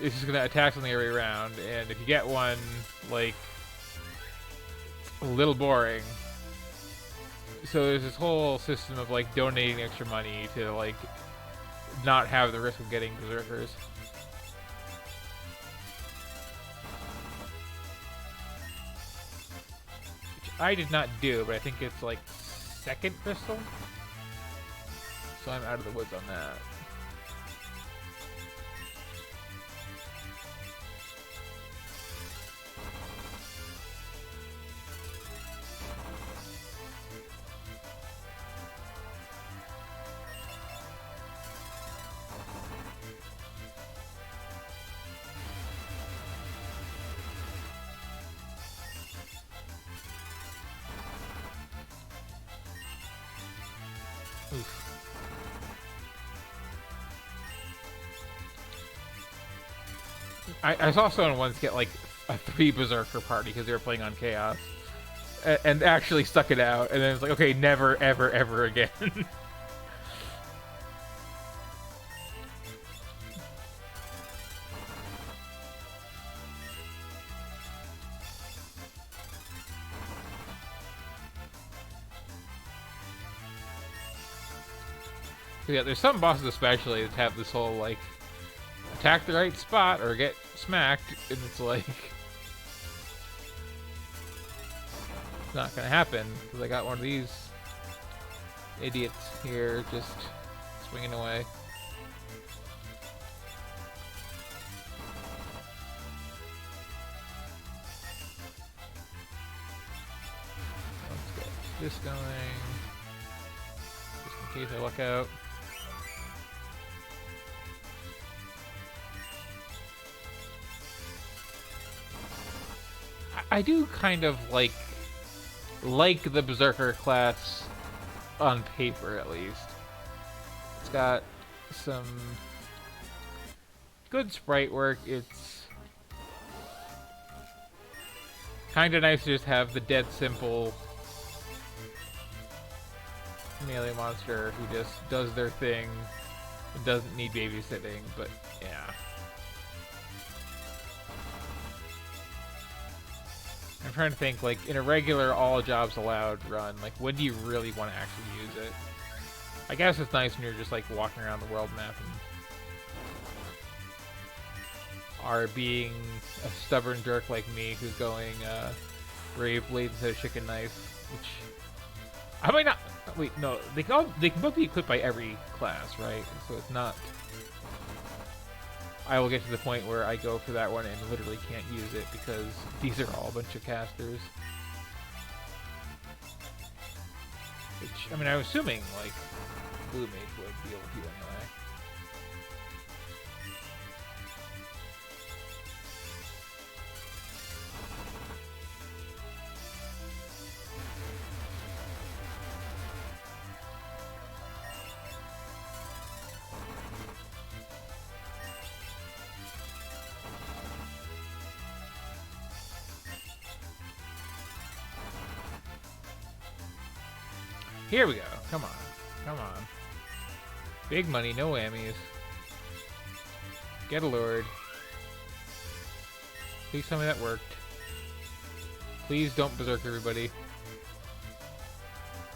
it's just gonna attack something every round, and if you get one, like, it's a little boring. So there's this whole system of, like, donating extra money to, like, not have the risk of getting Berserkers. I did not do, but I think it's like 2nd crystal. So I'm out of the woods on that. Oof. I saw someone once get like a 3 Berserker party because they were playing on Chaos, and actually stuck it out, and then it's like, okay, never, ever, ever again. Yeah, there's some bosses especially that have this whole, like, attack the right spot or get smacked, and it's like, it's not gonna happen, because I got one of these idiots here just swinging away. Let's get this going, just in case I luck out. I do kind of like like the Berserker class on paper, at least. It's got some good sprite work. It's kind of nice to just have the dead simple melee monster who just does their thing and doesn't need babysitting, but yeah. I'm trying to think, like, in a regular all jobs allowed run, like, when do you really want to actually use it? I guess it's nice when you're just, like, walking around the world map and are being a stubborn jerk like me who's going, Brave Blade instead of Chicken Knife, which... I might not... Wait, no, they can both be equipped by every class, right? So it's not... I will get to the point where I go for that one and literally can't use it because these are all a bunch of casters. Which, I mean, I'm assuming, like, Blue Mage would be able to anyway. Here we go. Come on. Come on. Big money, no whammies. Get allured. Please tell me that worked. Please don't berserk everybody.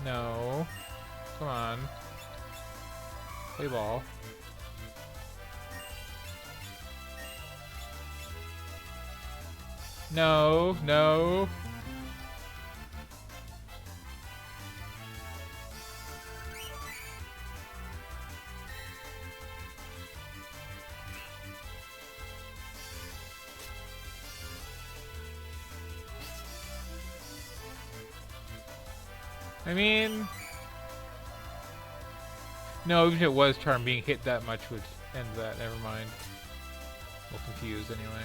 No. Come on. Play ball. No, no. I mean... No, even if it was Charm, being hit that much would end that. Never mind. I'm confused anyway.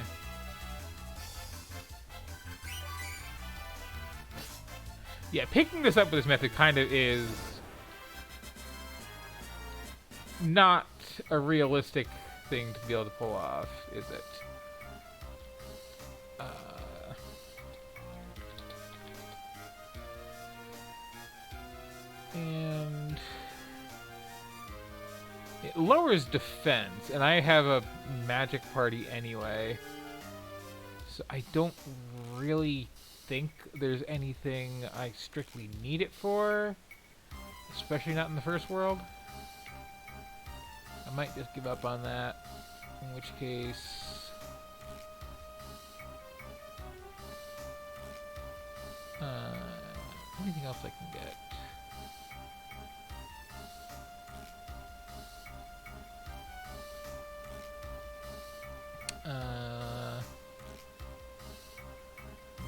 Yeah, picking this up with this method kind of is... not a realistic thing to be able to pull off, is it? And it lowers defense, and I have a magic party anyway, so I don't really think there's anything I strictly need it for, especially not in the first world. I might just give up on that, in which case... anything else I can get?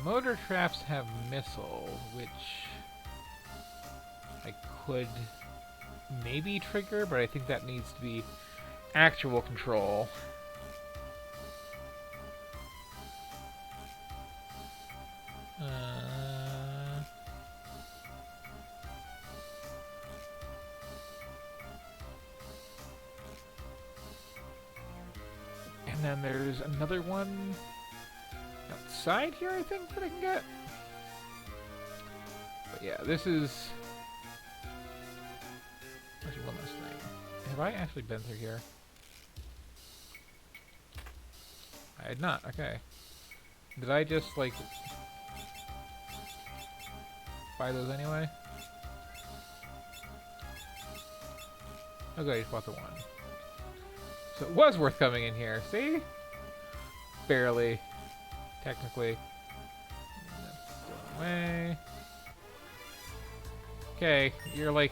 Motor traps have missile, which I could maybe trigger, but I think that needs to be actual control. And then there's another one outside here, I think, that I can get. But yeah, this is... Actually, one last thing. Have I actually been through here? I had not, okay. Did I just, like... buy those anyway? Okay, I just bought the one. So it was worth coming in here, see? Barely. Technically. That's the way. Okay, you're like...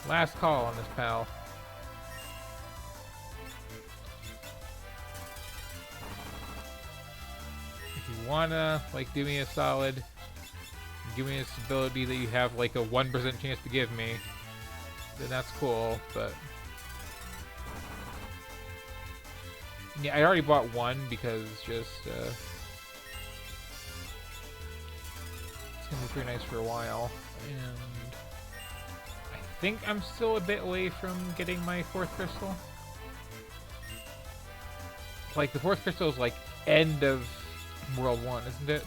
last call on this, pal. If you wanna, like, do me a solid, and give me this ability that you have, like, a 1% chance to give me, then that's cool, but... yeah, I already bought one because just, gonna be pretty nice for a while. And I think I'm still a bit away from getting my 4th crystal. Like, the 4th crystal is like end of World 1, isn't it?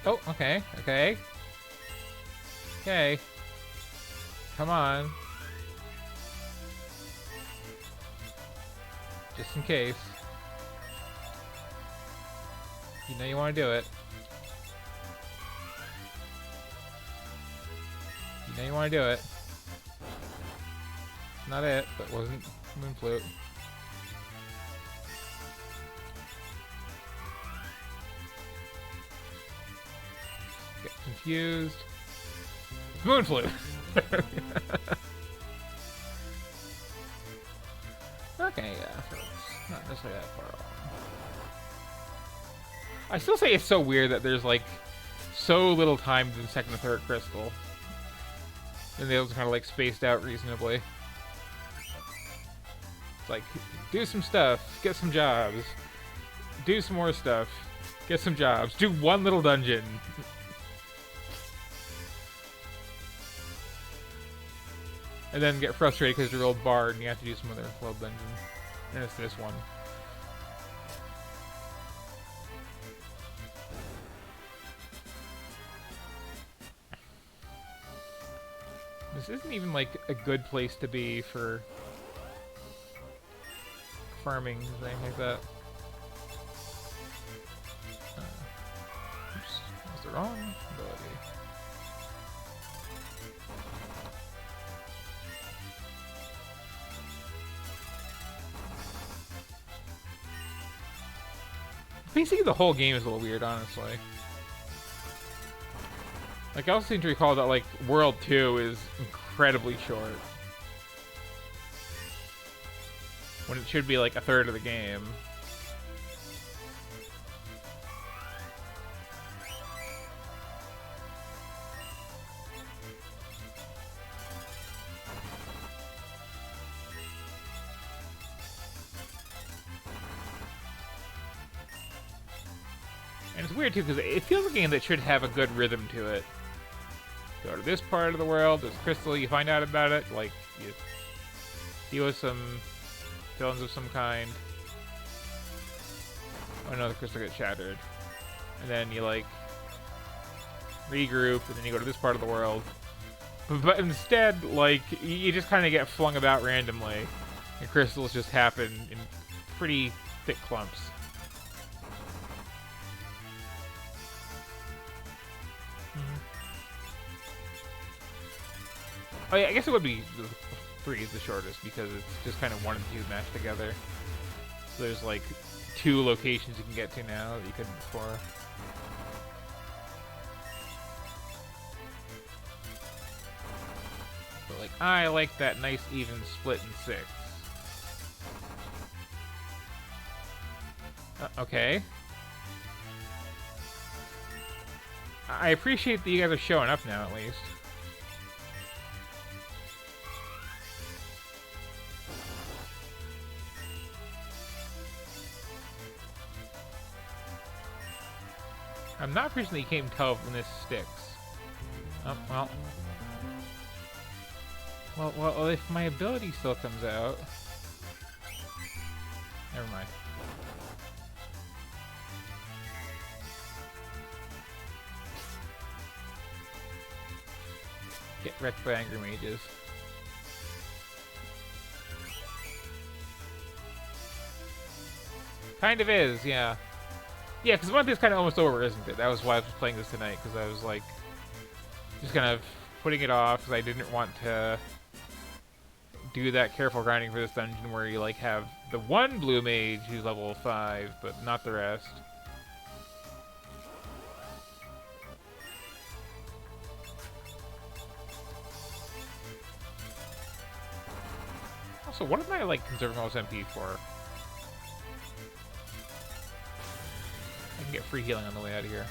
Oh, okay, okay. Okay. Come on. Just in case. You know you want to do it. You know you want to do it. Not it, but it wasn't Moon Flute. Get confused. Moon Flute! Okay, yeah, so it's not necessarily that far off. I still say it's so weird that there's like so little time to the 2nd and 3rd crystal. And they was kind of like spaced out reasonably. It's like, do some stuff, get some jobs. Do some more stuff, get some jobs. Do one little dungeon. And then get frustrated because you're old bard and you have to do some other little dungeon. And it's this one. This isn't even like a good place to be for farming or anything like that. Oops, that was the wrong ability. Basically, the whole game is a little weird, honestly. Like, I also seem to recall that, like, World 2 is incredibly short. When it should be, like, a third of the game. And it's weird, too, because it feels like a game that should have a good rhythm to it. Go to this part of the world, there's crystal, you find out about it, like, you deal with some villains of some kind. Oh no, the crystal gets shattered. And then you, like, regroup, and then you go to this part of the world. But instead, like, you just kind of get flung about randomly, and crystals just happen in pretty thick clumps. Oh yeah, I guess it would be the 3 is the shortest because it's just kind of 1 and 2 mashed together. So there's like 2 locations you can get to now that you couldn't before. But like, I like that nice even split in 6. Okay. I appreciate that you guys are showing up now at least. I'm not appreciating that you can't even tell when this sticks. Oh, well, if my ability still comes out... Never mind. Get wrecked by angry mages. Kind of is, yeah. Yeah, because one thing's kind of almost over, isn't it? That was why I was playing this tonight, because I was, like, just kind of putting it off, because I didn't want to do that careful grinding for this dungeon where you, like, have the one blue mage who's level 5, but not the rest. Also, what am I, like, conserving all this MP for? I can get free healing on the way out of here.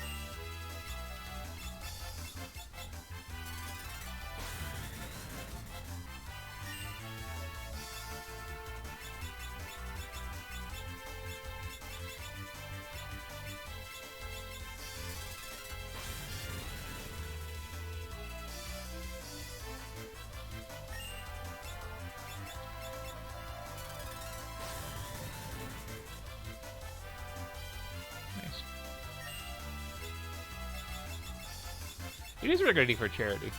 It is a really good idea for charity.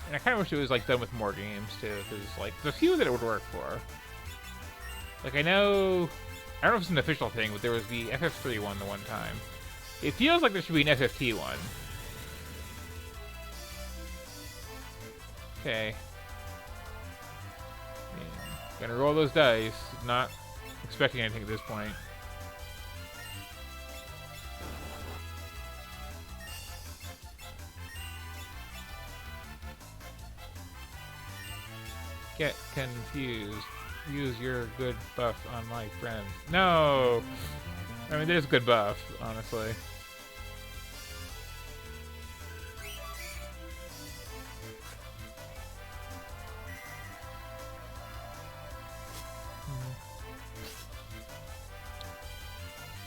And I kind of wish it was like done with more games too, because like the few that it would work for. Like I don't know if it's an official thing, but there was the FF3 one the one time. It feels like there should be an FFT one. Okay. Gonna roll those dice. Not expecting anything at this point. Get confused. Use your good buff on my friends. No! I mean, there's good buff, honestly.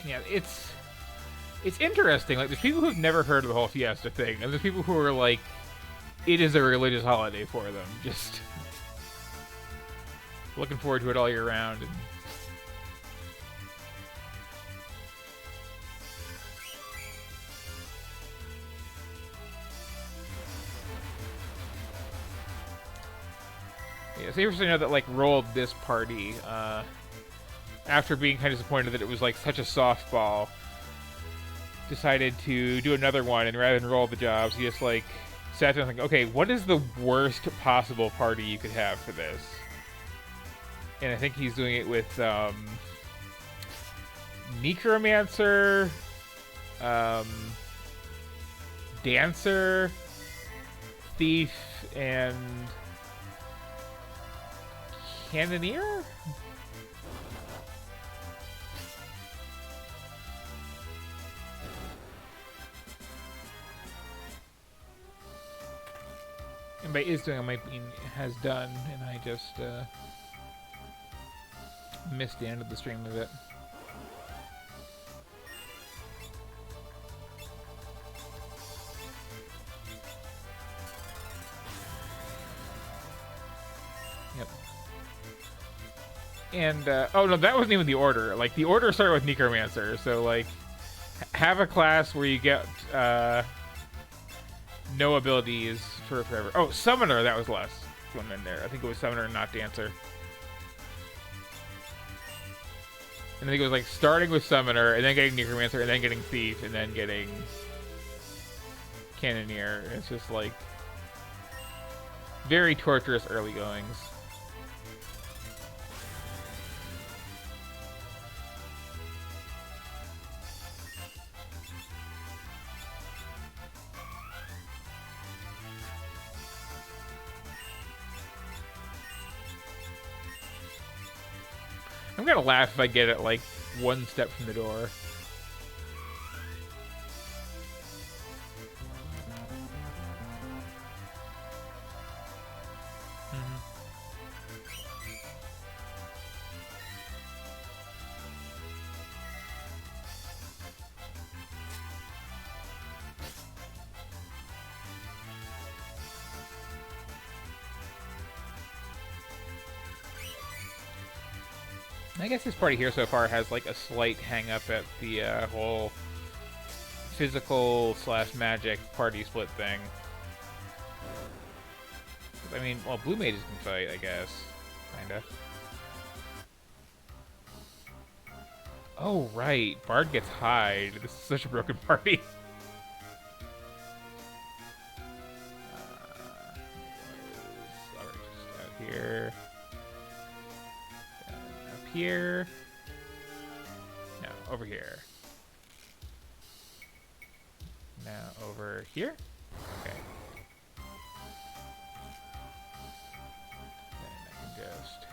Yeah, it's interesting. Like, there's people who've never heard of the whole Fiesta thing, and there's people who are like, it is a religious holiday for them. Just looking forward to it all year round. And yeah, so interesting to know that like rolled this party after being kind of disappointed that it was like such a softball. Decided to do another one, and rather than roll the jobs, he just like sat down and like, okay, what is the worst possible party you could have for this? And I think he's doing it with Necromancer, Dancer, Thief, and Cannoneer? And by is doing, I might mean has done, and I just missed the end of the stream of it. Yep. And, oh no, that wasn't even the order. Like, the order started with Necromancer, so, like, have a class where you get, no abilities for forever. Oh, Summoner, that was less one in there. I think it was Summoner and not Dancer. And I think it was like starting with Summoner, and then getting Necromancer, and then getting Thief, and then getting Cannoneer. It's just like very torturous early goings. I'm gonna laugh if I get it like one step from the door. I guess this party here so far has like a slight hang up at the whole physical / magic party split thing. I mean, well, blue mages can fight, I guess. Kinda. Oh, right. Bard gets hide. This is such a broken party. Alright, just out here. Here. No, over here. Now over here. Okay. Then I can just.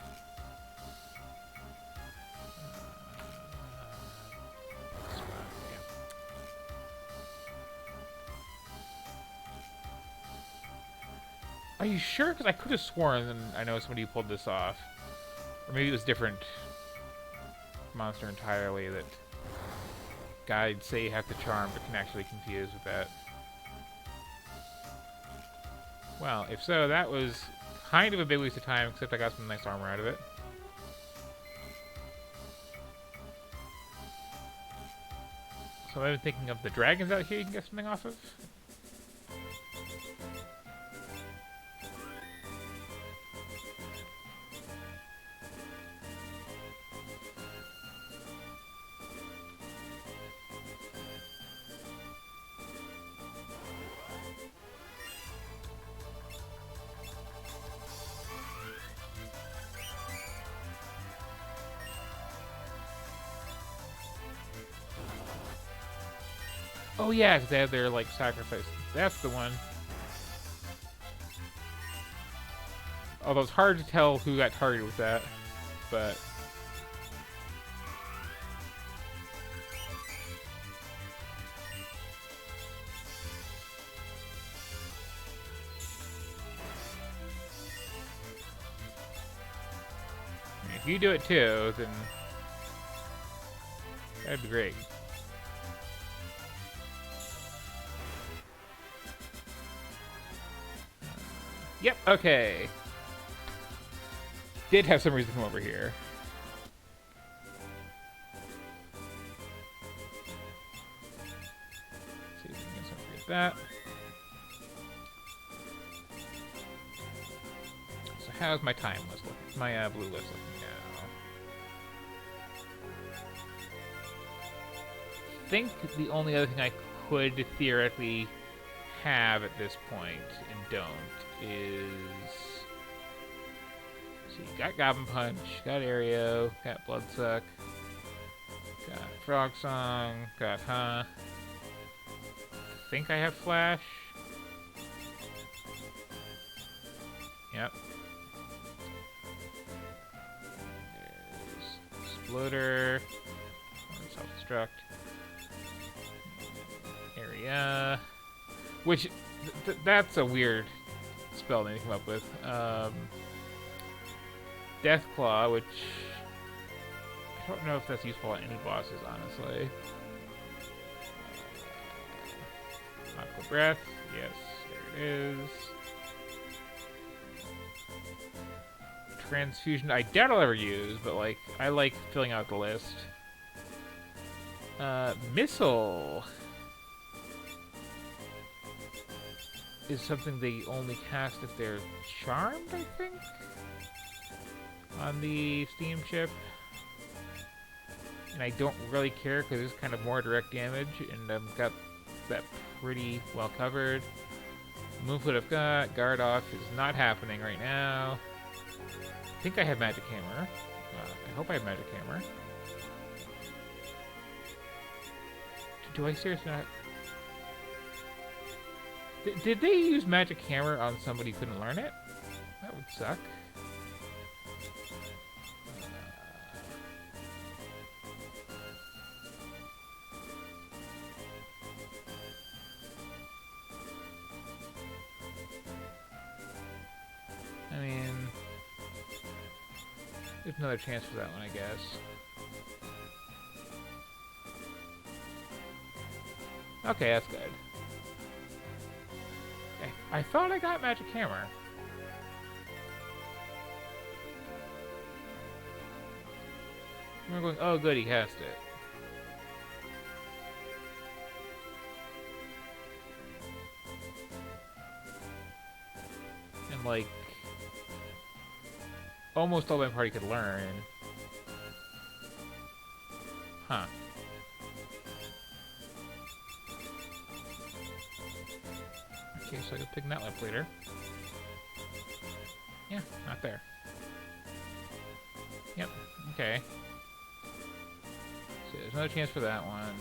Yeah. Are you sure? Because I could have sworn, and I know somebody pulled this off, or maybe it was different. Monster entirely that guides say you have to charm but can actually confuse with that. Well, if so, that was kind of a big waste of time, except I got some nice armor out of it. So I've been thinking of the dragons out here you can get something off of. Oh yeah, 'cause they have their like sacrifice. That's the one. Although it's hard to tell who got targeted with that, but if you do it too, then that'd be great. Yep, okay. Did have some reason to come over here. See if we can get something like that. So how's my time list looking? My blue list looking now? I think the only other thing I could theoretically have at this point and don't is... See, got Goblin Punch, got Aereo, got Bloodsuck, got Frog Song, got I think I have Flash. Yep. There's Exploder, Self-Destruct, Area, which that's a weird spell they come up with. Deathclaw, which I don't know if that's useful on any bosses, honestly. Aqua Breath, yes, there it is. Transfusion, I doubt I'll ever use, but like, I like filling out the list. Missile is something they only cast if they're charmed, I think? On the Steam chip. And I don't really care because it's kind of more direct damage, and I've got that pretty well covered. Moonfoot I've got. Guard Off is not happening right now. I think I have Magic Hammer. I hope I have Magic Hammer. Do I seriously not... Did they use Magic Hammer on somebody who couldn't learn it? That would suck. I mean, there's another chance for that one, I guess. Okay, that's good. I thought I got Magic Hammer. We're going, oh good, he cast it. And like, almost all my party could learn. Huh. Okay, so I can pick that left later. Yeah, not there. Yep, okay. So there's another chance for that one.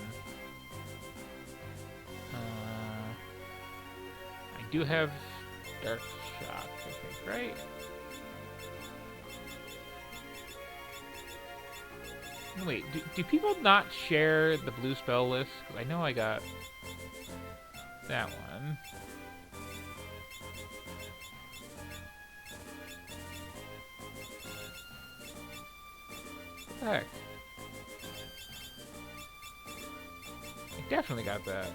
I do have Dark Shock, I think, right? No, wait, do people not share the blue spell list? Because I know I got that one. What the heck? I definitely got that.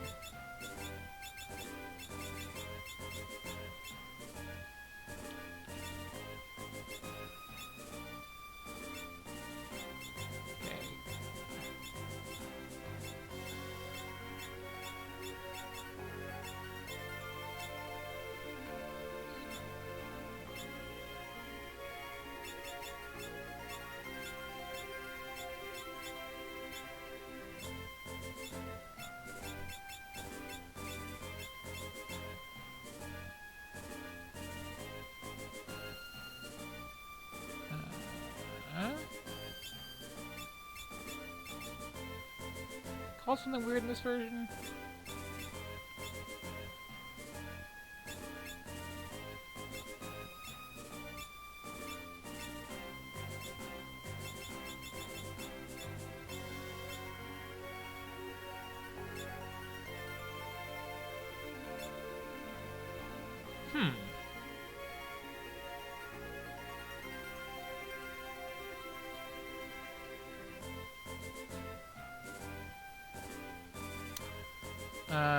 Call something weird in this version?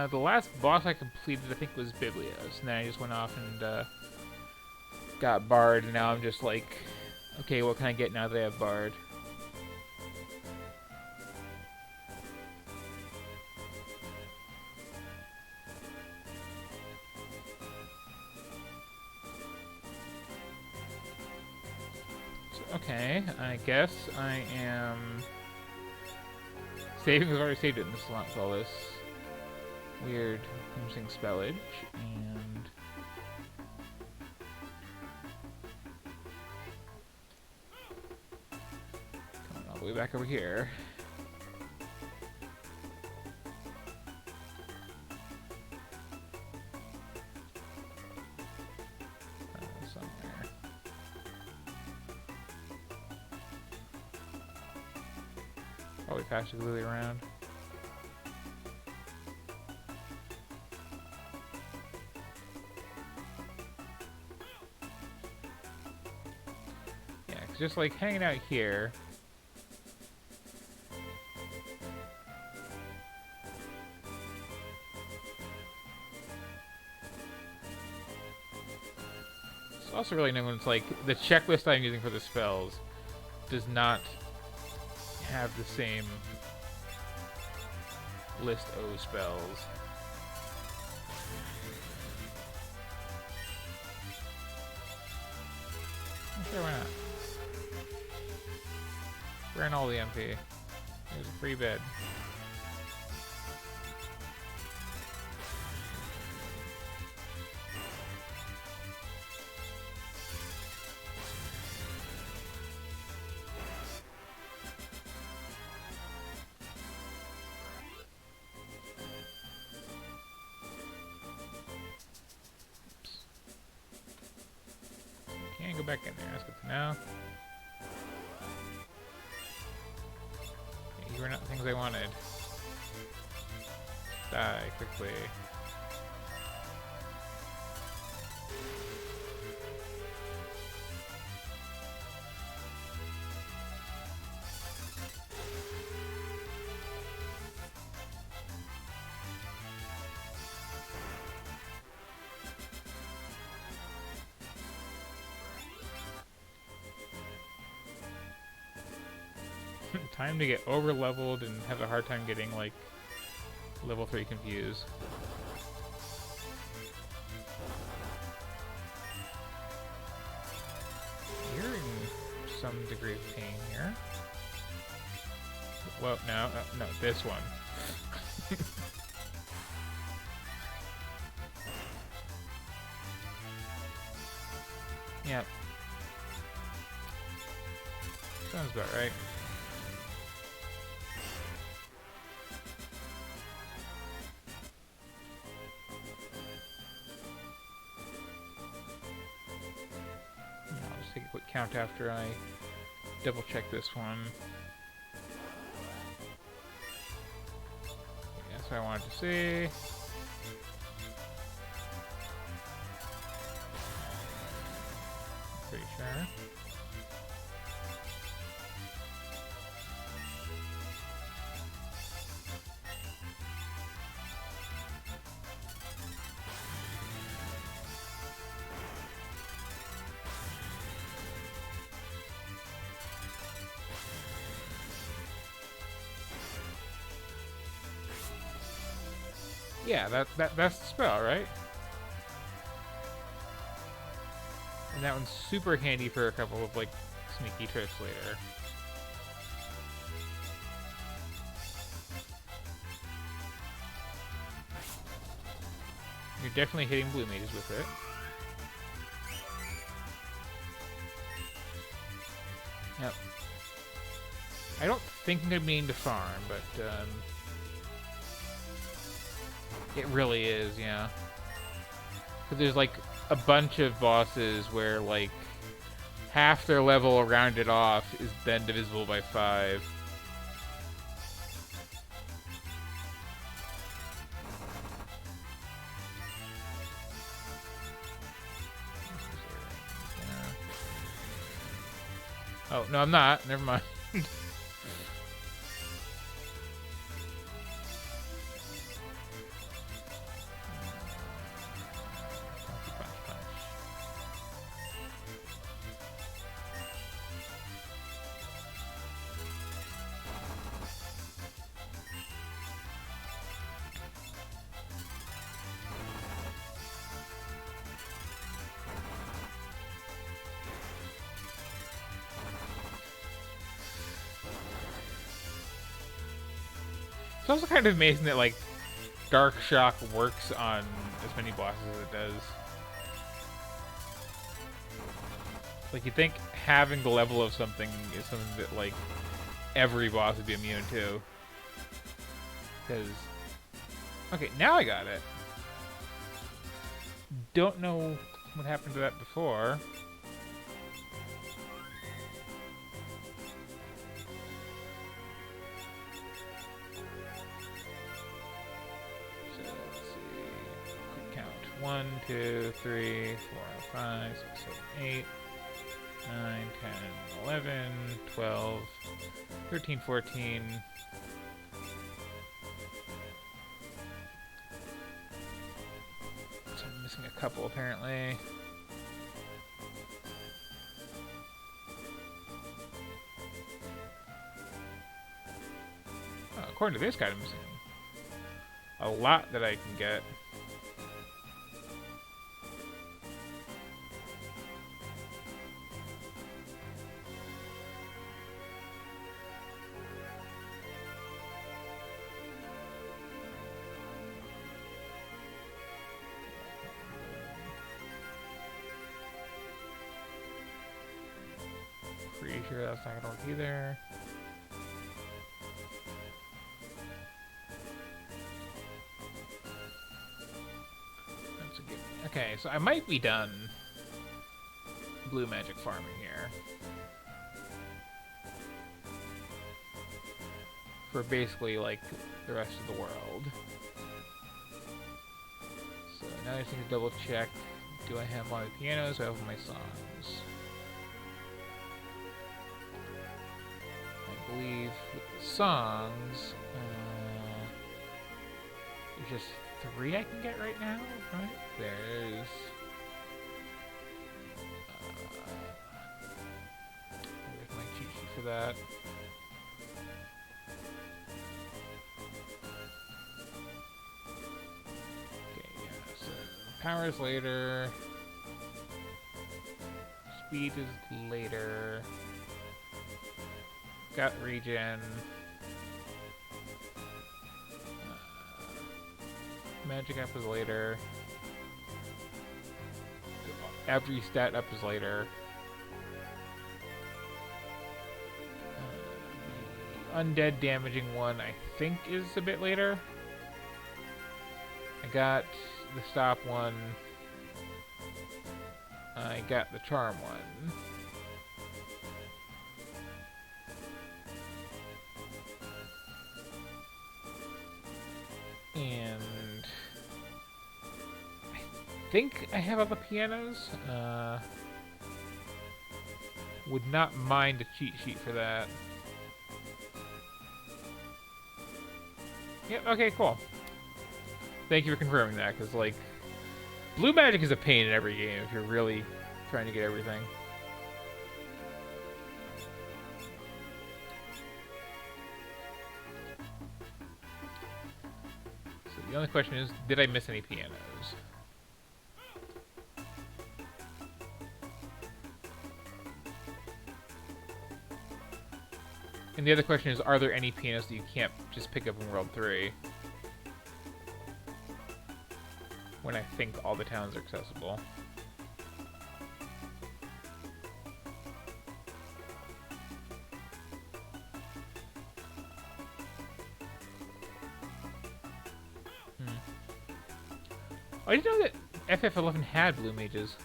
The last boss I completed, I think, was Biblios, and then I just went off and got Bard, and now I'm just like, okay, what can I get now that I have Bard? Okay, I guess I am saving. I've already saved it in this slot with all this weird interesting spellage, and coming all the way back over here. Somewhere. Probably faster Lily around. Yeah, 'cause just like hanging out here. It's also really annoying when it's like the checklist I'm using for the spells does not have the same list O spells. Sure, why not? We're in all the MP. There's a free bed. Can't go back in there. That's good to know. You were not the things I wanted. Die quickly. Time to get over leveled and have a hard time getting like level 3 confused. You're in some degree of pain here. Well, no, no, this one. Yep. Sounds about right. I'll just take a quick count after I double check this one. Yeah, that's what I wanted to see. Pretty sure. Yeah, that's the spell, right? And that one's super handy for a couple of like sneaky tricks later. You're definitely hitting blue mages with it. Yep. I don't think I'm meaning to farm, but it really is, yeah. Because there's like a bunch of bosses where like half their level rounded off is then divisible by 5. Oh, no, I'm not. Never mind. It's also kind of amazing that, like, Dark Shock works on as many bosses as it does. Like, you'd think having the level of something is something that, like, every boss would be immune to. Because... Okay, now I got it. Don't know what happened to that before. So, let's see. Quick count. 1, 2, 3, 4, 5, 6, 7, 8, 9, 10, 11, 12, 13, 14... Missing a couple, apparently. Oh, according to this guy, I'm missing a lot that I can get. Pretty sure that's not gonna work either. That's a good. Okay, so I might be done blue magic farming here. For basically, like, the rest of the world. So now I just need to double check. Do I have all my pianos? Do I have all my songs? I believe with the songs, there's just 3 I can get right now, right? There's... where's my cheat sheet for that? Okay, yeah, so power is later. Speed is later. Got regen. Magic up is later. Every stat up is later. The undead damaging one, I think, is a bit later. I got the stop one. I got the charm one. And I think I have all the pianos. Would not mind a cheat sheet for that. Yep, okay, cool. Thank you for confirming that, because, like, blue magic is a pain in every game if you're really trying to get everything. The only question is, did I miss any pianos? And the other question is, are there any pianos that you can't just pick up in World 3? When I think all the towns are accessible. I didn't know that FF11 had blue mages.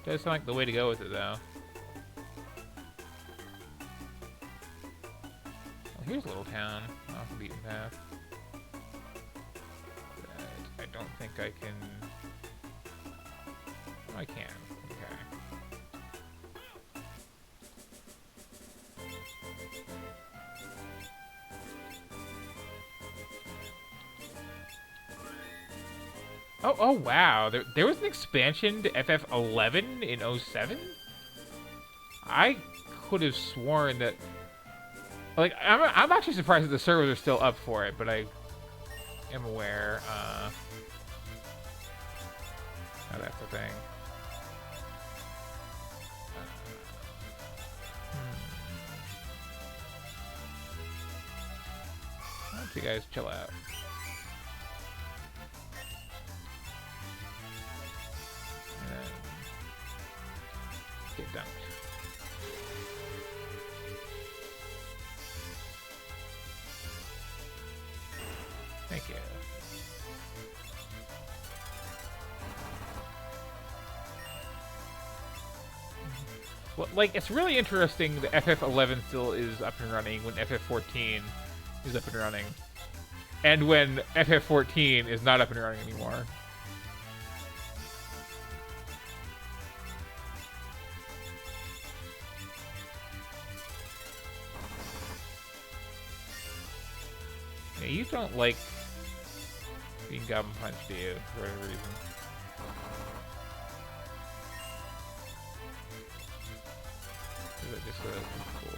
Does sound like the way to go with it, though. Well, here's a little town off the beaten path. But I don't think I can... Oh, I can. Okay. Oh wow, there was an expansion to FF11 in 07? I could have sworn that... Like, I'm actually surprised that the servers are still up for it, but I am aware, oh, that's the thing. So you guys chill out. And then get dumped. Thank you. Well, like, it's really interesting that FF11 still is up and running when FF14 is up and running. And when FF14 is not up and running anymore. Yeah, you don't like being goblin punched, do you, for whatever reason? Is it just cool,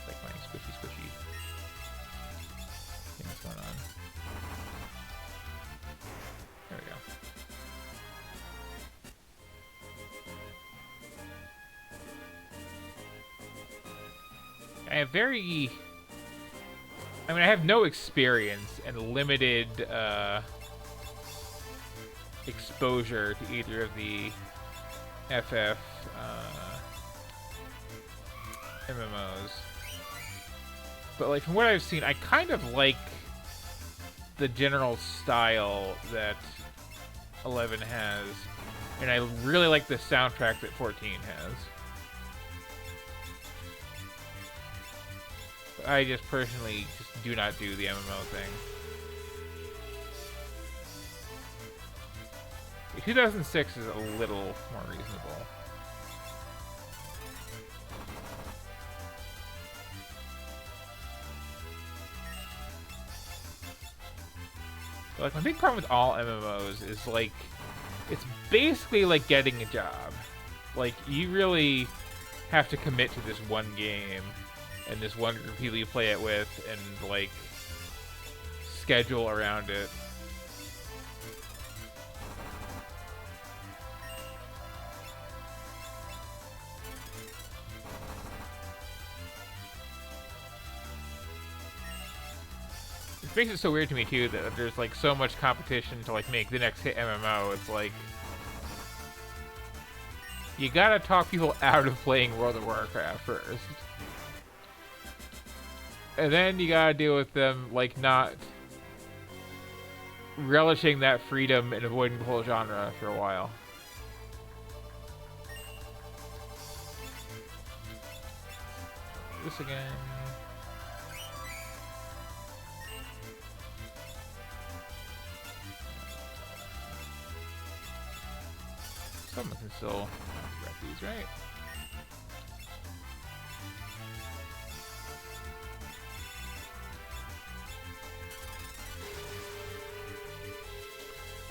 like my squishy thing that's going on? There we go. I have no experience and limited exposure to either of the FF MMOs. But like from what I've seen, I kind of like the general style that 11 has, and I really like the soundtrack that 14 has. But I just personally just do not do the MMO thing. 2006 is a little more reasonable. But like my big problem with all MMOs is like it's basically like getting a job. Like you really have to commit to this one game and this one group of people you play it with and like schedule around it. It makes it so weird to me too that there's like so much competition to like make the next hit MMO. It's like you gotta talk people out of playing World of Warcraft first, and then you gotta deal with them like not relishing that freedom and avoiding the whole genre for a while. This again. Someone can still grab these, right?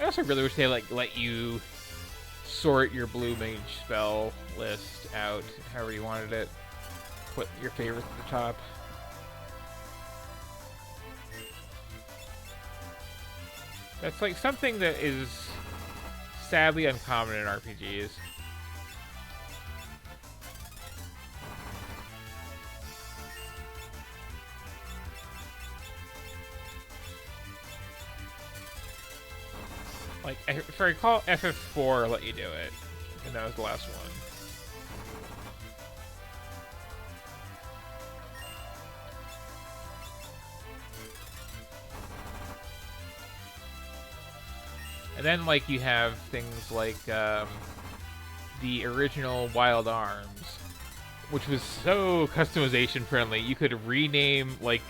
I also really wish they like let you sort your blue mage spell list out however you wanted it. Put your favorites at the top. That's like something that is sadly uncommon in RPGs. Like, if I recall, FF4 let you do it, and that was the last one. And then, like, you have things like the original Wild Arms, which was so customization friendly. You could rename, like,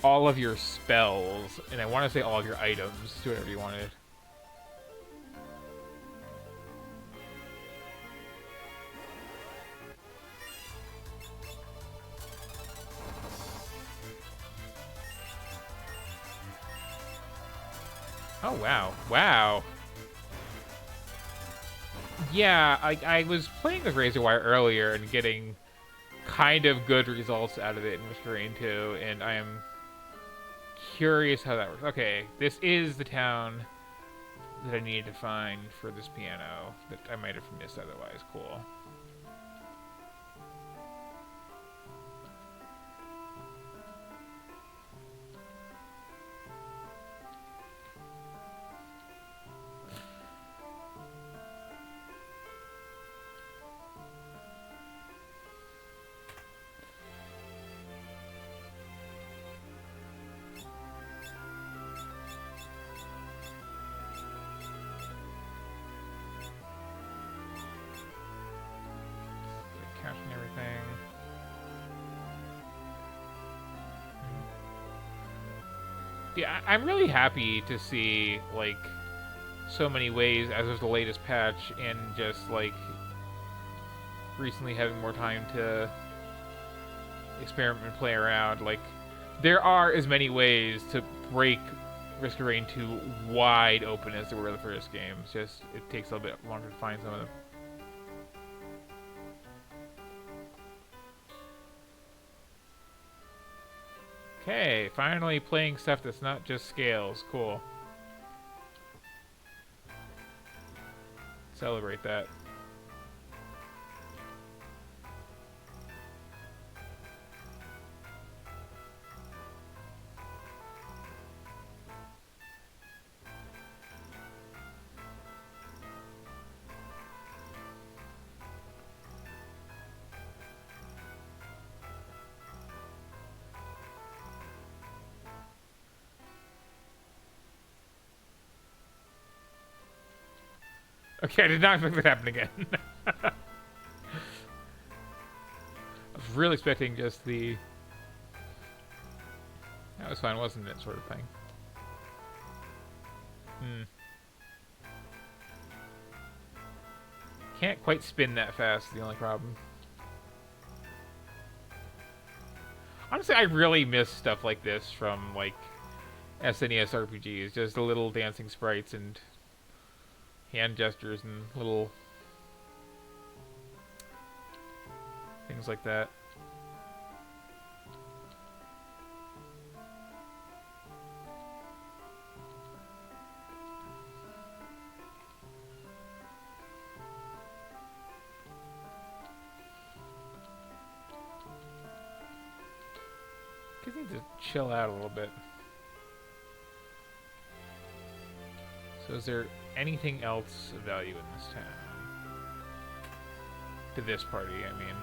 all of your spells, and I want to say all of your items to whatever you wanted. Oh, wow. Wow. Yeah, I was playing with Razorwire earlier and getting kind of good results out of it in Mr. Rain 2, and I am curious how that works. Okay, this is the town that I needed to find for this piano that I might have missed otherwise. Cool. Yeah, I'm really happy to see, like, so many ways as of the latest patch and just, like, recently having more time to experiment and play around. Like, there are as many ways to break Risk of Rain 2 wide open as there were the first game. It's just, it takes a little bit longer to find some of them. Okay, finally playing stuff that's not just scales. Cool. Celebrate that. Okay, I did not expect that to happen again. I was really expecting just the... That was fine, wasn't it? Sort of thing. Can't quite spin that fast, the only problem. Honestly, I really miss stuff like this from, like, SNES RPGs. Just the little dancing sprites and hand gestures and little things like that. Kids need to chill out a little bit. So is there anything else of value in this town? To this party, I mean.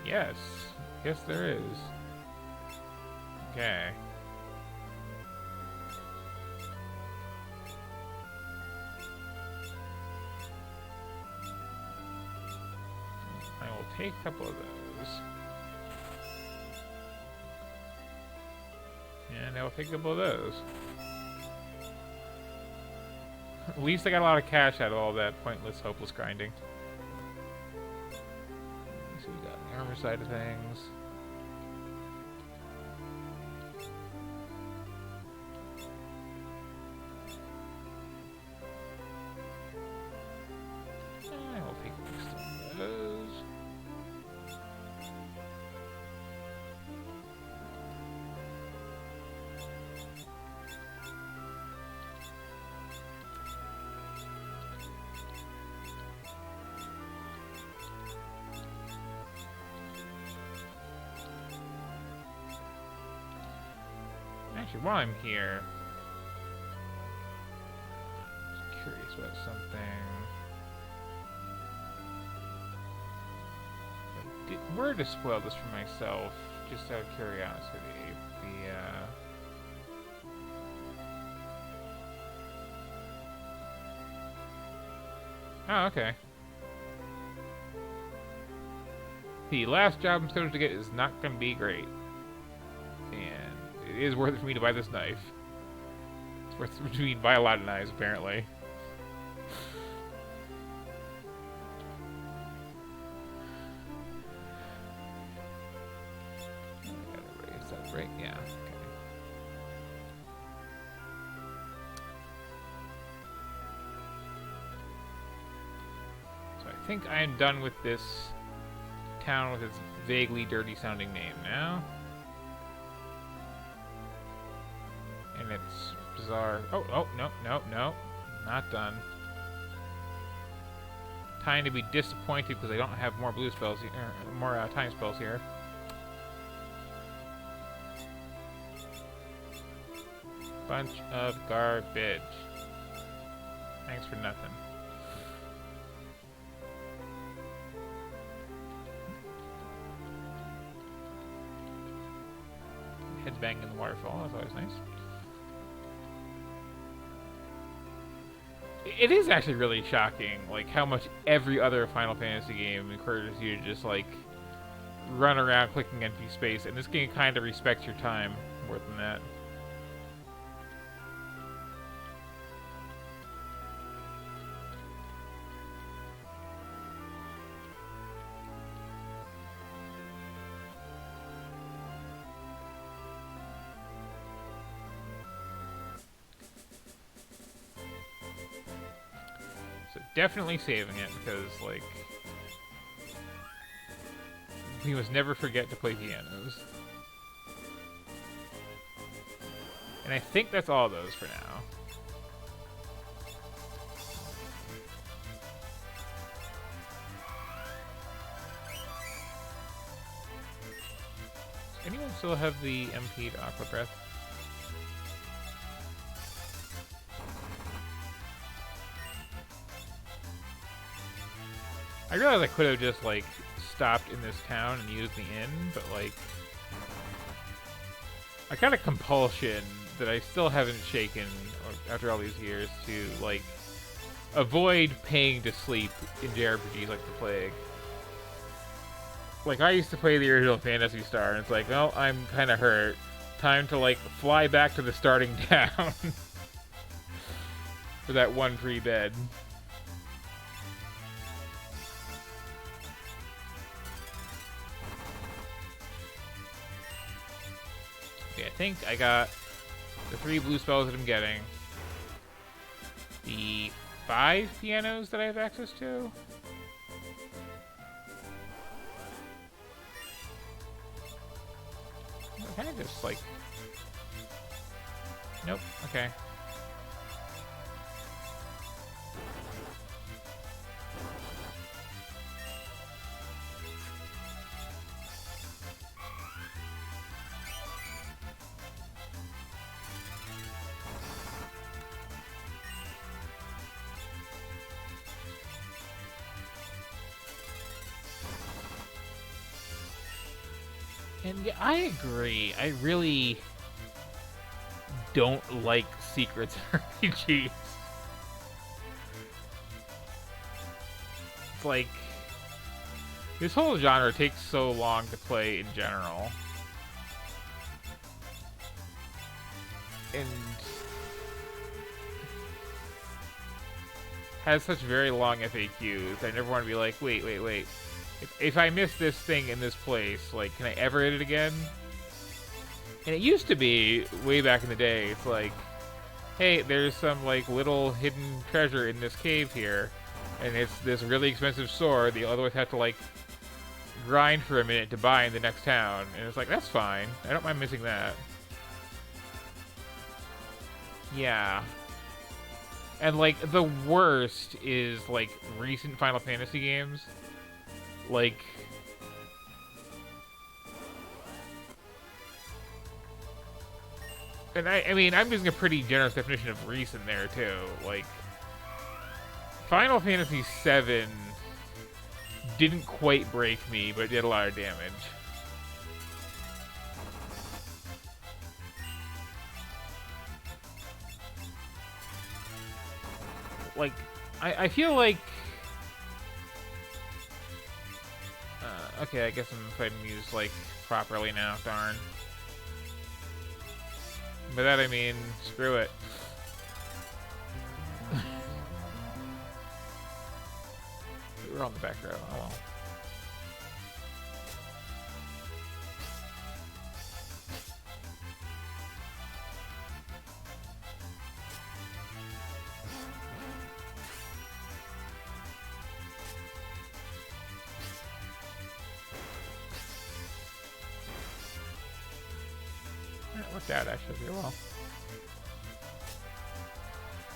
Yes. Yes, there is. Okay. I will take a couple of those. And I will take a couple of those. At least I got a lot of cash out of all that pointless, hopeless grinding. So we got the armor side of things. I will take at least one of those. Actually, while I'm here, just curious about something. Where to spoil this for myself, just out of curiosity. Oh, okay. The last job I'm supposed to get is not going to be great. And it is worth it for me to buy this knife. It's worth it for me to buy a lot of knives, apparently. Gotta raise that right? Yeah, okay. So I think I am done with this town with its vaguely dirty sounding name now. And it's bizarre. Oh, no, not done. Time to be disappointed because I don't have more blue spells here, more time spells here. Bunch of garbage. Thanks for nothing. Heads banging in the waterfall, that's always nice. It is actually really shocking, like, how much every other Final Fantasy game encourages you to just, like, run around clicking empty space, and this game kind of respects your time more than that. So definitely saving it, because, like, we must never forget to play pianos. And I think that's all of those for now. Does anyone still have the MP'd Aqua Breath? I realize I could have just, like, stopped in this town and used the inn, but, like, I got a compulsion that I still haven't shaken after all these years to, like, avoid paying to sleep in JRPGs like the plague. Like, I used to play the original Phantasy Star, and it's like, well, I'm kind of hurt. Time to, like, fly back to the starting town for that one free bed. Okay, I think I got the 3 blue spells that I'm getting. The 5 pianos that I have access to. I kind of just, like... Nope, okay. And yeah, I agree. I really don't like secrets RPGs. It's like this whole genre takes so long to play in general. And has such very long FAQs. I never want to be like, wait. If I miss this thing in this place, like, can I ever hit it again? And it used to be, way back in the day, it's like, hey, there's some, like, little hidden treasure in this cave here, and it's this really expensive sword that you'll otherwise have to, like, grind for a minute to buy in the next town. And it's like, that's fine. I don't mind missing that. Yeah. And, like, the worst is, like, recent Final Fantasy games. Like, and I mean, I'm using a pretty generous definition of recent there, too. Like, Final Fantasy VII didn't quite break me, but it did a lot of damage. Like, I feel like... okay, I guess I'm fighting these, like, properly now, darn. By that I mean, screw it. We're on the back row, oh well. It worked out actually pretty well.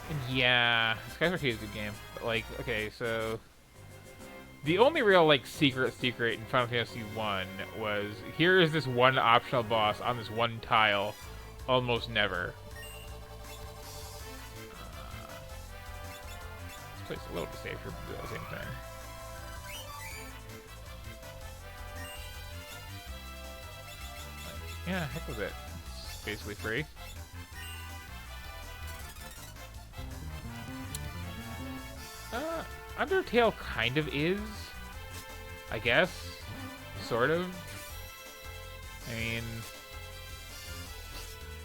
And yeah, Skies Arcade is a good game. But like, okay, so the only real like secret in Final Fantasy 1 was here is this one optional boss on this one tile, almost never. This place is a little bit safer at the same time. Like, yeah, heck with it. It's basically free. Undertale kind of is, I guess. sort of. I mean,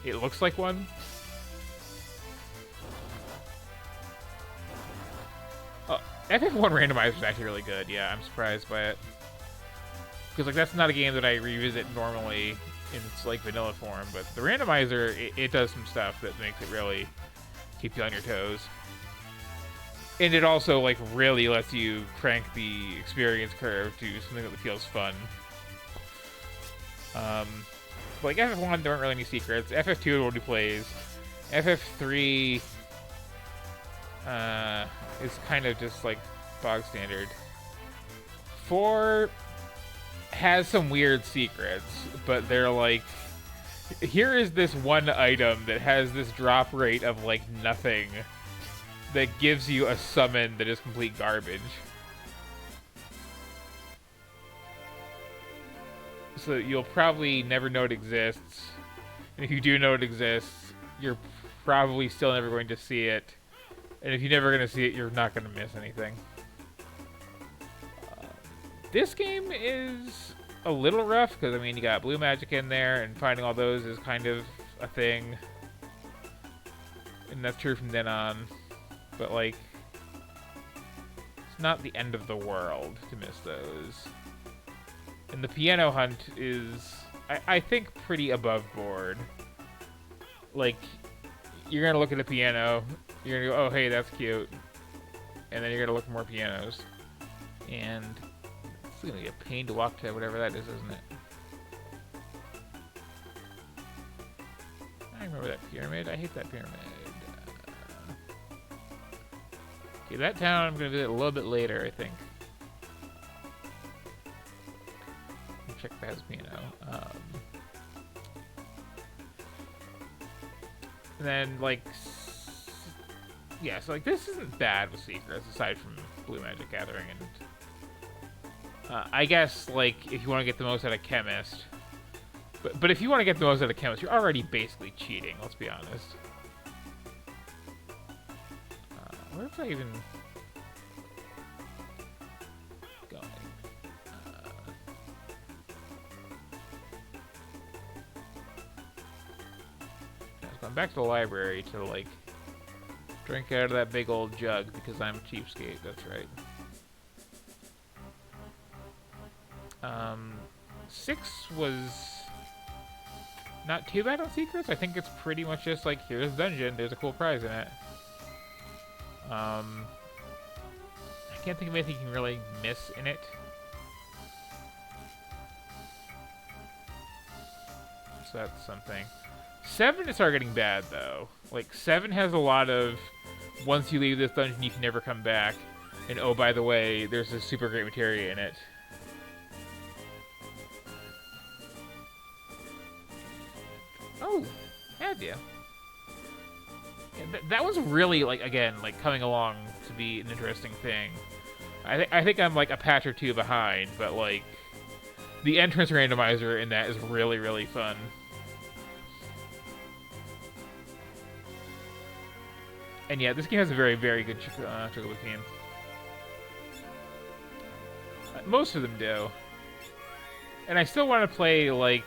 it looks like one. Oh, FF1 randomizer is actually really good. Yeah, I'm surprised by it. Because, like, that's not a game that I revisit normally in its, like, vanilla form. But the randomizer, it does some stuff that makes it really keep you on your toes. And it also, like, really lets you crank the experience curve to something that feels fun. Like, FF1, there aren't really any secrets. FF2 already plays. FF3 is kind of just, like, bog standard. 4 has some weird secrets, but they're like, here is this one item that has this drop rate of, like, nothing that gives you a summon that is complete garbage. So you'll probably never know it exists. And if you do know it exists, you're probably still never going to see it. And if you're never going to see it, you're not going to miss anything. This game is a little rough, because, I mean, you got blue magic in there, and finding all those is kind of a thing. And that's true from then on. But, like, it's not the end of the world to miss those. And the piano hunt is, I think, pretty above board. Like, you're going to look at a piano, you're going to go, oh, hey, that's cute. And then you're going to look for more pianos. And it's going to be a pain to walk to whatever that is, isn't it? I remember that pyramid. I hate that pyramid. Okay, that town I'm going to visit a little bit later, I think. Check if it has piano. And then, like, yeah, so, like, this isn't bad with secrets, aside from blue magic gathering, and I guess, like, if you want to get the most out of Chemist, but if you want to get the most out of Chemist, you're already basically cheating, let's be honest. Where was I even going? I was going back to the library to, like, drink out of that big old jug because I'm a cheapskate, that's right. 6 was not too bad on secrets. I think it's pretty much just like, here's a dungeon, there's a cool prize in it. I can't think of anything you can really miss in it. So that's something. 7 is starting getting bad, though. Like, 7 has a lot of, once you leave this dungeon, you can never come back. And oh, by the way, there's a super great materia in it. Oh, have you? Yeah, that was really, like, again, like, coming along to be an interesting thing. I think I'm, like, a patch or two behind, but, like, the entrance randomizer in that is really, really fun. And yeah, this game has a very, very good chocobo theme. Most of them do. And I still want to play, like,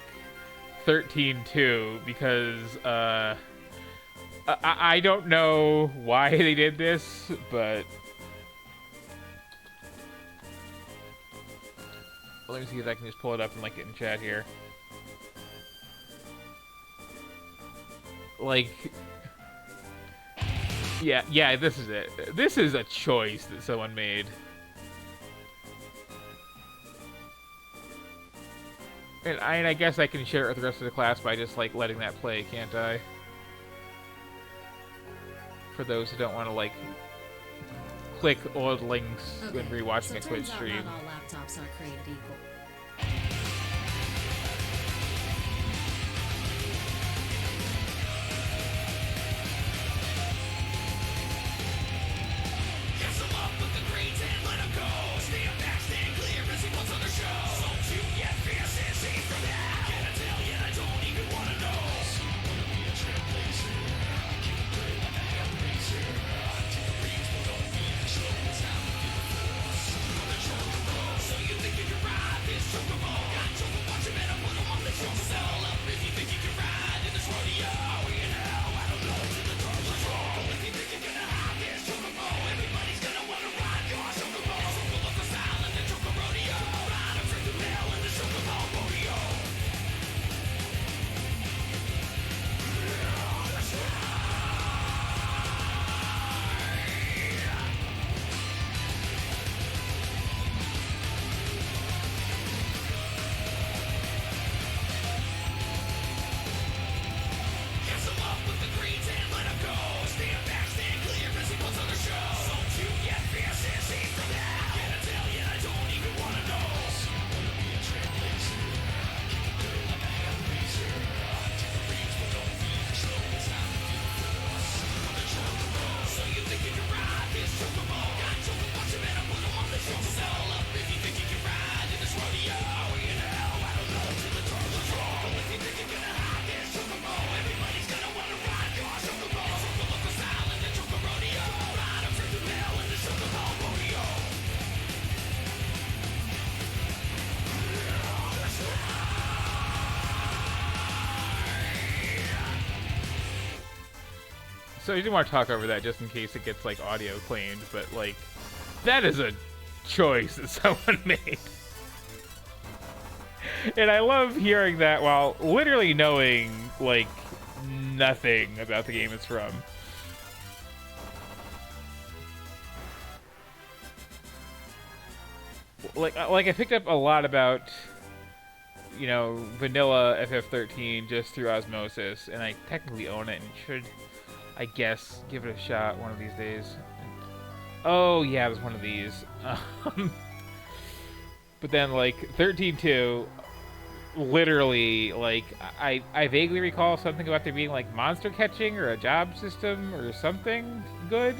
13-2, because, I don't know why they did this, but... Let me see if I can just pull it up and, like, get in chat here. Like... Yeah, this is it. This is a choice that someone made. And I guess I can share it with the rest of the class by just, like, letting that play, can't I? For those who don't want to, like, click old links when rewatching a Twitch stream. Not all laptops are created equal. So I didn't want to talk over that just in case it gets like audio claimed, but like that is a choice that someone made. And I love hearing that while literally knowing like nothing about the game it's from. Like I picked up a lot about, you know, vanilla FF13 just through osmosis, and I technically own it and should, I guess, give it a shot one of these days. Oh yeah, there's one of these. But then like 13.2, literally, like I vaguely recall something about there being like monster catching or a job system or something good,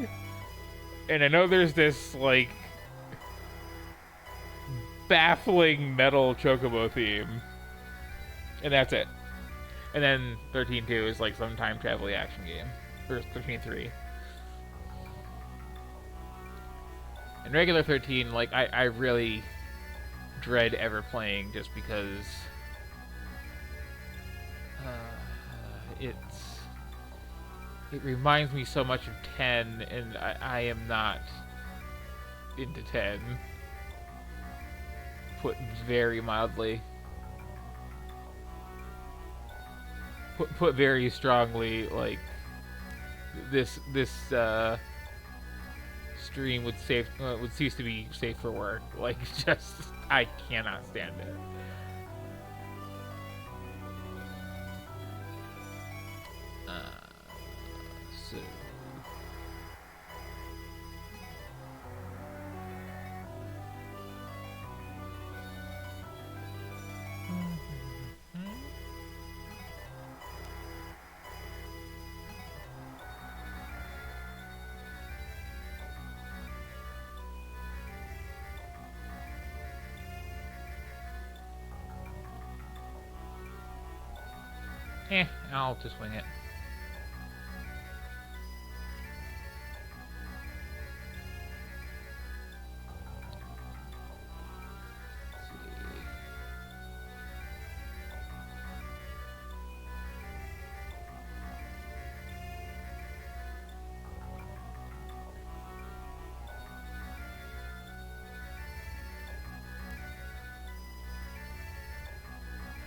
and I know there's this like baffling metal chocobo theme, and that's it. And then 13.2 is like some time travel action game, or 13.3. And regular 13, like I really dread ever playing just because it reminds me so much of 10, and I am not into 10. Put very mildly. Put very strongly, like this stream would cease to be safe for work. Like, just I cannot stand it. So I'll just wing it.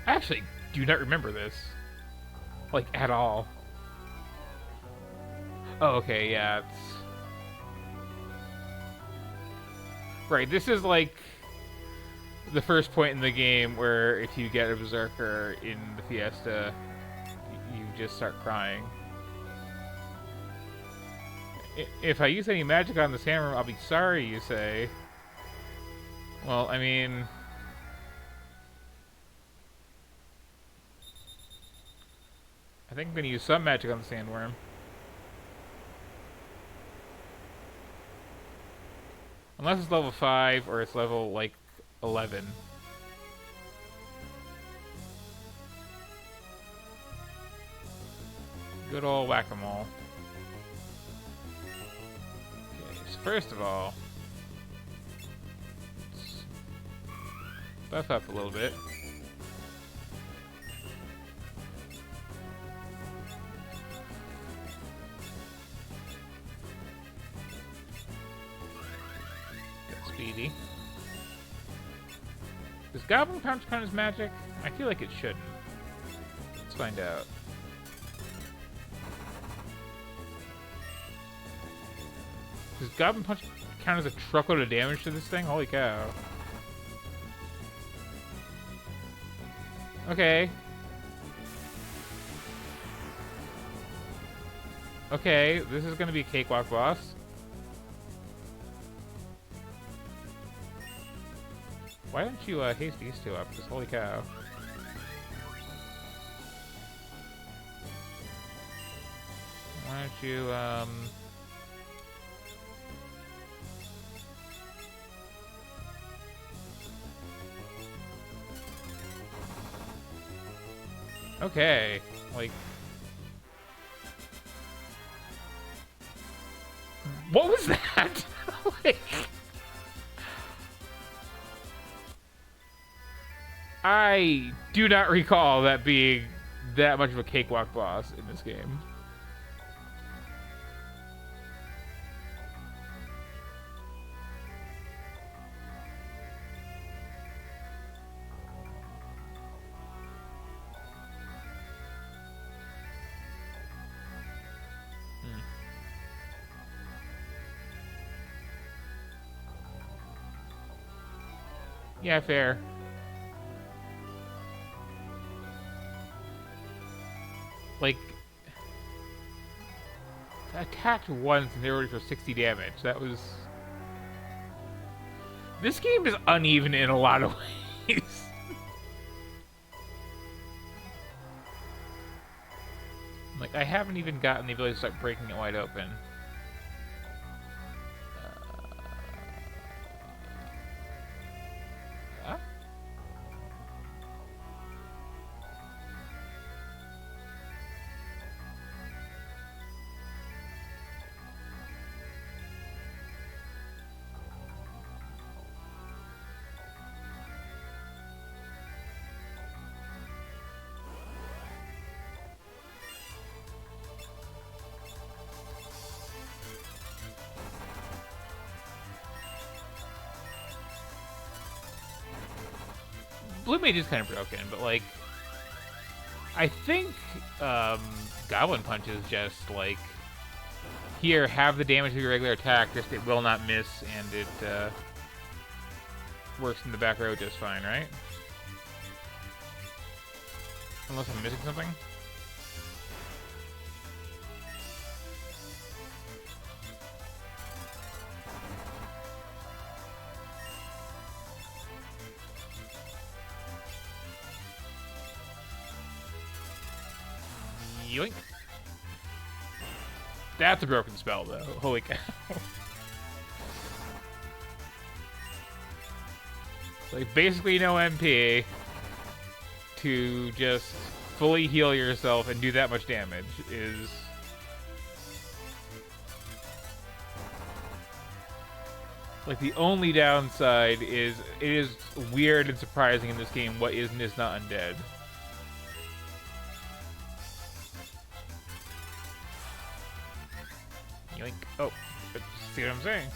I actually do not remember this. Like, at all. Oh, okay, yeah, it's... Right, this is like the first point in the game where if you get a Berserker in the Fiesta, you just start crying. If I use any magic on the Sandworm, I'll be sorry, you say. Well, I mean... I think I'm gonna use some magic on the Sandworm. Unless it's level 5 or it's level, like, 11. Good old whack-a-mole. Okay, so first of all, let's buff up a little bit. Speedy. Does Goblin Punch count as magic? I feel like it shouldn't. Let's find out. Does Goblin Punch count as a truckload of damage to this thing? Holy cow. Okay. Okay, this is gonna be a cakewalk boss. Why don't you haste these two up? Because holy cow. Why don't you, Okay, like... What was that? Like... I do not recall that being that much of a cakewalk boss in this game. Yeah, fair. Like, I attacked once and they were for 60 damage. That was... This game is uneven in a lot of ways. Like, I haven't even gotten the ability to start breaking it wide open. Huh? Blue Mage is kind of broken, but like, I think Goblin Punch is just like, here, have the damage of your regular attack, just it will not miss, and it works in the back row just fine, right? Unless I'm missing something. Yoink. That's a broken spell, though. Holy cow. Like, basically no MP to just fully heal yourself and do that much damage is... Like, the only downside is it is weird and surprising in this game what is and is not undead. Yoink. Oh, but see what I'm saying?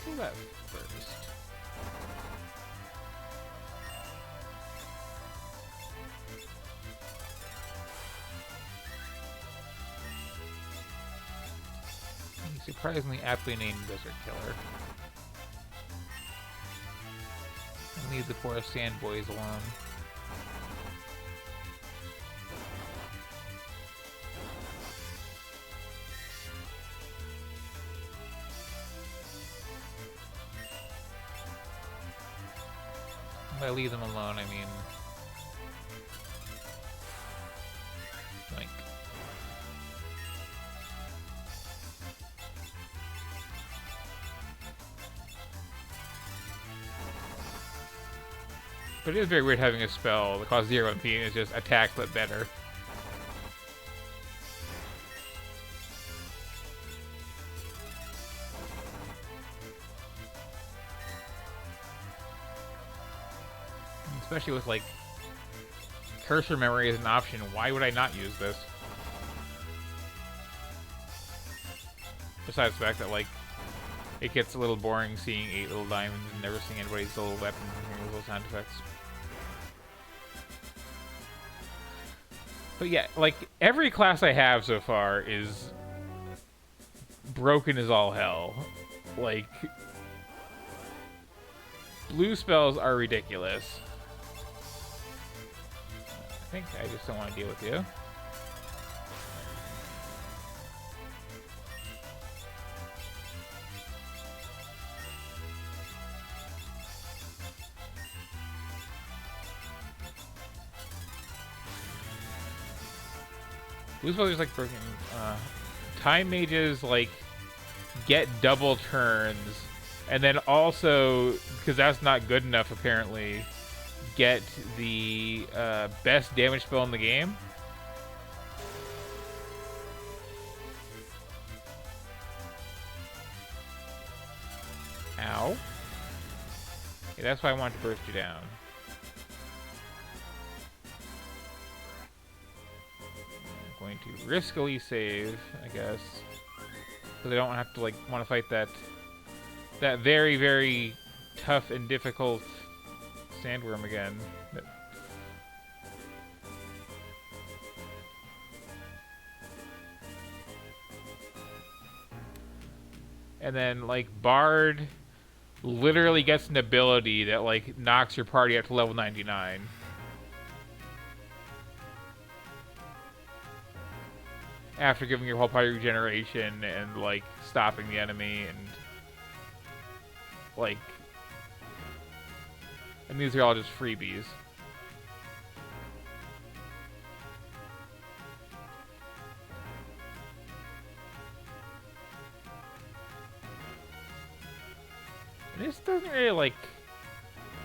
Kill that first. Surprisingly aptly named Desert Killer. And leave the poor sand boys alone. By leave them alone, I mean... like... But it is very weird having a spell that costs 0 MP and is just attack but better. Especially with, like, cursor memory as an option, why would I not use this? Besides the fact that, like, it gets a little boring seeing 8 little diamonds and never seeing anybody's little weapons and hearing little sound effects. But yeah, like, every class I have so far is broken as all hell. Like, blue spells are ridiculous. I think I just don't want to deal with you. Blue spells are just like broken. Time mages like get double turns, and then also, because that's not good enough apparently, get the best damage spell in the game. Ow. That's why I wanted to burst you down. I'm going to riskily save, I guess. Because I don't have to, like, want to fight that very, very tough and difficult sandworm again. And then, like, Bard literally gets an ability that, like, knocks your party up to level 99. After giving your whole party regeneration and, like, stopping the enemy and, like... And these are all just freebies. This doesn't really, like,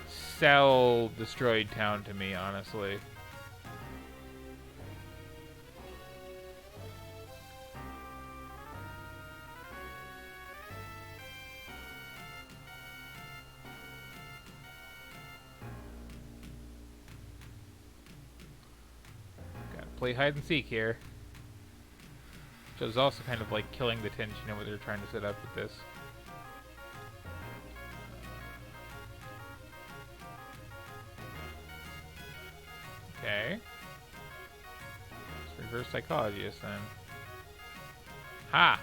sell Destroyed Town to me, honestly. Gotta play hide and seek here. Which is also kind of like killing the tension of what they're trying to set up with this. Okay. Let's reverse psychologist then. Ha!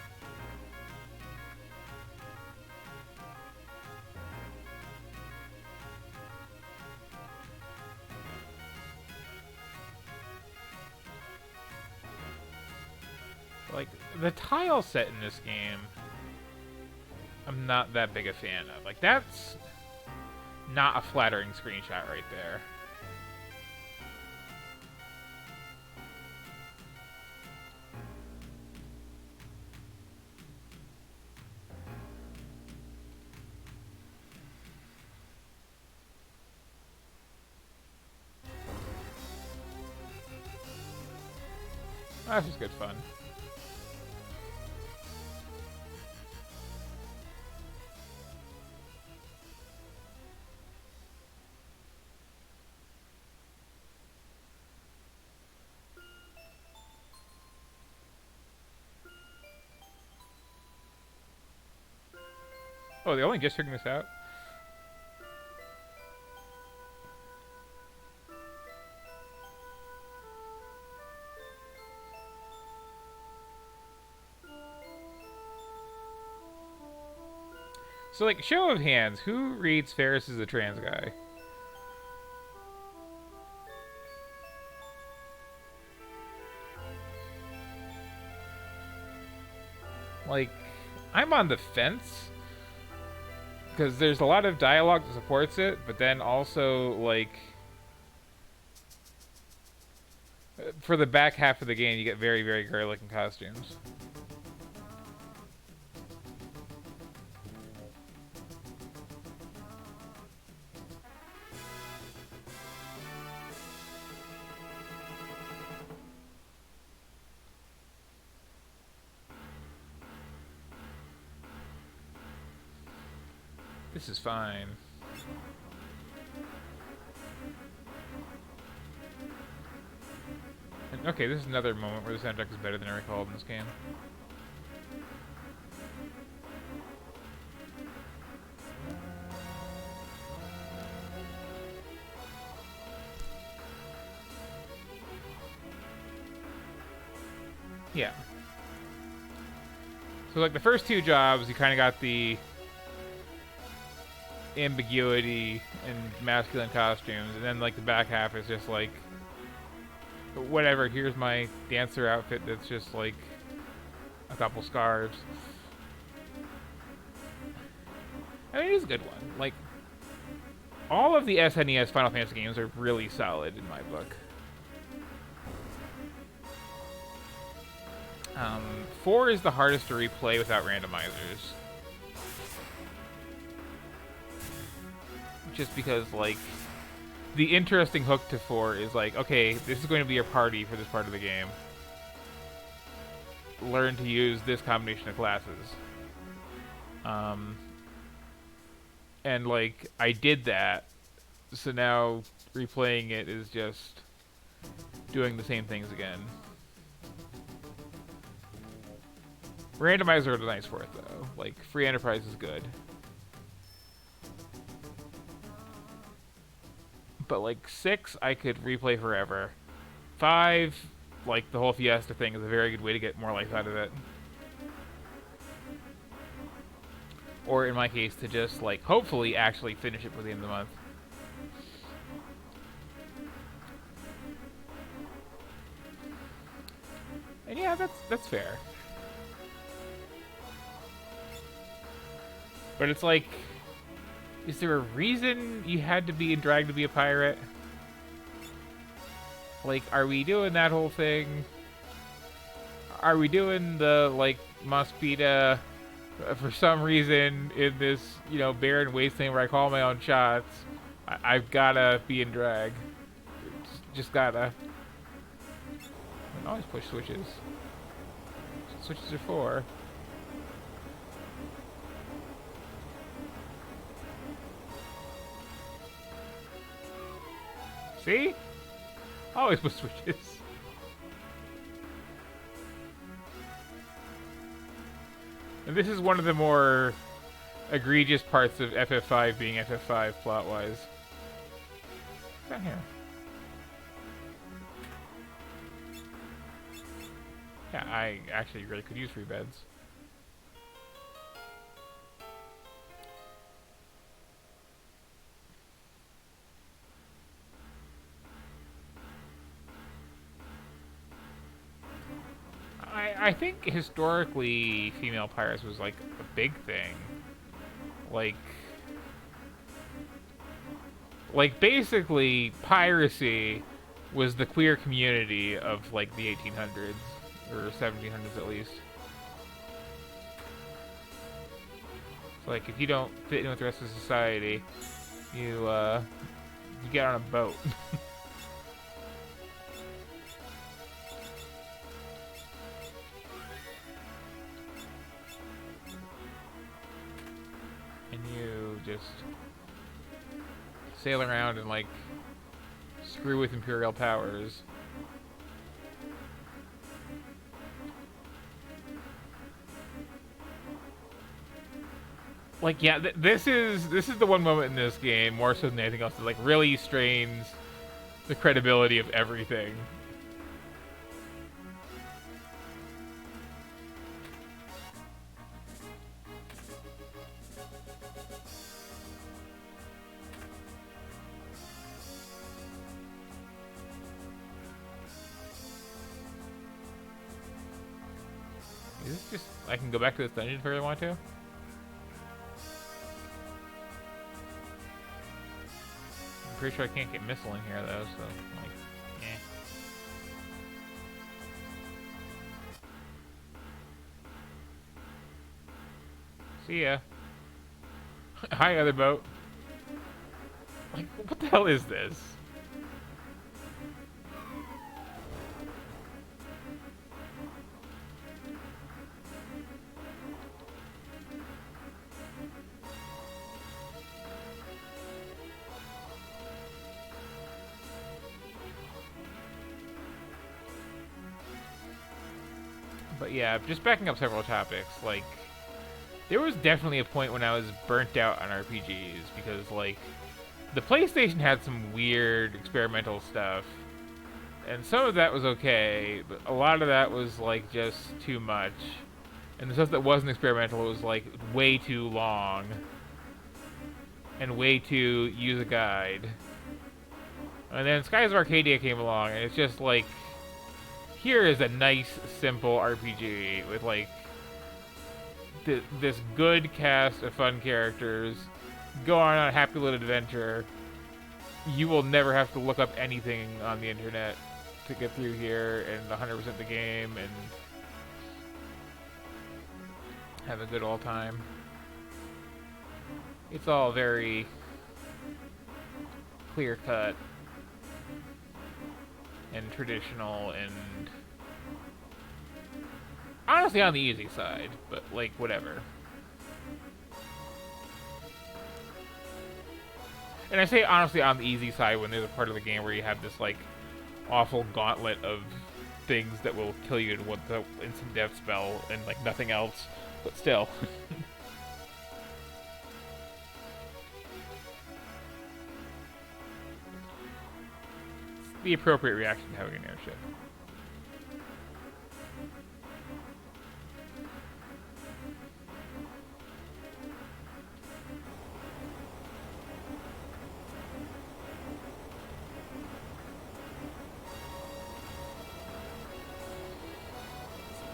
Like, the tile set in this game, I'm not that big a fan of. Like, that's not a flattering screenshot right there. That's just good fun. Oh, they only just figured this out? So, like, show of hands, who reads Ferris as a trans guy? Like, I'm on the fence. Because there's a lot of dialogue that supports it, but then also, like... For the back half of the game, you get very, very girl-looking costumes. This is fine. And, okay, this is another moment where the soundtrack is better than I recalled in this game. Yeah. So, like, the first two jobs, you kind of got the ambiguity and masculine costumes, and then, like, the back half is just, like, whatever, here's my dancer outfit that's just, like, a couple scarves. I mean, it is a good one. Like, all of the SNES Final Fantasy games are really solid in my book. 4 is the hardest to replay without randomizers. Just because, like, the interesting hook to 4 is like, okay, this is going to be your party for this part of the game. Learn to use this combination of classes. And And like I did that, so now replaying it is just doing the same things again. Randomizer is nice for it though. Like free enterprise is good. But like 6 I could replay forever. 5, like the whole Fiesta thing, is a very good way to get more life out of it. Or in my case, to just like hopefully actually finish it by the end of the month. And yeah, that's fair. But it's like, is there a reason you had to be in drag to be a pirate? Like, are we doing that whole thing? Are we doing the, like, must be to, for some reason, in this, you know, barren wasteland where I call my own shots, I've gotta be in drag. Just gotta. I can always push switches. Switches are for. See? Always push switches. And this is one of the more egregious parts of FF5 being FF5 plot-wise. Down here. Yeah, I actually really could use free beds. I think historically female pirates was like a big thing. Like basically piracy was the queer community of like the 1800s or 1700s at least. So like if you don't fit in with the rest of society, you get on a boat. And you just sail around and like screw with imperial powers. Like yeah, this is the one moment in this game more so than anything else that like really strains the credibility of everything. Is this just I can go back to this dungeon if I really want to? I'm pretty sure I can't get missile in here though, so like, eh. See ya. Hi, other boat. Like, what the hell is this? But yeah, just backing up several topics, like, there was definitely a point when I was burnt out on RPGs, because, like, the PlayStation had some weird experimental stuff, and some of that was okay, but a lot of that was, like, just too much. And the stuff that wasn't experimental was, like, way too long, and way too use a guide. And then Skies of Arcadia came along, and it's just, like, here is a nice, simple RPG with, like, this good cast of fun characters. Go on a happy little adventure. You will never have to look up anything on the internet to get through here and 100% the game and have a good old time. It's all very clear-cut and traditional and honestly on the easy side, but like whatever. And I say honestly on the easy side when there's a part of the game where you have this like awful gauntlet of things that will kill you with the instant death spell and like nothing else, but still. It's the appropriate reaction to having an airship.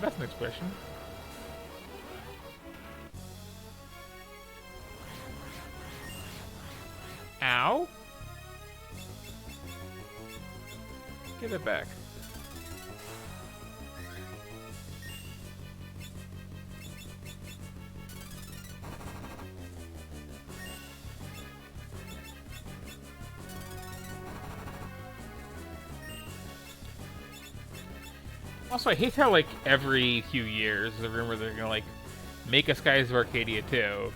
That's an expression. Ow! Give it back. Also, I hate how, like, every few years, there's a rumor they're gonna, like, make a Skies of Arcadia 2.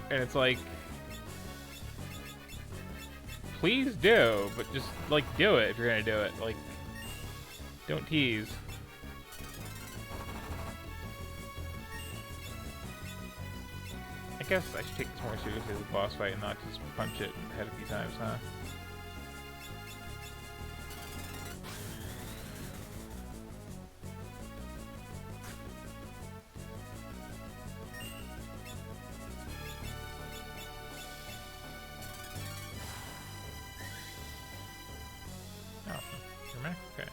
And it's like... Please do, but just, like, do it if you're gonna do it. Like, don't tease. I guess I should take this more seriously as a boss fight and not just punch it ahead a few times, huh? Okay.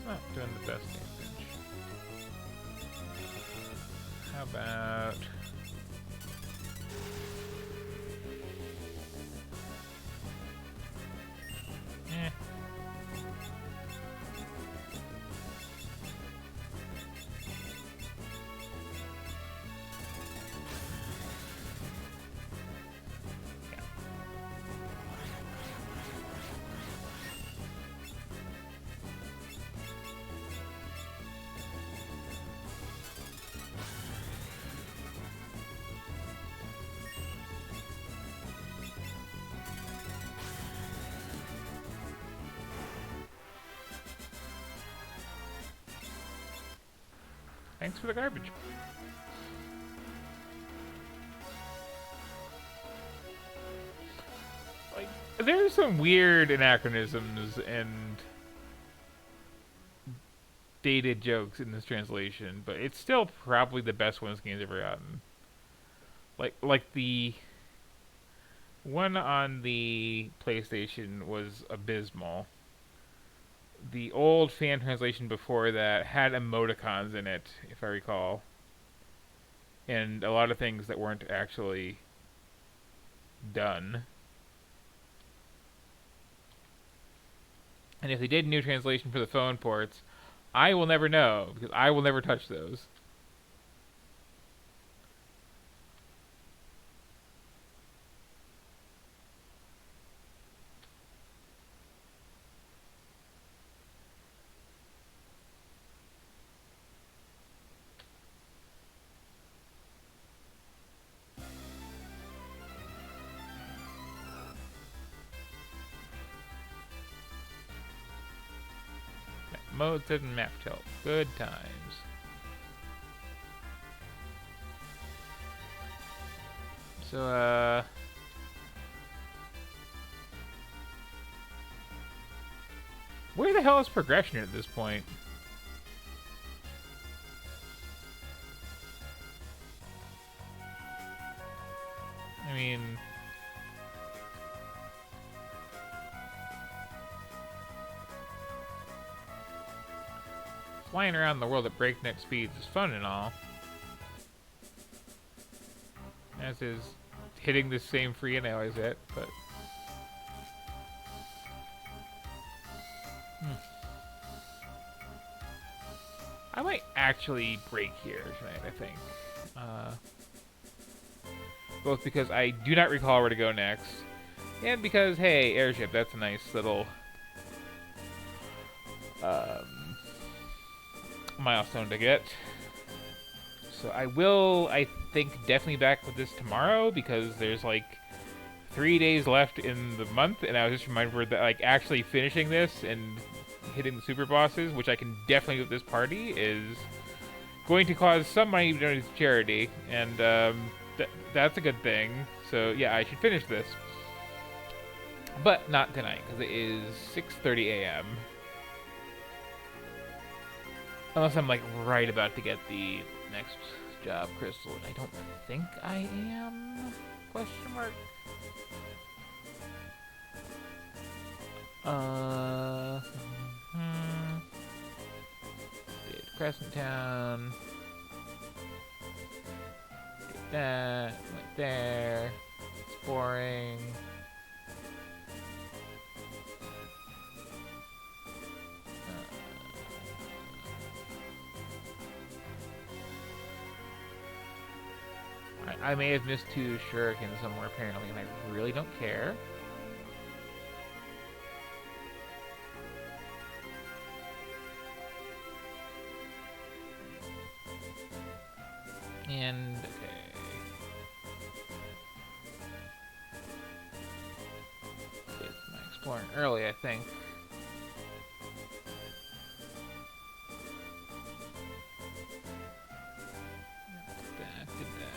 Not doing the best damage. How about... Eh. Thanks for the garbage. Like, there's some weird anachronisms and dated jokes in this translation, but it's still probably the best one this game's ever gotten. Like the one on the PlayStation was abysmal. The old fan translation before that had emoticons in it, if I recall. And a lot of things that weren't actually done. And if they did a new translation for the phone ports, I will never know, because I will never touch those. Modes and map tilt. Good times. So, where the hell is progression at this point? I mean... Flying around the world at breakneck speeds is fun and all. As is hitting the same free and I always hit, but... I might actually break here tonight, I think. Both because I do not recall where to go next, and because, hey, airship, that's a nice little... milestone to get. So I will, I think, definitely back with this tomorrow because there's like 3 days left in the month, and I was just reminded that like actually finishing this and hitting the super bosses, which I can definitely do with this party, is going to cause some money to donate to charity, and that's a good thing. So yeah, I should finish this, but not tonight because it is 6:30 a.m. Unless I'm like right about to get the next job crystal, and I don't think I am. Question mark. Did Crescent Town. Did that. Went there. It's boring. I may have missed 2 shurikens somewhere apparently, and I really don't care. And okay. Did my exploring early, I think. Did that.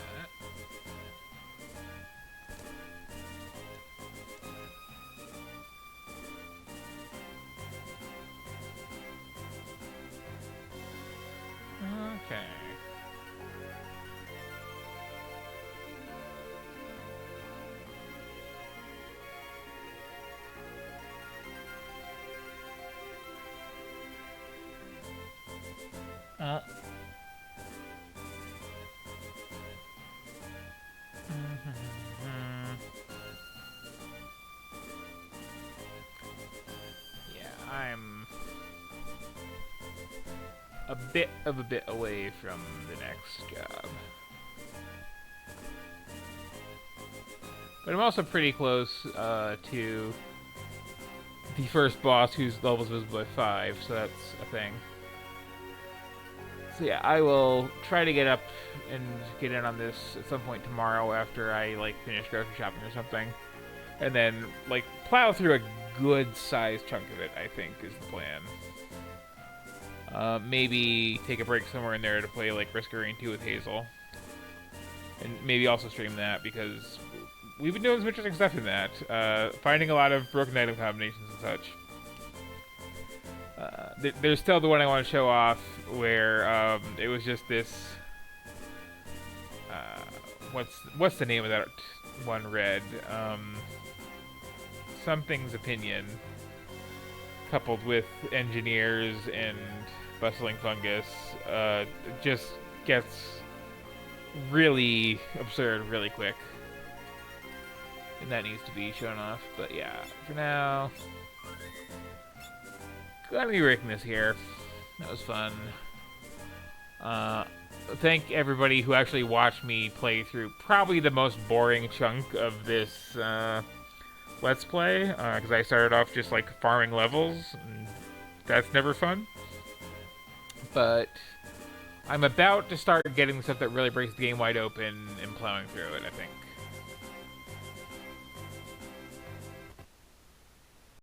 Okay. Yeah, I'm a bit away from the next job. But I'm also pretty close to the first boss, whose level is visible by 5, so that's a thing. So yeah, I will try to get up and get in on this at some point tomorrow after I like finish grocery shopping or something, and then like plow through a good-sized chunk of it. I think is the plan. Maybe take a break somewhere in there to play like Risk Arena 2 with Hazel, and maybe also stream that because we've been doing some interesting stuff in that, finding a lot of broken item combinations and such. There's still the one I want to show off where it was just this. What's the name of that one? Red. Something's opinion, coupled with engineers and bustling fungus, just gets really absurd really quick, and that needs to be shown off. But yeah, for now. Gonna be breaking this here. That was fun. Thank everybody who actually watched me play through probably the most boring chunk of this Let's Play, because I started off just like farming levels, and that's never fun. But I'm about to start getting the stuff that really breaks the game wide open and plowing through it, I think.